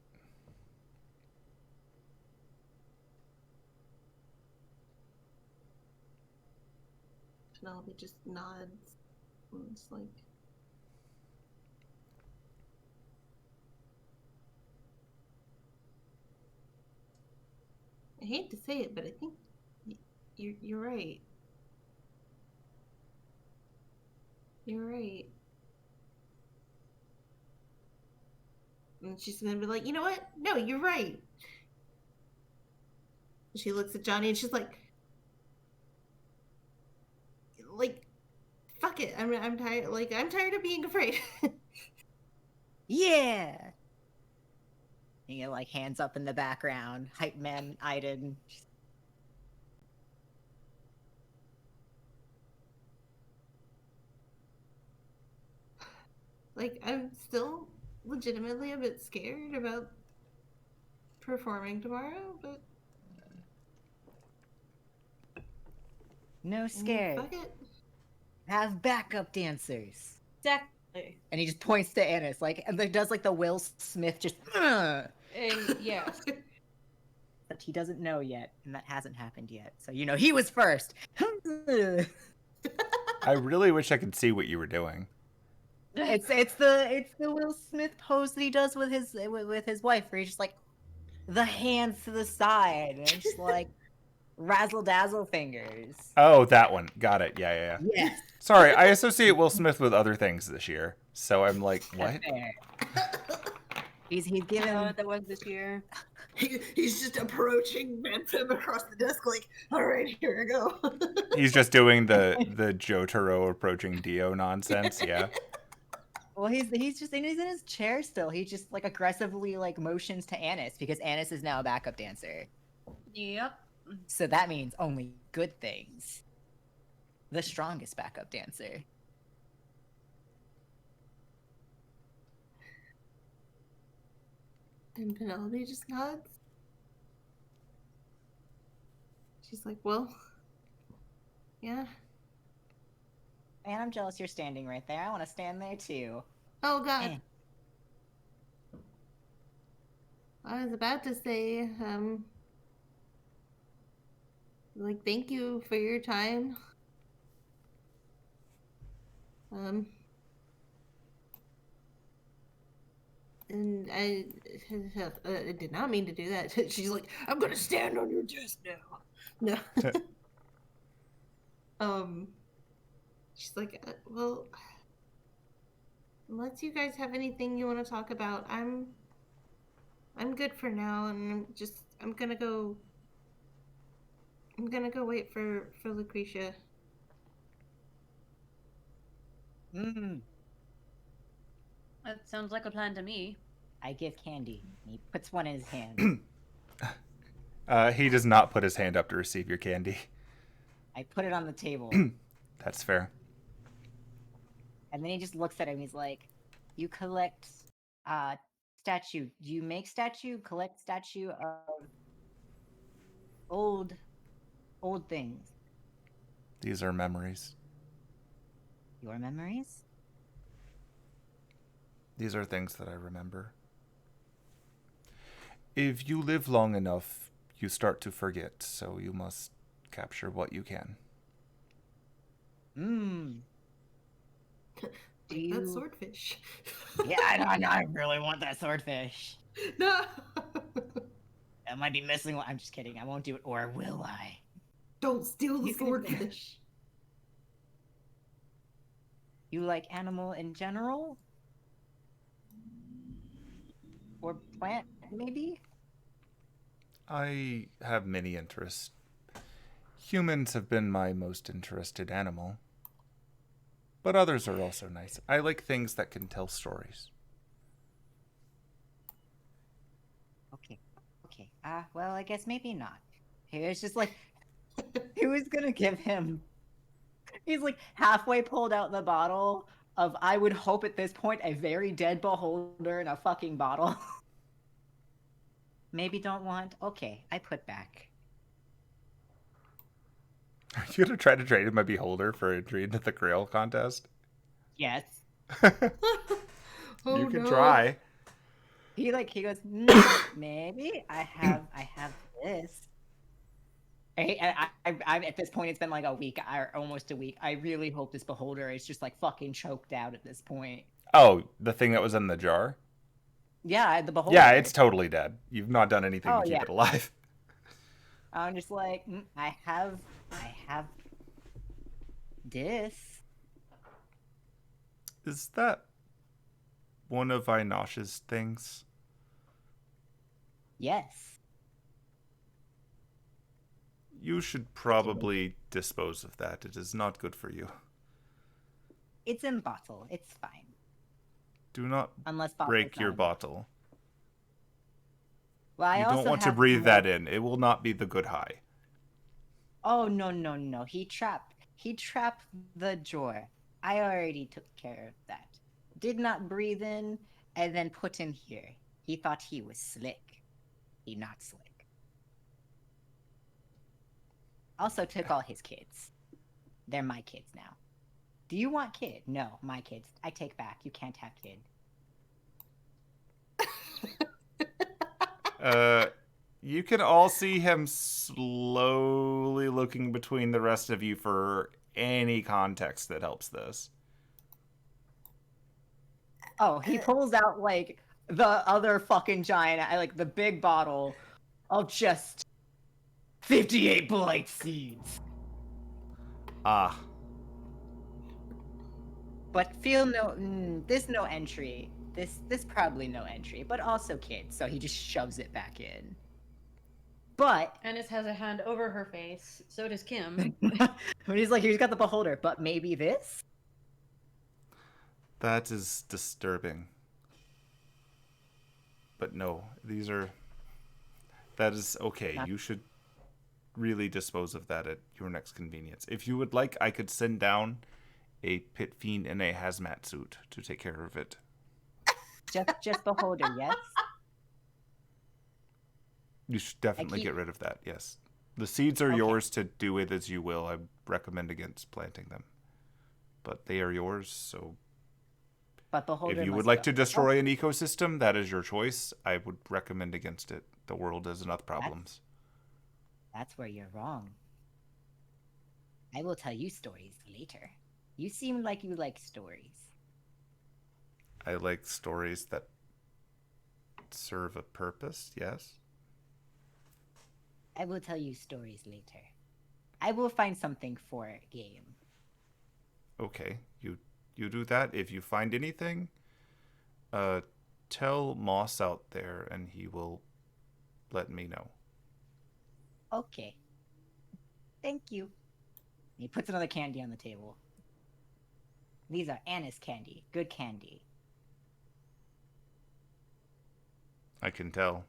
Penelope just nods. And it's like, I hate to say it, but I think you're right. You're right. And she's gonna be like, you know what? No, you're right. She looks at Johnny and she's like, fuck it. I'm tired. Like, I'm tired of being afraid. Yeah. And you like hands up in the background, hype man Iden. Like, I'm still legitimately a bit scared about performing tomorrow, but No scared. fuck it. Have backup dancers. Exactly. And he just points to Anise, like, and then does like the Will Smith just. And yes. But he doesn't know yet, and that hasn't happened yet. So you know he was first. I really wish I could see what you were doing. It's the Will Smith pose that he does with his wife, where he's just like the hands to the side, and it's just like razzle dazzle fingers. Oh, that one. Got it. Yeah. Yes. Sorry, I associate Will Smith with other things this year, so I'm like, what? He's given. That was this year. He's just approaching Van-Fem across the desk, like, all right, here I go. He's just doing the Jotaro approaching Dio nonsense. Yeah. Well, he's in his chair still. He just like aggressively like motions to Anise because Anise is now a backup dancer. Yep. So that means only good things. The strongest backup dancer. And Penelope just nods. She's like, well, yeah. Man, I'm jealous you're standing right there. I want to stand there too. Oh, God. I was about to say, like, thank you for your time. And I did not mean to do that. She's like, I'm gonna stand on your desk now. No. She's like, well, unless you guys have anything you want to talk about, I'm good for now, and I'm gonna go. I'm gonna go wait for Lucretia. Mm, That sounds like a plan to me. I give candy. He puts one in his hand. He does not put his hand up to receive your candy. I put it on the table. That's fair. And then he just looks at him. He's like, "You collect statue. Do you make statue? Collect statue of old things. These are memories. Your memories? These are things that I remember. If you live long enough, you start to forget, so you must capture what you can. Mmm. Like that swordfish. Yeah, I really want that swordfish. No. I might be missing one. I'm just kidding. I won't do it, or will I? Don't steal the You can- swordfish. You like animal in general? Or plant, maybe? I have many interests. Humans have been my most interested animal. But others are also nice. I like things that can tell stories. Okay. Well, I guess maybe not. He was just like, he was gonna give him. He's like halfway pulled out the bottle of, I would hope at this point, a very dead beholder in a fucking bottle. Maybe don't want. Okay, I put back. Are you gonna try to trade him a beholder for entry into the Grail contest? Yes. Oh, You can no. try. He goes, maybe I have this. I at this point, it's been like a week or almost a week. I really hope this beholder is just like fucking choked out at this point. Oh, the thing that was in the jar? Yeah, the beholder. Yeah, it's totally dead. You've not done anything Oh, to keep yeah. it alive. I'm just like, I have this. Is that one of Inosh's things? Yes. You should probably dispose of that. It is not good for you. It's in bottle. It's fine. Do not Unless break your bottle. Well, I You also don't want to have breathe more- that in. It will not be the good high. Oh, no. He trapped the drawer. I already took care of that. Did not breathe in and then put in here. He thought he was slick. He not slick. Also took all his kids. They're my kids now. Do you want kid? No, my kids. I take back. You can't have kid. You can all see him slowly looking between the rest of you for any context that helps this. Oh, he pulls out like the other fucking giant, like the big bottle of just 58 blight seeds. Ah. But feel there's no entry. This probably no entry, but also kids, so he just shoves it back in. But Anise has a hand over her face. So does Kim. when he's like, he's got the beholder, but maybe this? That is disturbing. But no, that is okay. You should really dispose of that at your next convenience. If you would like, I could send down a pit fiend in a hazmat suit to take care of it. Just beholder, yes? You should definitely get rid of that, yes. The seeds are yours to do with as you will. I recommend against planting them. But they are yours, so But beholder if you would must like go. to destroy an ecosystem, that is your choice. I would recommend against it. The world has enough problems. That's where you're wrong. I will tell you stories later. You seem like you like stories. I like stories that serve a purpose, yes. I will tell you stories later. I will find something for a game. Okay, you do that. If you find anything, tell Moss out there, and he will let me know. Okay. Thank you. He puts another candy on the table. These are Anise candy. Good candy. I can tell.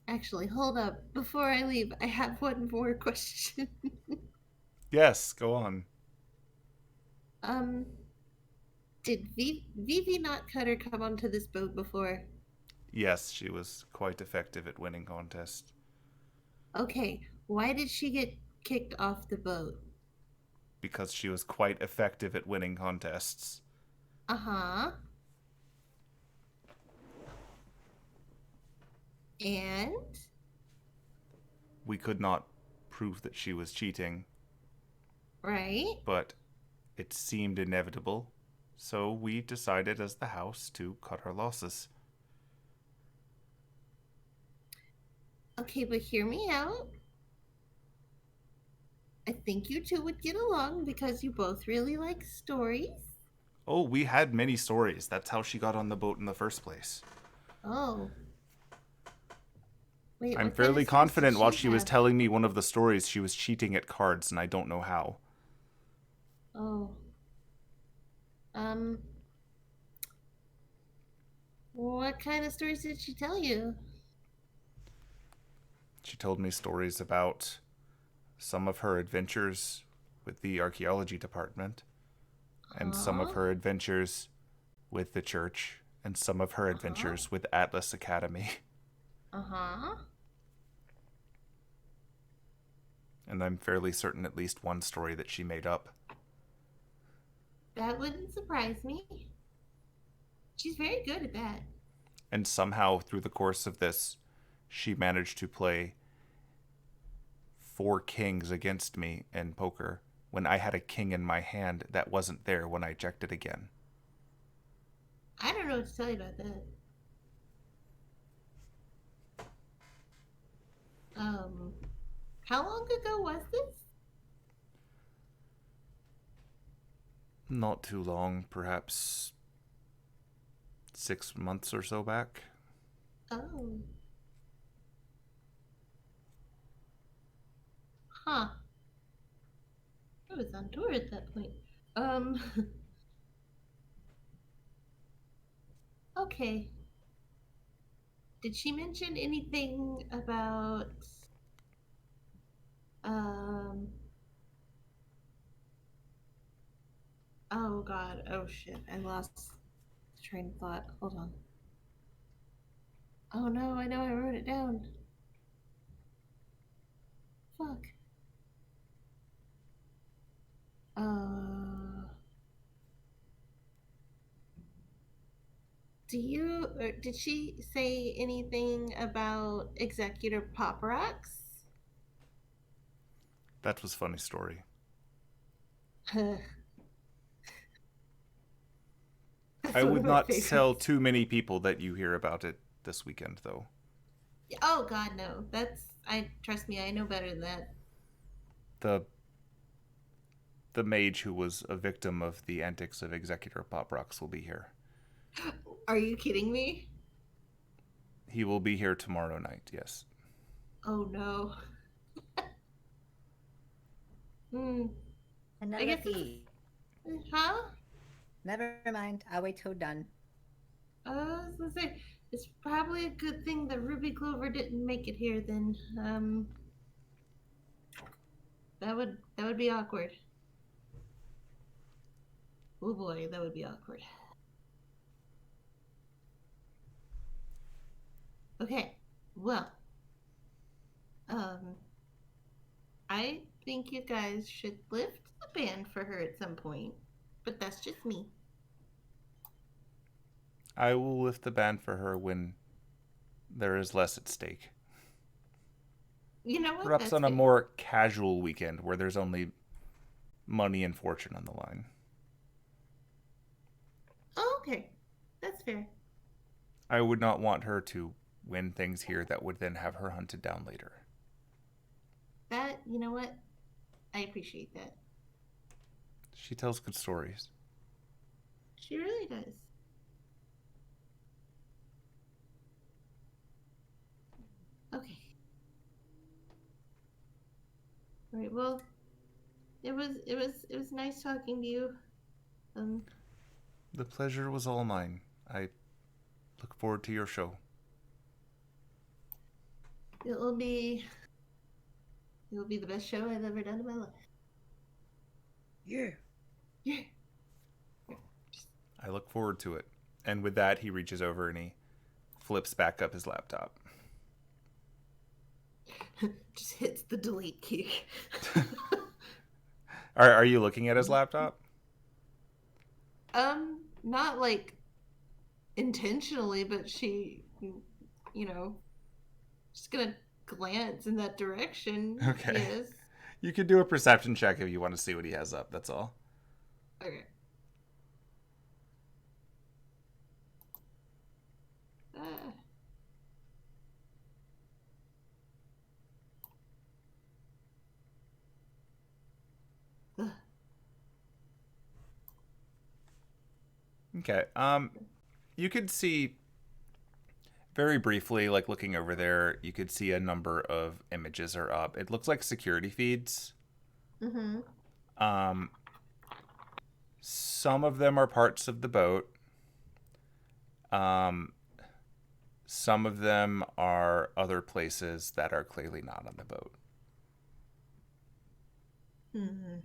Actually, hold up. Before I leave, I have one more question. Yes, go on. um, did Vivi Not Cutter come onto this boat before? Yes, she was quite effective at winning contests. Okay, why did she get kicked off the boat? Because she was quite effective at winning contests. Uh-huh. And? We could not prove that she was cheating, Right? but it seemed inevitable, so we decided as the house to cut our losses. Okay, but hear me out. I think you two would get along because you both really like stories. Oh, we had many stories. That's how she got on the boat in the first place. Oh. Wait, I'm what kind fairly of stories did confident while she was have? telling me one of the stories, she was cheating at cards, and I don't know how. Oh. Um, what kind of stories did she tell you? She told me stories about some of her adventures with the archaeology department, and some of Huh? her adventures with the church, and some of her Uh-huh. adventures with Atlas Academy. Uh-huh. And I'm fairly certain at least one story that she made up. That wouldn't surprise me. She's very good at that. And somehow, through the course of this, she managed to play 4 kings against me in poker when I had a king in my hand that wasn't there when I checked it again. I don't know what to tell you about that. Um, how long ago was this? Not too long, perhaps 6 months or so back. Oh. Huh. I was on tour at that point. Um, okay. Did she mention anything about um oh god, oh shit, I lost the train of thought. Hold on. Oh no, I know I wrote it down. Fuck. Do you or did she say anything about Executor Pop Rocks? That was a funny story. That's I one would of my not tell favorites. too many people that you hear about it this weekend, though. Oh god, no. That's I trust me, I know better than that. The the mage who was a victim of the antics of Executor Pop Rocks will be here. Are you kidding me? He will be here tomorrow night, yes. Oh no. Hmm. I guess it's Penelope. huh? Never mind. I'll wait till done. I was gonna say it's probably a good thing that Ruby Clover didn't make it here. Then, that would be awkward. Oh boy, that would be awkward. Okay, well, um, I think you guys should lift the ban for her at some point, but that's just me. I will lift the ban for her when there is less at stake. You know what? Perhaps That's on a fair. more casual weekend where there's only money and fortune on the line. Oh, okay, that's fair. I would not want her to win things here that would then have her hunted down later. That, you know what? I appreciate that. She tells good stories. She really does. Okay. All right. Well, it was nice talking to you. The pleasure was all mine. I look forward to your show. It'll be the best show I've ever done in my life. Yeah. Yeah. I look forward to it. And with that, he reaches over and he flips back up his laptop. Just hits the delete key. Are you looking at his laptop? Not like intentionally, but she, you know, just gonna glance in that direction. Okay. Yes. You could do a perception check if you want to see what he has up, that's all. Okay. Okay. You could see very briefly, like looking over there, you could see a number of images are up. It looks like security feeds. Mm-hmm. Some of them are parts of the boat. Some of them are other places that are clearly not on the boat. Mm-hmm.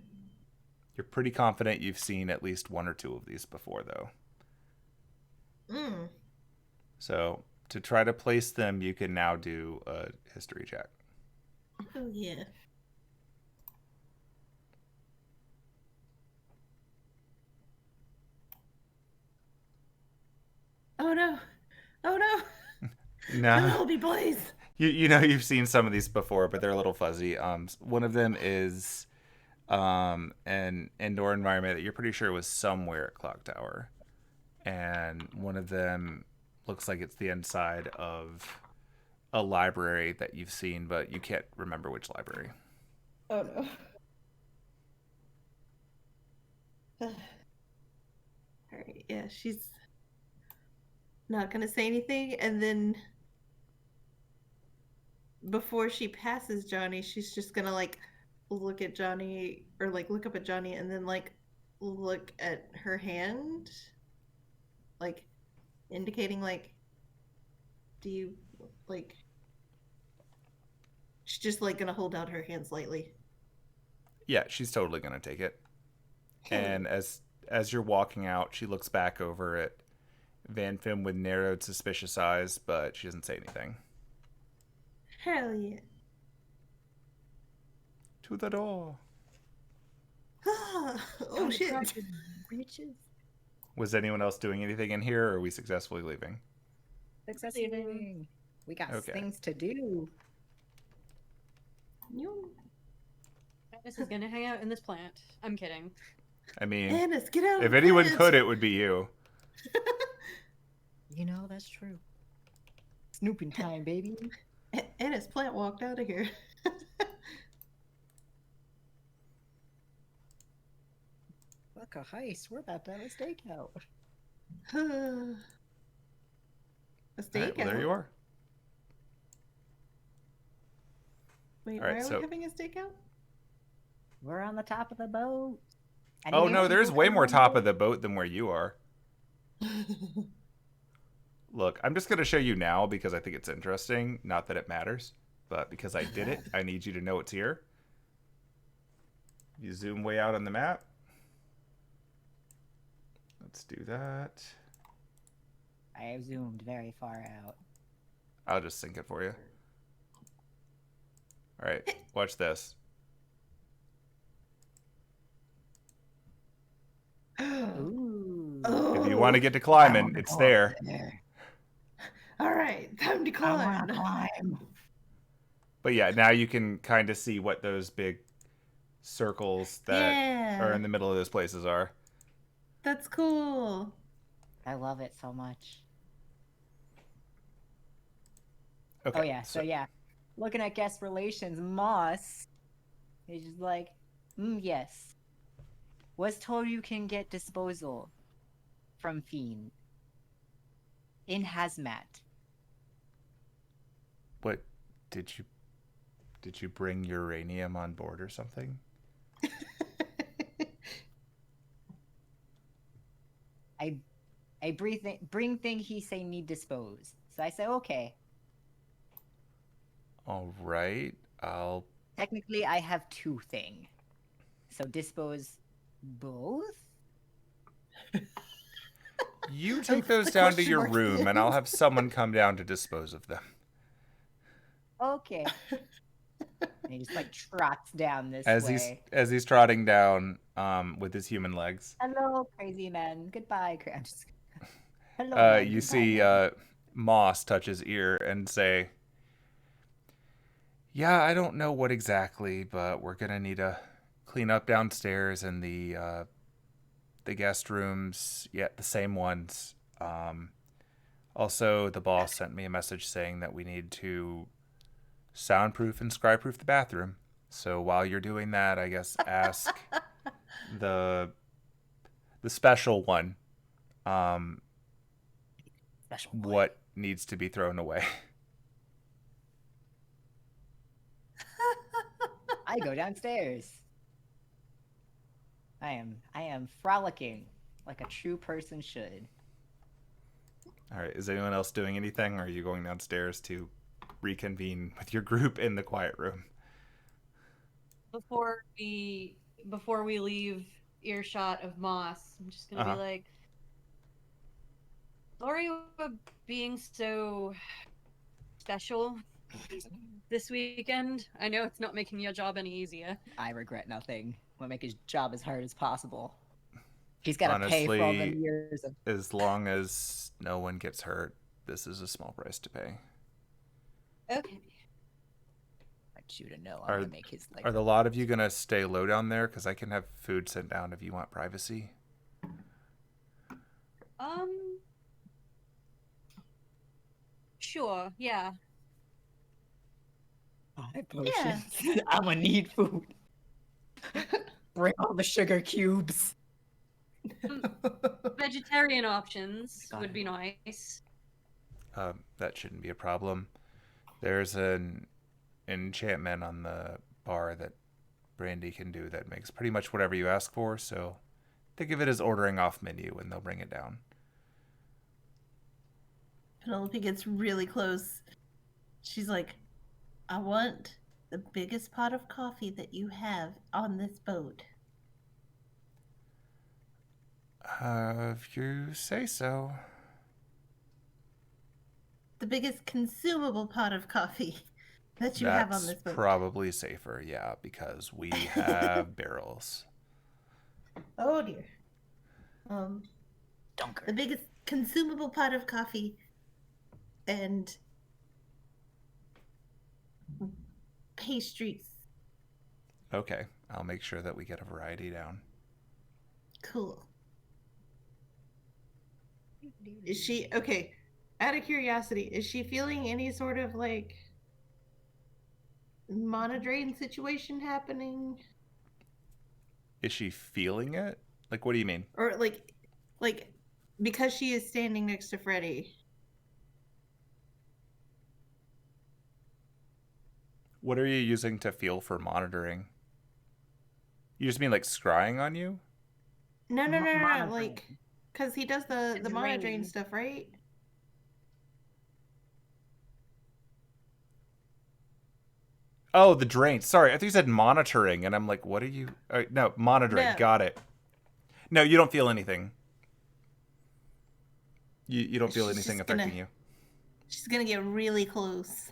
You're pretty confident you've seen at least one or two of these before, though. Mm. So to try to place them, you can now do a history check. Oh yeah. Oh no. Oh no. No. Penelope, please. You know you've seen some of these before, but they're a little fuzzy. One of them is an indoor environment that you're pretty sure was somewhere at Clock Tower, and one of them looks like it's the inside of a library that you've seen, but you can't remember which library. Oh no. All right. Yeah, she's not gonna say anything, and then before she passes Johnny, she's just gonna like look at Johnny, or like look up at Johnny, and then like look at her hand, like indicating like, do you like? She's just like gonna hold out her hand slightly. Yeah, she's totally gonna take it. And as you're walking out, she looks back over at Van-Fem with narrowed, suspicious eyes, but she doesn't say anything. Hell yeah. To the door. Oh shit. Reaches. Was anyone else doing anything in here, or are we successfully leaving? Successfully. We got Okay. things to do. You, This is gonna hang out in this plant. I'm kidding. I mean, Anise, get out. if anyone could, it would be you. You know, that's true. Snooping time, baby. Anise plant walked out of here. Look, a heist. We're about to have a stakeout. A All stakeout. right, well, there you are. Wait, All right, why are so- we having a stakeout? We're on the top of the boat. Oh no, there's way more top of the boat than where you are. Look, I'm just going to show you now because I think it's interesting. Not that it matters, but because I did it, I need you to know it's here. You zoom way out on the map. Let's do that. I have zoomed very far out. I'll just sync it for you. All right, watch this. Ooh. If you want to get to climbing, it's there. All right, time to I want climb. to climb. But yeah, now you can kind of see what those big circles that Yeah. are in the middle of those places are. That's cool. I love it so much. Okay. Oh yeah, so yeah. Looking at guest relations, Moss is just like, yes. Was told you can get disposal from Fiend. In hazmat. What did you bring uranium on board or something? I bring thing he say need dispose. So I say okay. All right. I'll Technically I have 2 thing. So dispose both? You take Like, those the down to question your mark at the room and I'll end. have someone come down to dispose of them. Okay. And he just like trots down this As way. he's trotting down with his human legs. Hello, crazy man. Goodbye, I'm just... Hello, man. You Goodbye, see man. Moss touch his ear and say, "Yeah, I don't know what exactly, but we're gonna need to clean up downstairs in the guest rooms. Yeah, the same ones. Also, the boss sent me a message saying that we need to soundproof and scryproof the bathroom. So while you're doing that, I guess ask the special one Special boy. what needs to be thrown away." I go downstairs. I am frolicking like a true person should. All right. Is anyone else doing anything, or are you going downstairs to reconvene with your group in the quiet room? Before we leave earshot of Moss, I'm just gonna be like, sorry about being so special this weekend. I know it's not making your job any easier. I regret nothing. We'll make his job as hard as possible. He's got to pay for all the Honestly, years of... as long as no one gets hurt, this is a small price to pay. Okay. I want you to know I'm gonna make his... Are the lot of you going to stay low down there? Because I can have food sent down if you want privacy. Sure, yeah. Yeah. I'm gonna need food. Bring all the sugar cubes. Vegetarian options would be nice. That shouldn't be a problem. There's an enchantment on the bar that Brandy can do that makes pretty much whatever you ask for, so think of it as ordering off menu and they'll bring it down. Penelope gets really close. She's like, I want the biggest pot of coffee that you have on this boat. If you say so. The biggest consumable pot of coffee that you have on this boat. That's probably safer, yeah, because we have barrels. Oh dear. Dunker. The biggest consumable pot of coffee and pastries. Okay, I'll make sure that we get a variety down. Cool. Is she okay? Out of curiosity, is she feeling any sort of like monodrain situation happening? Is she feeling it? Like, what do you mean? Or like because she is standing next to Freddy. What are you using to feel for monitoring? You just mean like scrying on you? No, Monodrain. like, because he does the It's monodrain raining. stuff, right? Oh, the drain. Sorry, I thought you said monitoring, and I'm like, what are you? No, monitoring. No. Got it. No, you don't feel anything. You don't feel She's anything just affecting gonna- you. She's gonna get really close.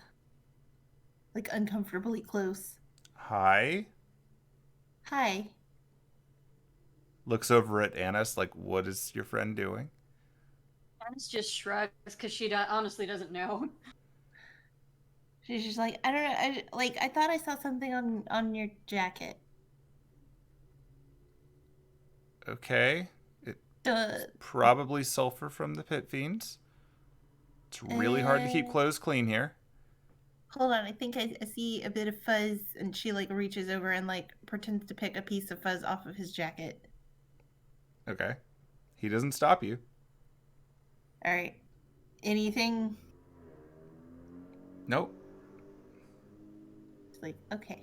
Like, uncomfortably close. Hi. Hi. Looks over at Anise like, what is your friend doing? Anise just shrugs because she honestly doesn't know. She's just like, I don't know. I thought I saw something on your jacket. Okay. Duh. Probably sulfur from the pit fiends. It's really hard to keep clothes clean here. Hold on, I think I see a bit of fuzz, and she like reaches over and like pretends to pick a piece of fuzz off of his jacket. Okay. He doesn't stop you. All right. Anything? Nope. It's like, okay.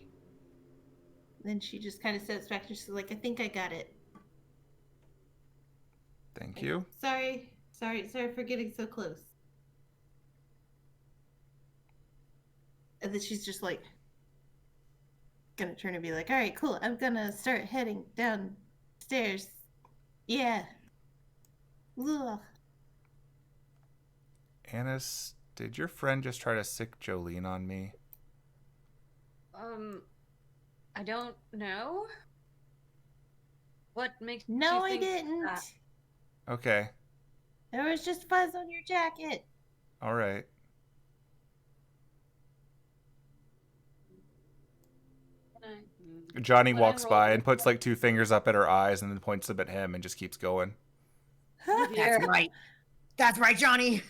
Then she just kind of steps back and she's like, I think I got it. Thank you. Sorry for getting so close. And then she's just like gonna turn and be like, all right, cool. I'm gonna start heading downstairs. Yeah. Ugh. Anise, did your friend just try to sick Jolene on me? I don't know. What makes No, you I think didn't. that? Okay. There was just fuzz on your jacket. All right. Johnny walks by and puts like 2 fingers up at her eyes and then points them at him and just keeps going. That's right. That's right, Johnny.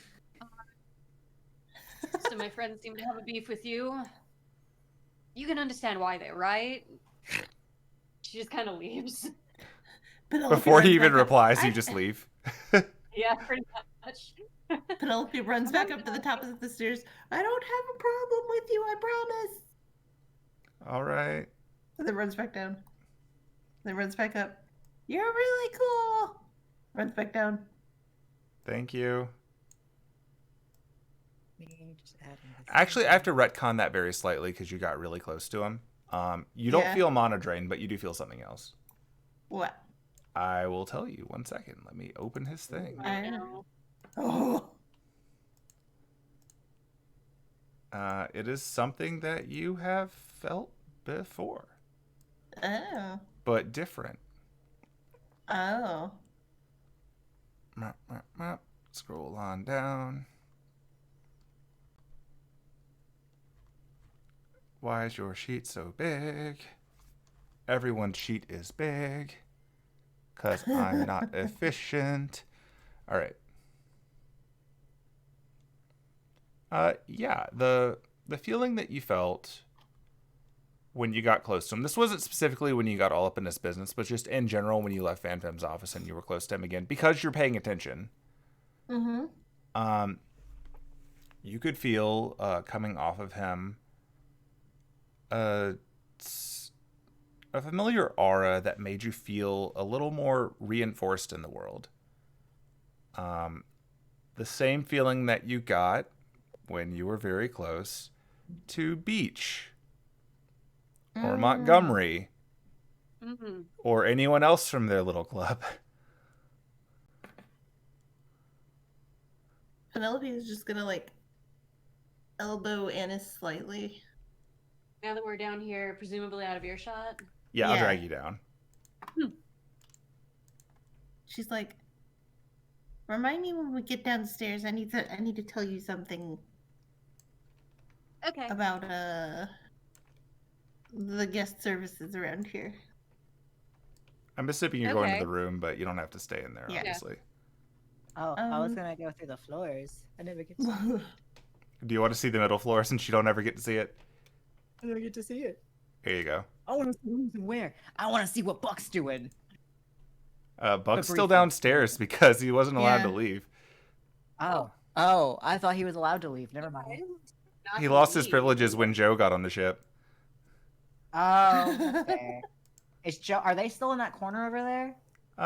So my friends seem to have a beef with you. You can understand why they, right? She just kind of leaves. Before he even replies, you just leave. Yeah, pretty much. Penelope runs back up to the top of the stairs. I don't have a problem with you, I promise. All right. And then runs back down. Then runs back up. You're really cool. Runs back down. Thank you. Actually, I have to retcon that very slightly because you got really close to him. You don't feel mana drain, but you do feel something else. What? I will tell you. 1 second. Let me open his thing. I know. Oh. It is something that you have felt before, Oh. but different. Oh. Scroll on down. Why is your sheet so big? Everyone's sheet is big. Because I'm not efficient. All right. Yeah, the feeling that you felt when you got close to him. This wasn't specifically when you got all up in this business, but just in general when you left Van-Fem's office and you were close to him again, because you're paying attention. Mm-hmm. You could feel coming off of him a familiar aura that made you feel a little more reinforced in the world. The same feeling that you got when you were very close to Beach or Montgomery or anyone else from their little club. Penelope is just gonna like elbow Anise slightly. Now that we're down here, presumably out of earshot. Yeah, I'll Yeah. drag you down. She's like, remind me when we get downstairs. I need to tell you something Okay. about the guest services around here. I'm assuming you're going to Okay. the room, but you don't have to stay in there, Yeah. obviously. Oh, I was gonna go through the floors. I never get to, Do you want to see the middle floor since you don't ever get to see it? I never get to see it. Here you go. I want to see who's where. I want to see what Buck's doing. Buck's still briefly. downstairs because he wasn't allowed Yeah. to leave. Oh, I thought he was allowed to leave. Never mind. Not He gonna lost his leave. privileges when Joe got on the ship. Oh, that's fair. Is Joe? Are they still in that corner over there?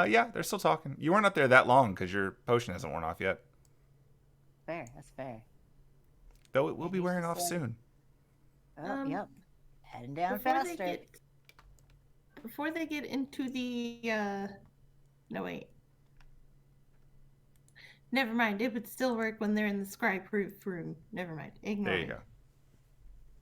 Yeah, they're still talking. You weren't up there that long because your potion hasn't worn off yet. Fair. That's fair. Though it will be Maybe wearing she's off saying- soon. Oh, yep. Heading down Before faster. before they get into the no wait. Never mind. It would still work when they're in the scribe proof room. Never mind. Ignore There you me. go.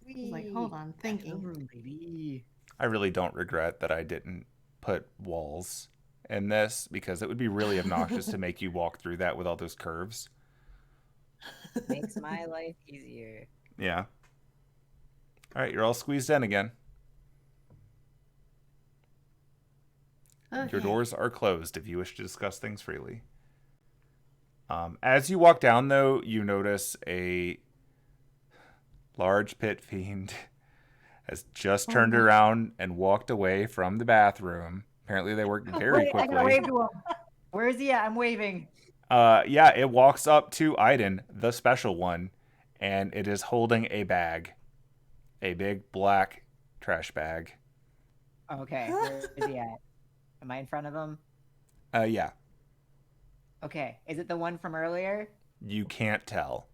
I was like, hold on, Back to the thinking. room, baby. I really don't regret that I didn't put walls in this because it would be really obnoxious to make you walk through that with all those curves. Makes my life easier. Yeah. All right, you're all squeezed in again. Okay. Your doors are closed if you wish to discuss things freely. As you walk down, though, you notice a large pit fiend has just turned around and walked away from the bathroom. Apparently they worked very Wait, I gotta quickly. wave to him. Where is he at? I'm waving. Yeah, it walks up to Aiden, the special one, and it is holding a bag. A big black trash bag. Okay, where is he at? Am I in front of him? Yeah. Okay, is it the one from earlier? You can't tell.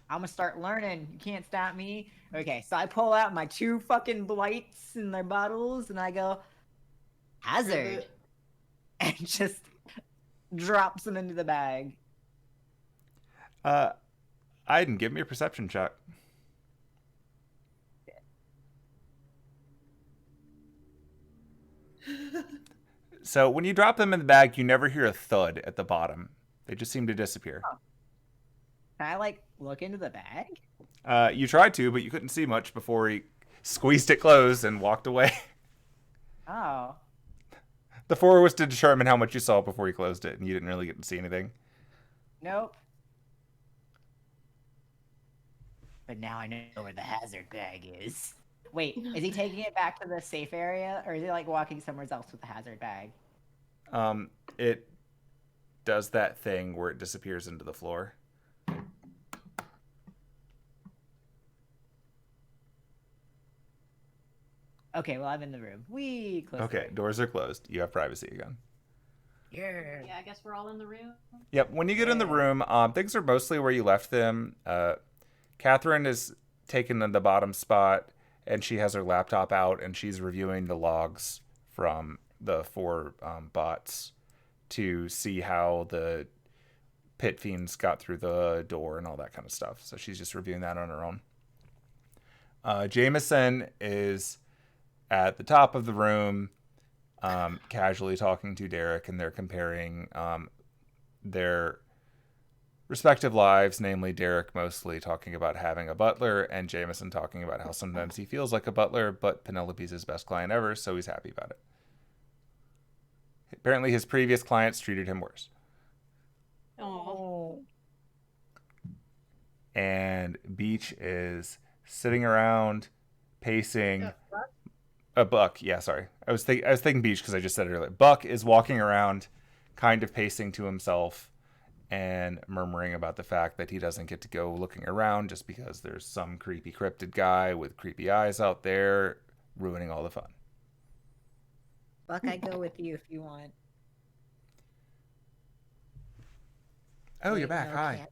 I'm gonna start learning. You can't stop me. Okay, so I pull out my 2 fucking blights and their bottles, and I go, hazard, and just drops them into the bag. Aiden, give me a perception check. So when you drop them in the bag, you never hear a thud at the bottom. They just seem to disappear. Oh. Can I, like, look into the bag? You tried to, but you couldn't see much before he squeezed it closed and walked away. Oh. The 4 was to determine how much you saw before he closed it, and you didn't really get to see anything. Nope. But now I know where the hazard bag is. Wait, is he taking it back to the safe area, or is he, like, walking somewhere else with the hazard bag? It does that thing where it disappears into the floor. Okay, well, I'm in the room. Close the Okay, door. doors are closed. You have privacy again. Yeah. Yeah, I guess we're all in the room. Yep, when you get in the room, things are mostly where you left them. Catherine is taken in the bottom spot, and she has her laptop out, and she's reviewing the logs from the 4 bots to see how the pit fiends got through the door and all that kind of stuff. So she's just reviewing that on her own. Jameson is at the top of the room, casually talking to Derek, and they're comparing their respective lives, namely Derek mostly talking about having a butler, and Jameson talking about how sometimes he feels like a butler, but Penelope's his best client ever, so he's happy about it. Apparently his previous clients treated him worse. Oh. And Beach is sitting around, pacing. Buck, yeah, sorry. I was thinking Beach because I just said it earlier. Buck is walking around, kind of pacing to himself and murmuring about the fact that he doesn't get to go looking around just because there's some creepy cryptid guy with creepy eyes out there ruining all the fun. Buck, I go with you if you want. Oh, you're back. Hi.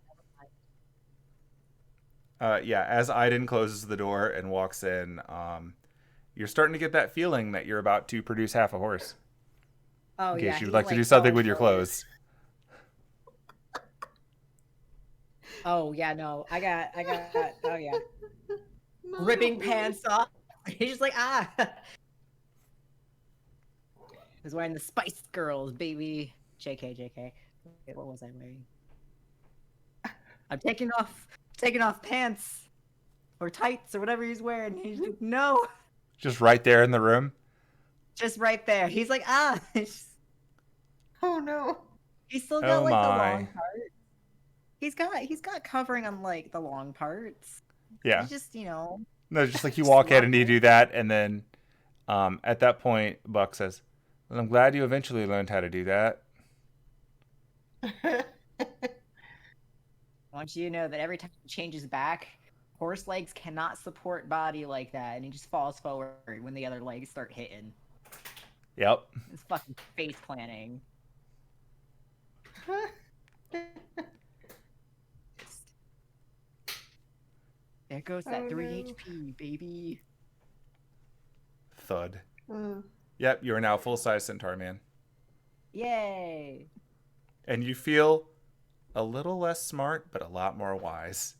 Yeah, as Aiden closes the door and walks in, you're starting to get that feeling that you're about to produce half a horse. Oh, in case yeah, you would like to do something with your clothes. Oh, yeah, no. I got, oh, yeah. No. Ripping pants off. He's just like, ah. He's wearing the Spice Girls, baby. JK. Wait, what was I wearing? I'm taking off pants or tights or whatever he's wearing. He's like, no. Just right there in the room? Just right there. He's like, ah. Oh, no. He's still got, like, the long part. He's got covering on, like, the long parts. Yeah. He's just, you know. No, just like you walk in and you do that, and then at that point, Buck says, well, I'm glad you eventually learned how to do that. I want you to know that every time he changes back, horse legs cannot support body like that, and he just falls forward when the other legs start hitting. Yep. It's fucking face planning. There goes that 3 HP, baby. Thud. Yep, you are now full-size Centaur Man. Yay! And you feel a little less smart, but a lot more wise.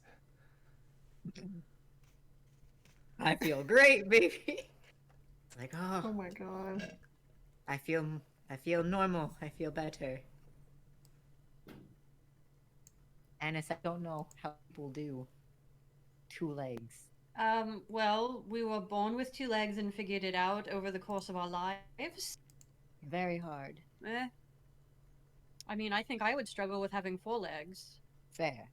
I feel great, baby. It's like, oh my god. I feel normal. I feel better. Anise, I don't know how people do 2 legs. Well, we were born with 2 legs and figured it out over the course of our lives. Very hard. I mean, I think I would struggle with having 4 legs. Fair.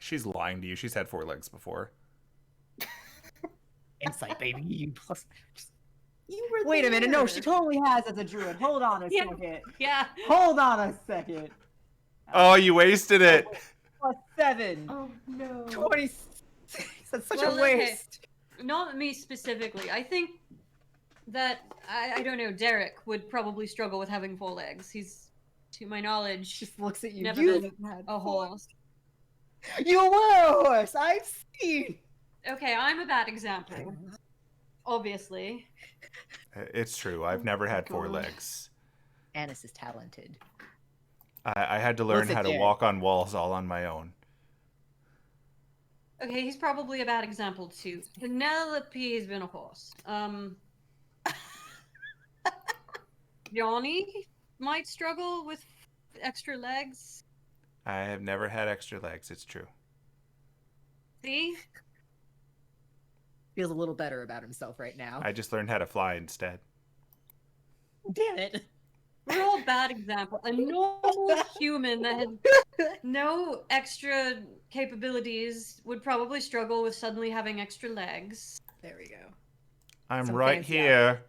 She's lying to you. She's had 4 legs before. Insight, baby. You plus. You were Wait a minute. No, there. she totally has as a druid. Hold on a Yeah. second. Yeah. Hold on a second. Oh, you wasted it. Plus 7. Oh no. 26. That's such Well, a okay. waste. Not me specifically. I think that I don't know. Derek would probably struggle with having 4 legs. He's, to my knowledge, Just looks at you. never You been had a horse. You were a horse. I've seen. Okay, I'm a bad example. Obviously. It's true. I've never had 4 God. legs. Anise is talented. I had to learn Listen, how to Jared. walk on walls all on my own. Okay, he's probably a bad example too. Penelope has been a horse. Johnny might struggle with extra legs. I have never had extra legs. It's true. See? Feels a little better about himself right now. I just learned how to fly instead. Damn it. We're all bad examples. A normal human that had no extra capabilities would probably struggle with suddenly having extra legs. There we go. I'm Some right fancy here.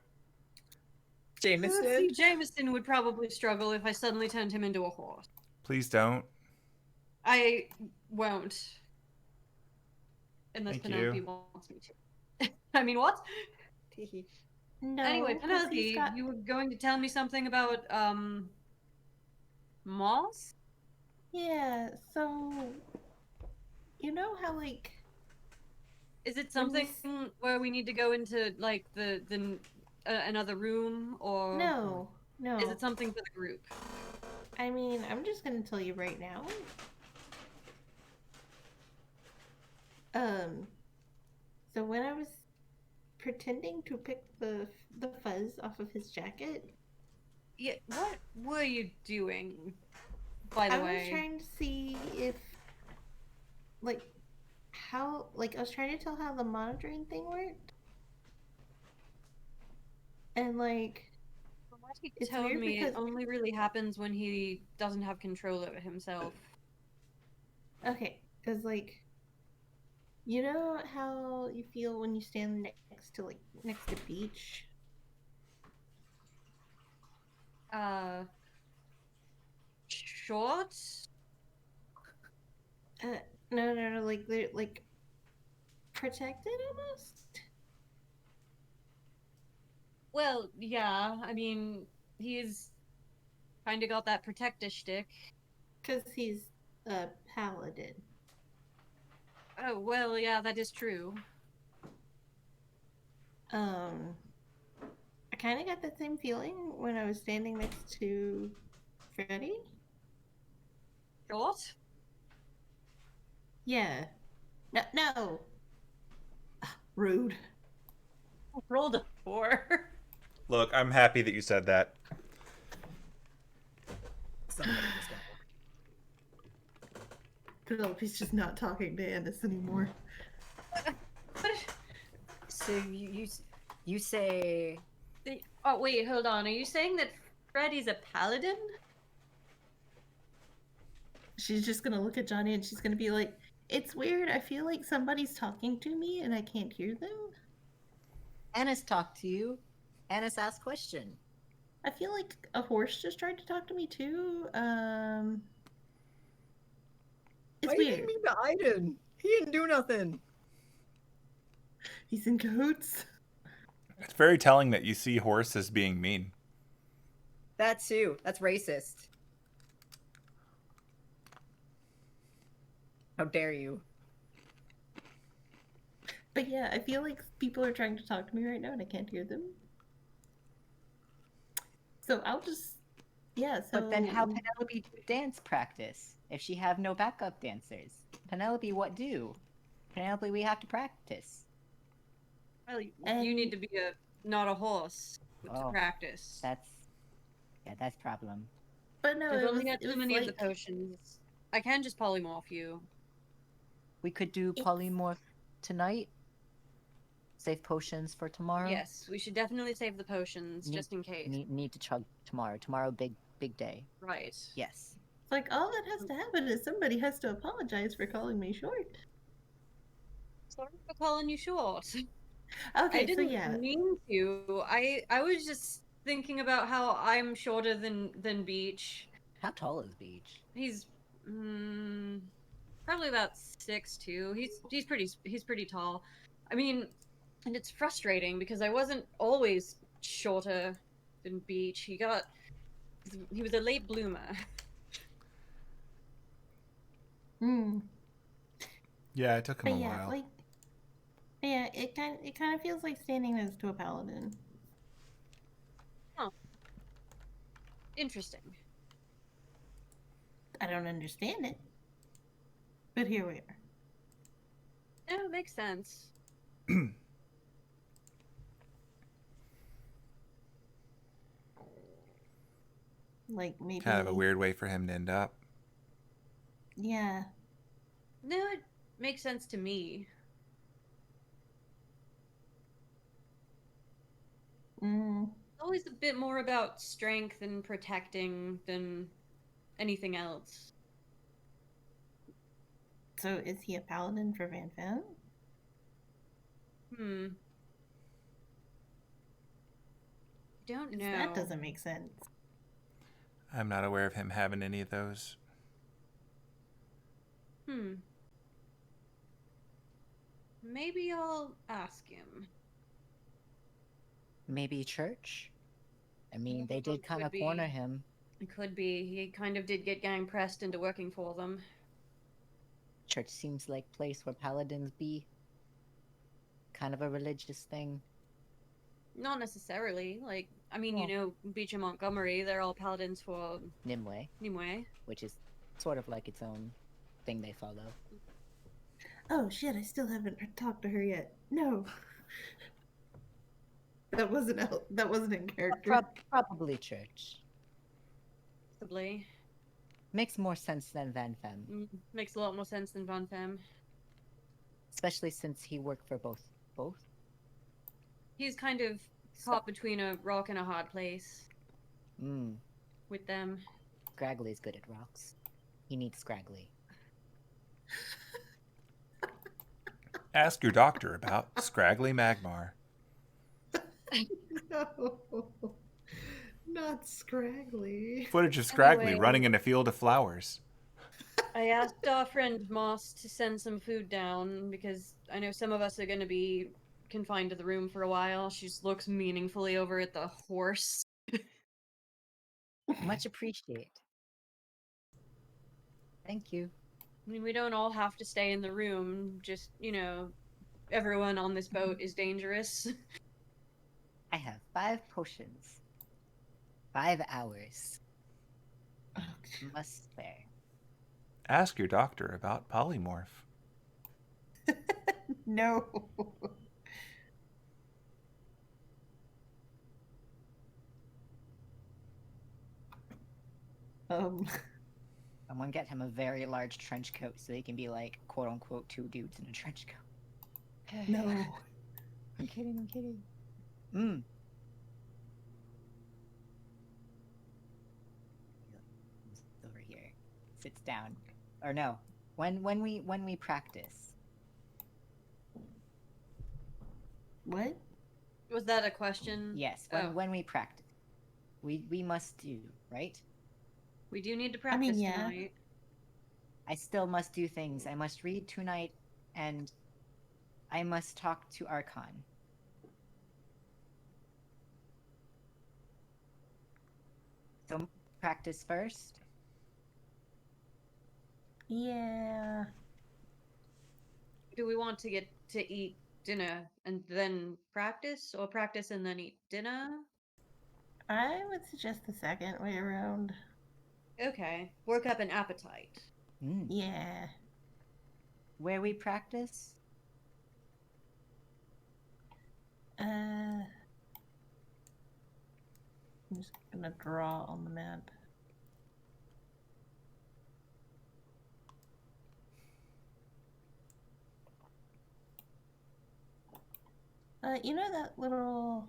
See, Jameson. Jameson would probably struggle if I suddenly turned him into a horse. Please don't. I won't. Unless Thank Penelope you. wants me to. I mean, what? No. Anyway, 'cause Penelope, he's got- you were going to tell me something about, moss? Yeah. So, you know how like Is it When you something where we need to go into, like, the another room, or... no. Is it something for the group? I mean, I'm just gonna tell you right now. So when I was pretending to pick the fuzz off of his jacket, Yeah, what were you doing, by the I way? was trying to see if, like, how, like, I was trying to tell how the monitoring thing worked, and like, From what he it's told weird me, it because- only really happens when he doesn't have control over himself. okay, because like, you know how you feel when you stand next to beach. Shorts? No, like they're like protected almost. Well, yeah, I mean, he's kind of got that protector shtick. Because he's a paladin. Oh, well, yeah, that is true. I kind of got that same feeling when I was standing next to Freddy. Short? Yeah. No. Rude. Rolled a 4. Look, I'm happy that you said that. Somebody was gonna- Penelope's just not talking to Anise anymore. So you say Oh, wait, hold on. Are you saying that Freddy's a paladin? She's just gonna look at Johnny and she's gonna be like, "It's weird. I feel like somebody's talking to me and I can't hear them. Anise talked to you. Anise asked question. I feel like a horse just tried to talk to me too. It's Why weird. did you mean to hide him? He didn't do nothing. He's in cahoots. It's very telling that you see horse as being mean. That too. That's racist. How dare you? But yeah, I feel like people are trying to talk to me right now and I can't hear them. So I'll just, yeah. So But then how Penelope do dance practice if she have no backup dancers? Penelope, what do? Penelope, we have to practice. Well, you And- need to be not a horse to Oh. practice. That's problem. But no, I've it only was, got it too was many of the like, potions. I can just polymorph you. We could do polymorph tonight. Save potions for tomorrow. Yes, we should definitely save the potions just in case. Need to chug tomorrow. Tomorrow, big day. Right. Yes. like all that has to happen is somebody has to apologize for calling me short. Sorry for calling you short. Okay, I so didn't yeah. mean to. I was just thinking about how I'm shorter than Beach. How tall is Beach? He's probably about 6'2". He's pretty tall. I mean, and it's frustrating because I wasn't always shorter than Beach. He was a late bloomer. Hmm. Yeah, it took him But a yeah, while. like, yeah, it kind of feels like standing next to a paladin. Oh, interesting. I don't understand it, but here we are. Oh, makes sense. Like maybe, Kind of a weird way for him to end up. yeah. No, it makes sense to me. Mm. Always a bit more about strength and protecting than anything else. So is he a paladin for Van-Fem? Hmm. Don't 'Cause that know. doesn't make sense. I'm not aware of him having any of those. Hmm. Maybe I'll ask him. Maybe church? I mean, they did kind Could of corner be. him. It could be. He kind of did get gang pressed into working for them. Church seems like place where paladins be. Kind of a religious thing. Not necessarily. Like, I mean, Well, you know, Beach and Montgomery, they're all paladins for Nimue, Nimue. which is sort of like its own thing they follow. Oh shit! I still haven't talked to her yet. No, that wasn't in character. Probably church. Possibly. Makes more sense than Van-Fem, Makes a lot more sense than Van-Fem. especially since he worked for both. He's kind of So, caught between a rock and a hard place mm, with them. Scraggly's good at rocks. He needs Scraggly. Ask your doctor about Scraggly Magmar. No, not scraggly. Footage of Scraggly Anyway, running in a field of flowers. I asked our friend Moss to send some food down because I know some of us are going to be confined to the room for a while. She just looks meaningfully over at the horse. Much appreciate. Thank you. I mean, we don't all have to stay in the room. Just, you know, everyone on this boat is dangerous. I have 5 potions. 5 hours. Must spare. Ask your doctor about polymorph. No. Um. Someone get him a very large trench coat so he can be like, quote unquote, 2 dudes in a trench coat. No. I'm kidding, I'm kidding. Mm. Over here. Sits down. Or no. When we practice. What? Was that a question? Yes, Oh, when we practice. We must do, right? we do need to I mean, practice yeah. tonight. I still must do things. I must read tonight and I must talk to Archon. So practice first. Yeah. Do we want to get to eat dinner and then practice, or practice and then eat dinner? I would suggest the second way around. Okay, work up an appetite. Mm. Yeah. Where we practice? I'm just gonna draw on the map. You know that little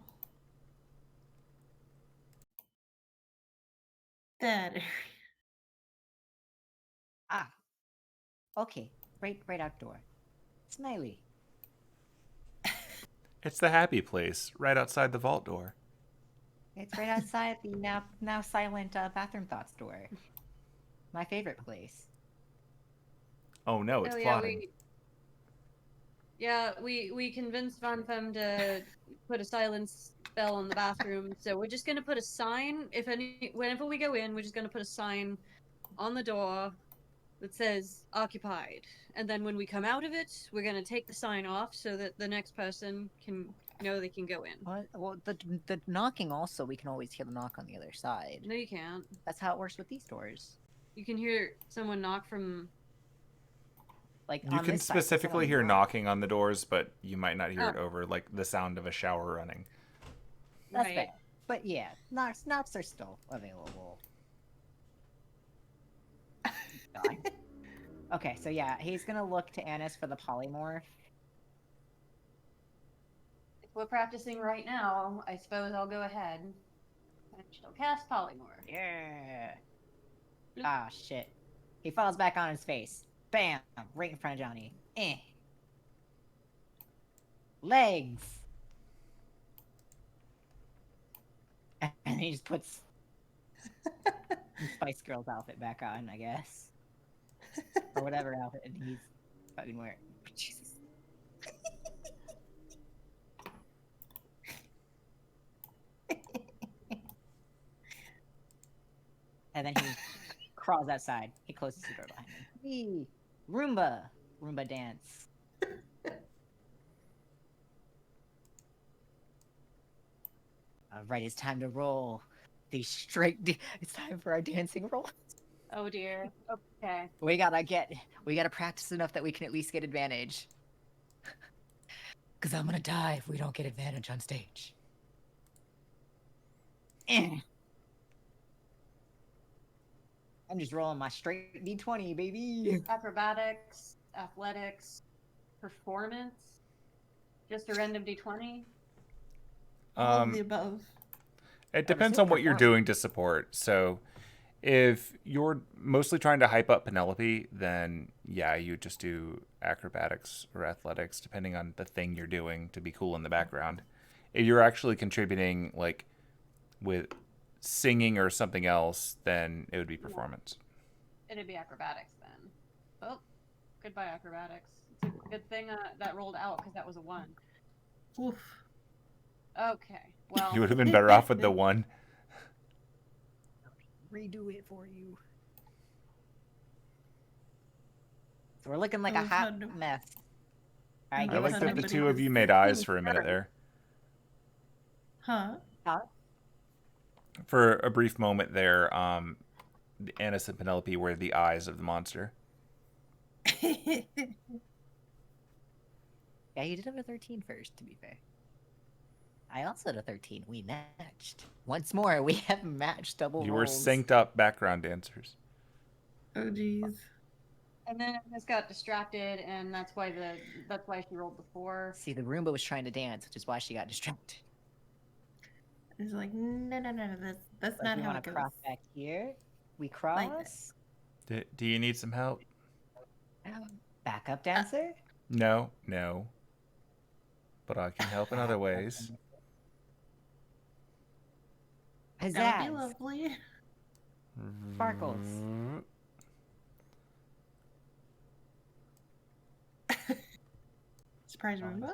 that area? Okay, right outdoor. Smiley. It's the happy place, right outside the vault door. It's right outside the now silent bathroom thoughts door. My favorite place. Oh no, it's Oh plotting. we convinced Van-Fem to put a silence spell on the bathroom, so we're just gonna put a sign. Whenever we go in, we're just gonna put a sign on the door that says occupied, and then when we come out of it, we're gonna take the sign off so that the next person can know they can go in. What? Well, the knocking also, we can always hear the knock on the other side. No, you can't. That's how it works with these doors. You can hear someone knock from. Like You on can this side, someone specifically hear knock. knocking on the doors, but you might not hear it Oh. over like the sound of a shower running. That's Right. fair. But yeah, knocks are still available. God. Okay, so yeah, he's gonna look to Anise for the polymorph. If we're practicing right now, I suppose I'll go ahead and she'll cast polymorph. Yeah. Ah, shit. He falls back on his face. Bam! Right in front of Johnny. Legs! And he just puts the Spice Girls outfit back on, I guess. Or whatever outfit he's fucking wearing. Jesus. And then he crawls outside. He closes the door behind him. Whee! Roomba! Roomba dance. Alright, it's time to roll. It's time for our dancing roll. Oh dear. Okay. We gotta practice enough that we can at least get advantage. Cause I'm gonna die if we don't get advantage on stage. I'm just rolling my straight D20, baby. Acrobatics, athletics, performance. Just a random D20. All of the above. It depends on what you're doing to support. So if you're mostly trying to hype up Penelope, then yeah, you just do acrobatics or athletics, depending on the thing you're doing to be cool in the background. If you're actually contributing like with singing or something else, then it would be performance. It'd be acrobatics then. Oh, goodbye acrobatics. It's a good thing that rolled out because that was a 1. Oof. Okay, well. You would have been better off with the 1. Redo it for you. So we're looking like a hot mess. All right, I like that the two of you made eyes for a minute there. Huh? For a brief moment there, Anise and Penelope were the eyes of the monster. Yeah, you did have a 13 first, to be fair. I also had a 13. We matched. Once more, we have matched double You were rolls. synced up background dancers. Oh jeez. And then Agnes got distracted, and that's why she rolled the 4. See, the Roomba was trying to dance, which is why she got distracted. It's like no, that's But not we how want it to goes. cross back here. We cross. Do you need some help? Backup dancer. No. But I can help in other ways. That would be Pizzazz. lovely. Sparkles. Surprise Roomba.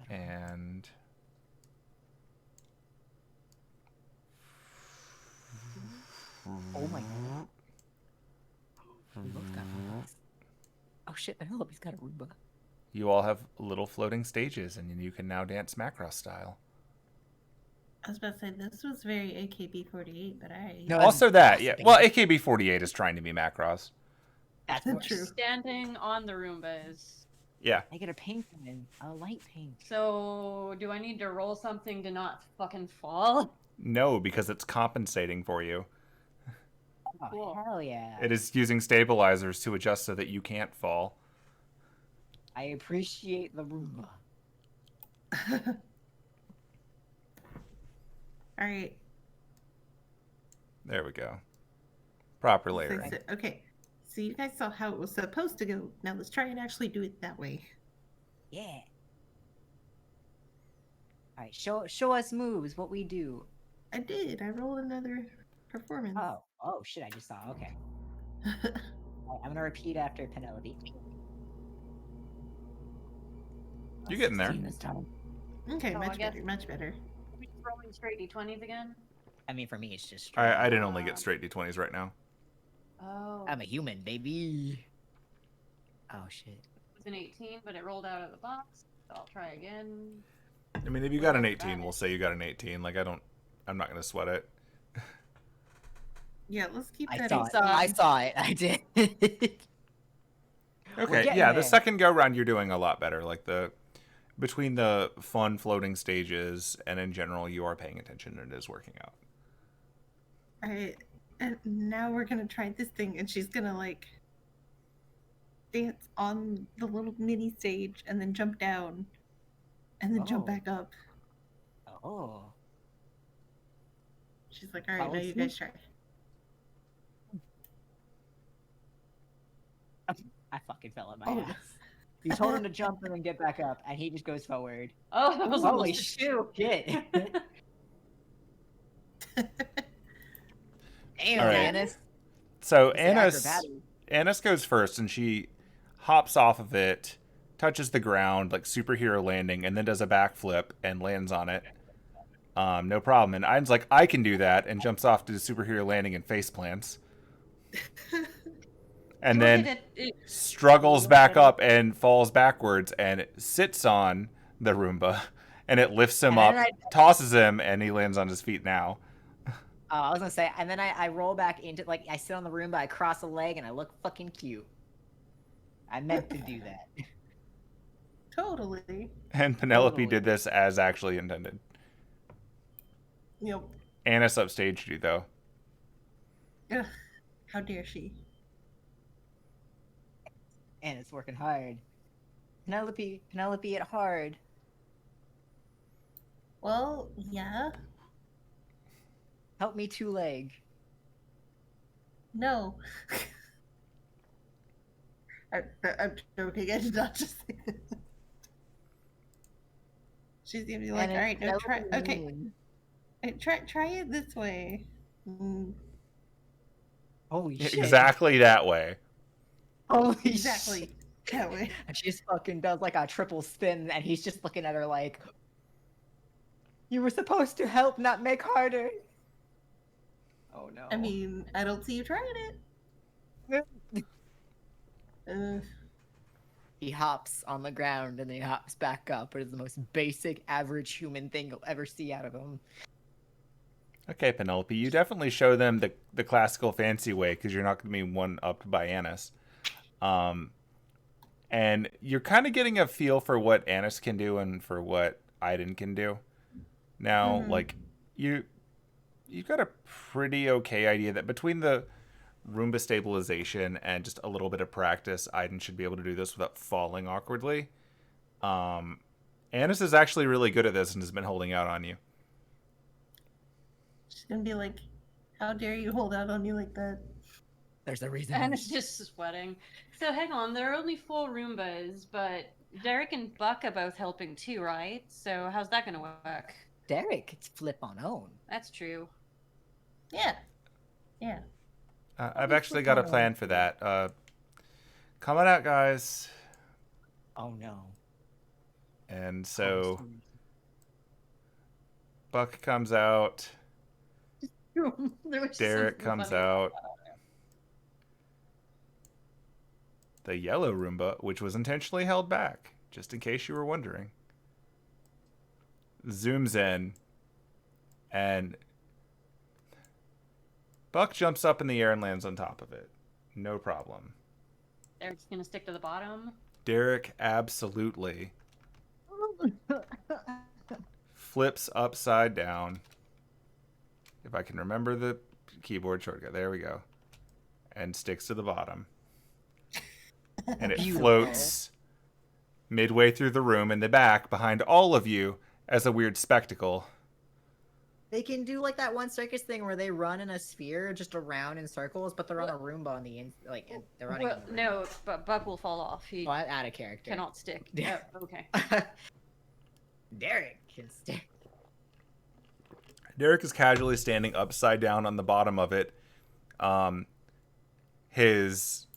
And Oh my god. We both got Roombas. Oh shit, Penelope's got a Roomba. you all have little floating stages, and you can now dance Macross style. I was about to say this was very AKB48, but I. No, Also that, yeah. Well, AKB48 is trying to be Macross. That's True. Standing on the Roombas. Yeah. I get a pink one, a light pink. So, do I need to roll something to not fucking fall? No, because it's compensating for you. Oh, Cool. hell yeah. It is using stabilizers to adjust so that you can't fall. I appreciate the Roomba. All right. There we go. Proper layering. Okay. So you guys saw how it was supposed to go. Now let's try and actually do it that way. Yeah. All right, show us moves. What we do. I did. I rolled another performance. Oh shit! I just saw. Okay. All right, I'm gonna repeat after Penelope. You're getting there. 16 this time. Okay, Oh, much I guess- better, much better. Are we just rolling straight d20s again? I mean, for me, it's just. I didn't only get straight d20s right now. Oh. I'm a human, baby. Oh shit. It was an 18, but it rolled out of the box. So I'll try again. I mean, if you got an 18, we'll say you got an 18. Like, I'm not gonna sweat it. Yeah, let's keep I that. saw it. I saw it. I did. Okay, getting yeah, the there. second go round you're doing a lot better. Like between the fun floating stages and in general, you are paying attention and it is working out. All right, and now we're gonna try this thing, and she's gonna like dance on the little mini stage, and then jump down, and then jump Oh. back up. Oh. She's like, "All right, now you Policy? guys try." I fucking fell on my Oh. ass. You told him to jump and then get back up, and he just goes forward. Oh, that was Holy almost- shit! Damn, All right. Anise. So It's the Anise acrobatic. Anise goes first, and she hops off of it, touches the ground like superhero landing, and then does a backflip and lands on it. No problem. And Iden's like, I can do that, and jumps off to the superhero landing and face plants. And Look then at it. struggles back up and falls backwards and sits on the Roomba, and it lifts him And up, then tosses him, and he lands on his feet now. I was gonna say, and then I roll back into, like, I sit on the Roomba, I cross a leg, and I look fucking cute. I meant to do that. Totally. And Penelope Totally. did this as actually intended. Yep. Anise upstaged you, though. Ugh, how dare she? And it's working hard. Penelope it hard. Well, yeah. Help me two leg. No. I'm joking. I did not just say that. She's gonna be like, And all right, no, try. Penelope Okay, mean. try it this way. Mm, Holy shit. Exactly that way. Holy exactly shit. that way. And she just fucking does like a triple spin, and he's just looking at her like, you were supposed to help, not make harder. Oh no. I mean, I don't see you trying it. He hops on the ground and then he hops back up. It is the most basic, average human thing you'll ever see out of him. Okay, Penelope, you definitely show them the classical fancy way because you're not going to be one-upped by Anise. And you're kind of getting a feel for what Anise can do and for what Iden can do. Now, like, you got a pretty okay idea that between the Roomba stabilization and just a little bit of practice, Iden should be able to do this without falling awkwardly. Anise is actually really good at this and has been holding out on you. She's gonna be like, how dare you hold out on me like that? There's a reason. And it's just sweating. So hang on, there are only 4 Roombas, but Derek and Buck are both helping too, right? So how's that gonna work? Derek could flip on own. That's true. Yeah. Yeah. I've actually got a plan for that. Come on out, guys. Oh no. And so Buck comes out. There was Derek something comes funny. out. The yellow Roomba, which was intentionally held back, just in case you were wondering, zooms in, and Buck jumps up in the air and lands on top of it. No problem. Derek's gonna stick to the bottom. Derek absolutely flips upside down. If I can remember the keyboard shortcut, there we go. And sticks to the bottom. And it Beautiful. floats midway through the room in the back behind all of you as a weird spectacle. They can do like that one circus thing where they run in a sphere just around in circles, but they're on a Well- Roomba on the and they're running. Well, no, but Buck will fall off. He Oh, I'm out of character. cannot stick. Yeah. Oh, okay. Derek can stick. Derek is casually standing upside down on the bottom of it. His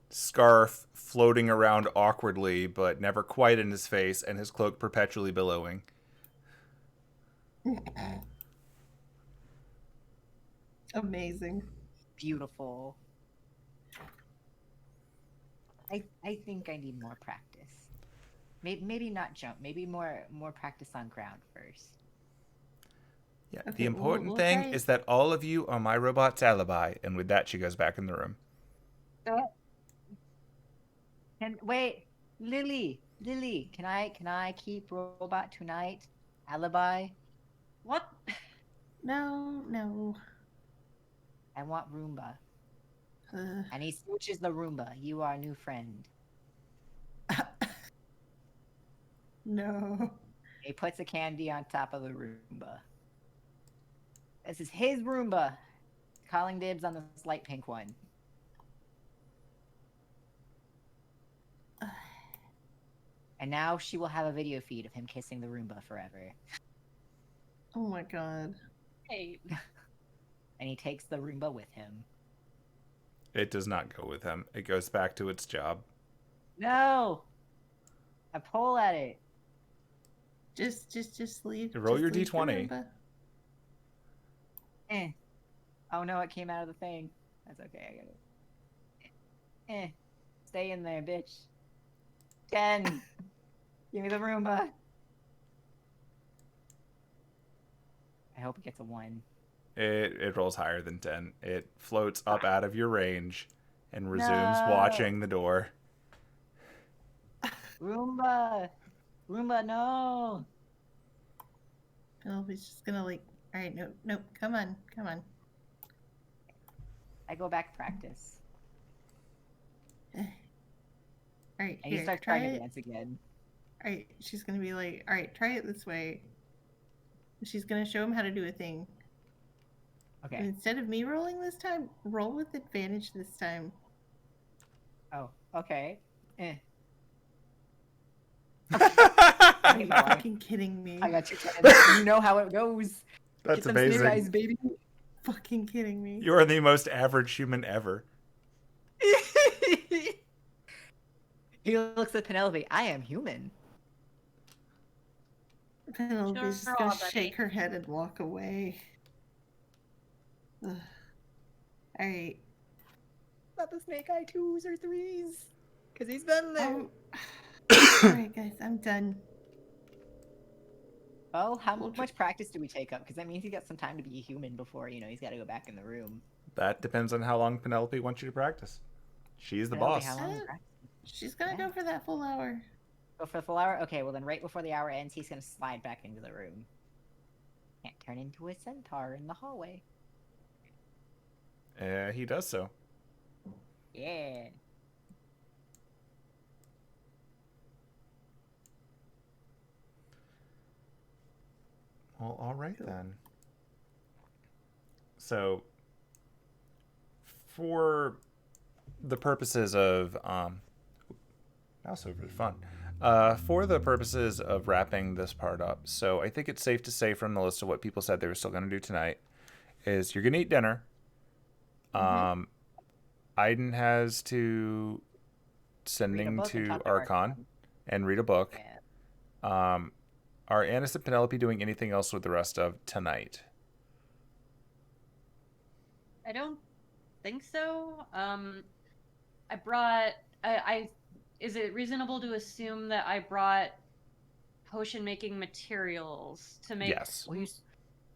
scarf floating around awkwardly, but never quite in his face, and his cloak perpetually billowing. Amazing. Beautiful. I think I need more practice. Maybe not jump. Maybe more practice on ground first. Yeah. Okay, The important we'll thing try- is that all of you are my robot's alibi, and with that, she goes back in the room. And wait, Lily, can I keep robot tonight? Alibi? What? No. I want Roomba. Uh, And he switches the Roomba. You are a new friend. no. He puts a candy on top of the Roomba. This is his Roomba. Calling dibs on this light pink one. And now she will have a video feed of him kissing the Roomba forever. Oh my god. Hey, And he takes the Roomba with him. It does not go with him. It goes back to its job. No! I pull at it. Just leave. Roll just your leave the D20. Roomba. Oh no, it came out of the thing. That's okay, I got it. Stay in there, bitch. 10. Give me the Roomba. I hope it gets a 1. It rolls higher than 10. It floats up out of your range and resumes No. watching the door. Roomba! Roomba, no! Penelope's just gonna like, all right, no, come on. I go back to practice. All right, And he here, starts try trying to it. dance again. All right, she's gonna be like, all right, try it this way. She's gonna show him how to do a thing. Okay. And instead of me rolling this time, roll with advantage this time. Oh, okay. Are you boy. fucking kidding me? I got your 10. You know how it goes. That's Get them snare eyes, amazing. baby. Fucking kidding me. You are the most average human ever. He looks at Penelope. I am human. Penelope's Sure, just gonna buddy. shake her head and walk away. Ugh. All right. Not the snake eye 2s or 3s. Because he's been there. All right, guys, I'm done. Well, how We'll much practice do we take up? Because that means he's got some time to be a human before, he's got to go back in the room. That depends on how long Penelope wants you to practice. She's the Penelope, boss. how long Uh, practice? She's gonna Yeah. go for that full hour. Go for the full hour? Okay, well then right before the hour ends, he's going to slide back into the room. Can't turn into a centaur in the hallway. He does so. Yeah. Well, all right then. So, for the purposes of now so really fun. For the purposes of wrapping this part up, so I think it's safe to say from the list of what people said they were still going to do tonight is you're going to eat dinner. Aiden has to sending book and to talk to Archon and read a book. Yeah. Are Anise and Penelope doing anything else with the rest of tonight? I don't think so. I brought. Is it reasonable to assume that I brought potion making materials to make Yes. Well,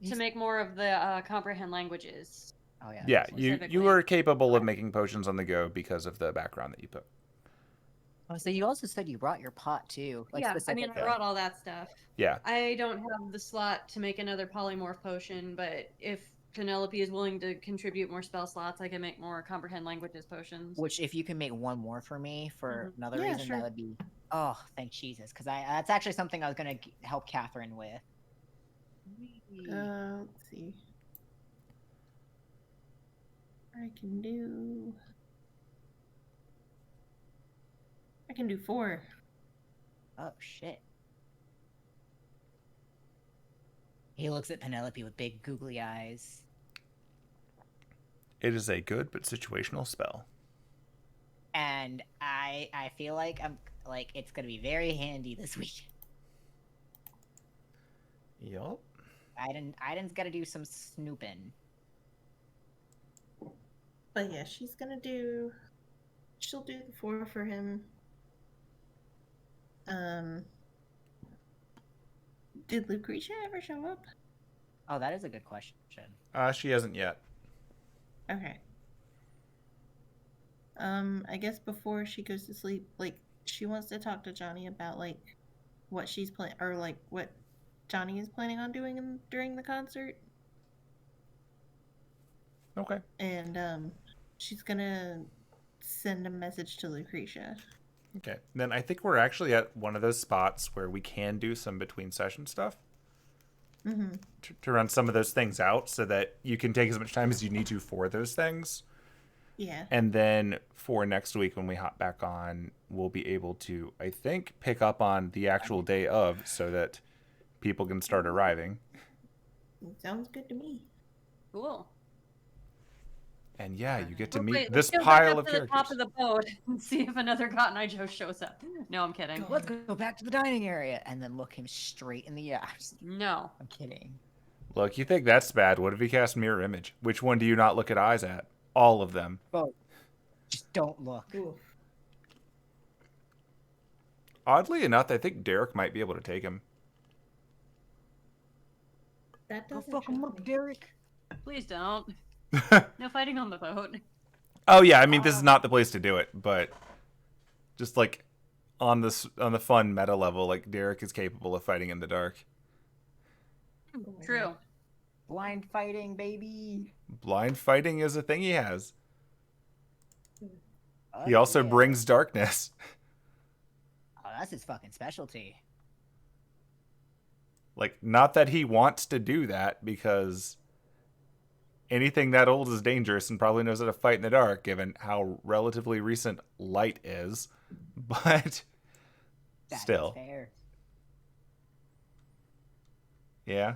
to make more of the comprehend languages? Oh, yeah. Yeah, you specifically. are capable of making potions on the go because of the background that you put. Oh, so you also said you brought your pot, too. Like, yeah, I mean, I specifically. brought all that stuff. Yeah. I don't have the slot to make another polymorph potion, but if Penelope is willing to contribute more spell slots, I can make more comprehend languages potions. Which, if you can make one more for me for another Yeah, reason, sure. that would be. Oh, thank Jesus, because that's actually something I was gonna help Catherine with. Let's see. I can do 4. Oh shit. He looks at Penelope with big googly eyes. It is a good but situational spell. And I feel like it's gonna be very handy this week. Yup. Aiden's gotta do some snooping. But yeah, she'll do the 4 for him. Did Lucretia ever show up? Oh, that is a good question. She hasn't yet. Okay. I guess before she goes to sleep, like, she wants to talk to Johnny about, like, what she's what Johnny is planning on doing during the concert. Okay. And, she's gonna send a message to Lucretia. Okay. Then I think we're actually at one of those spots where we can do some between session stuff. Mm-hmm. To run some of those things out so that you can take as much time as you need to for those things. Yeah. And then for next week when we hop back on, we'll be able to, I think, pick up on the actual day of so that people can start arriving. Sounds good to me. Cool. And yeah, you get to Oh, meet wait, this let's go pile back of up to the top characters. of the boat and see if another Cotton Eye Joe shows up. No, I'm kidding. Let's go back to the dining area and then look him straight in the eyes. No. I'm kidding. Look, you think that's bad. What if he casts Mirror Image? Which one do you not look at eyes at? All of them. Both. Just don't look. Ooh. Oddly enough, I think Derek might be able to take him. That Go doesn't fuck him shock up, me. Derek. Please don't. No fighting on the boat. Oh yeah, I mean this is not the place to do it, but just like on the fun meta level, like Derek is capable of fighting in the dark. True. Blind fighting, baby. Blind fighting is a thing he has. Oh, He also yeah. brings darkness. Oh, that's his fucking specialty. Like, not that he wants to do that, because anything that old is dangerous and probably knows how to fight in the dark, given how relatively recent light is. But That is still, fair. yeah.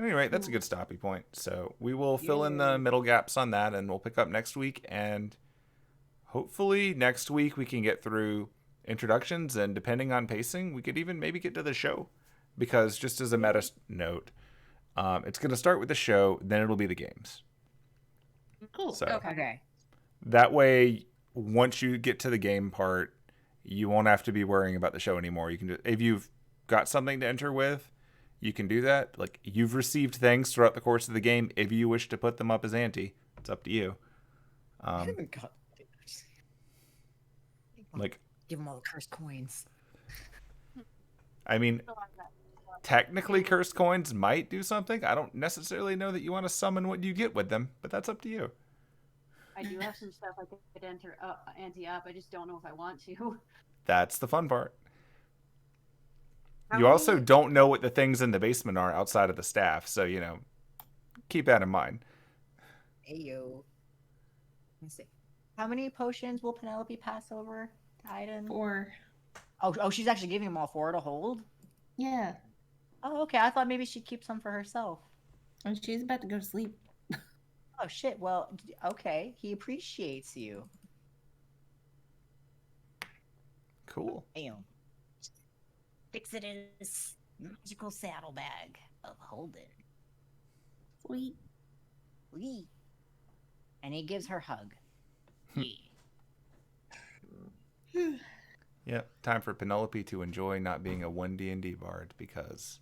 Anyway, that's a good stopping point. So we will fill in the middle gaps on that, and we'll pick up next week. And hopefully next week we can get through introductions, and depending on pacing, we could even maybe get to the show. Because just as a meta note, it's going to start with the show, then it'll be the games. Cool. So Okay. that way, once you get to the game part, you won't have to be worrying about the show anymore. You can do, if you've got something to enter with, you can do that. Like, you've received things throughout the course of the game. If you wish to put them up as ante, it's up to you. Like, Give him all the cursed coins. I mean, technically cursed coins might do something. I don't necessarily know that you want to summon what you get with them, but that's up to you. I do have some stuff I could enter ante up. I just don't know if I want to. That's the fun part. You also don't know what the things in the basement are outside of the staff, so, you know, keep that in mind. Ayo. Let's see. How many potions will Penelope pass over to Aiden? 4. Oh, she's actually giving him all 4 to hold? Yeah. Oh, okay. I thought maybe she'd keep some for herself. And she's about to go to sleep. Oh, shit. Well, okay. He appreciates you. Cool. Damn. Sticks it in his magical saddlebag of holding. Sweet. Wee. And he gives her a hug. Yeah. Yep, time for Penelope to enjoy not being a 1D&D bard, because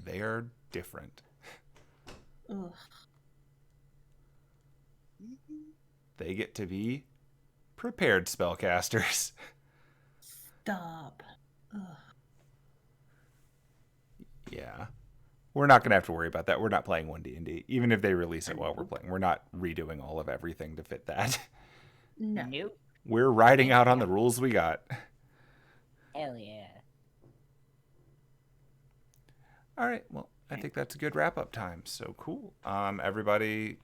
they're different. Ugh. They get to be prepared spellcasters. Stop. Ugh. Yeah. We're not going to have to worry about that. We're not playing 1D&D. Even if they release it while we're playing, we're not redoing all of everything to fit that. No. Nope. We're riding out on the rules we got. Hell yeah. All right. Well, I think that's a good wrap up time. So cool. Everybody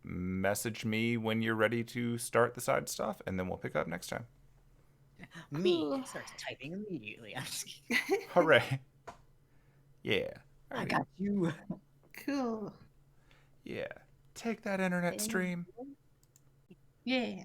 message me when you're ready to start the side stuff, and then we'll pick up next time. Me Cool. starts typing immediately. I'm just kidding. Hooray. Yeah. I Alrighty. got you. Cool. Yeah. Take that internet stream. Yeah.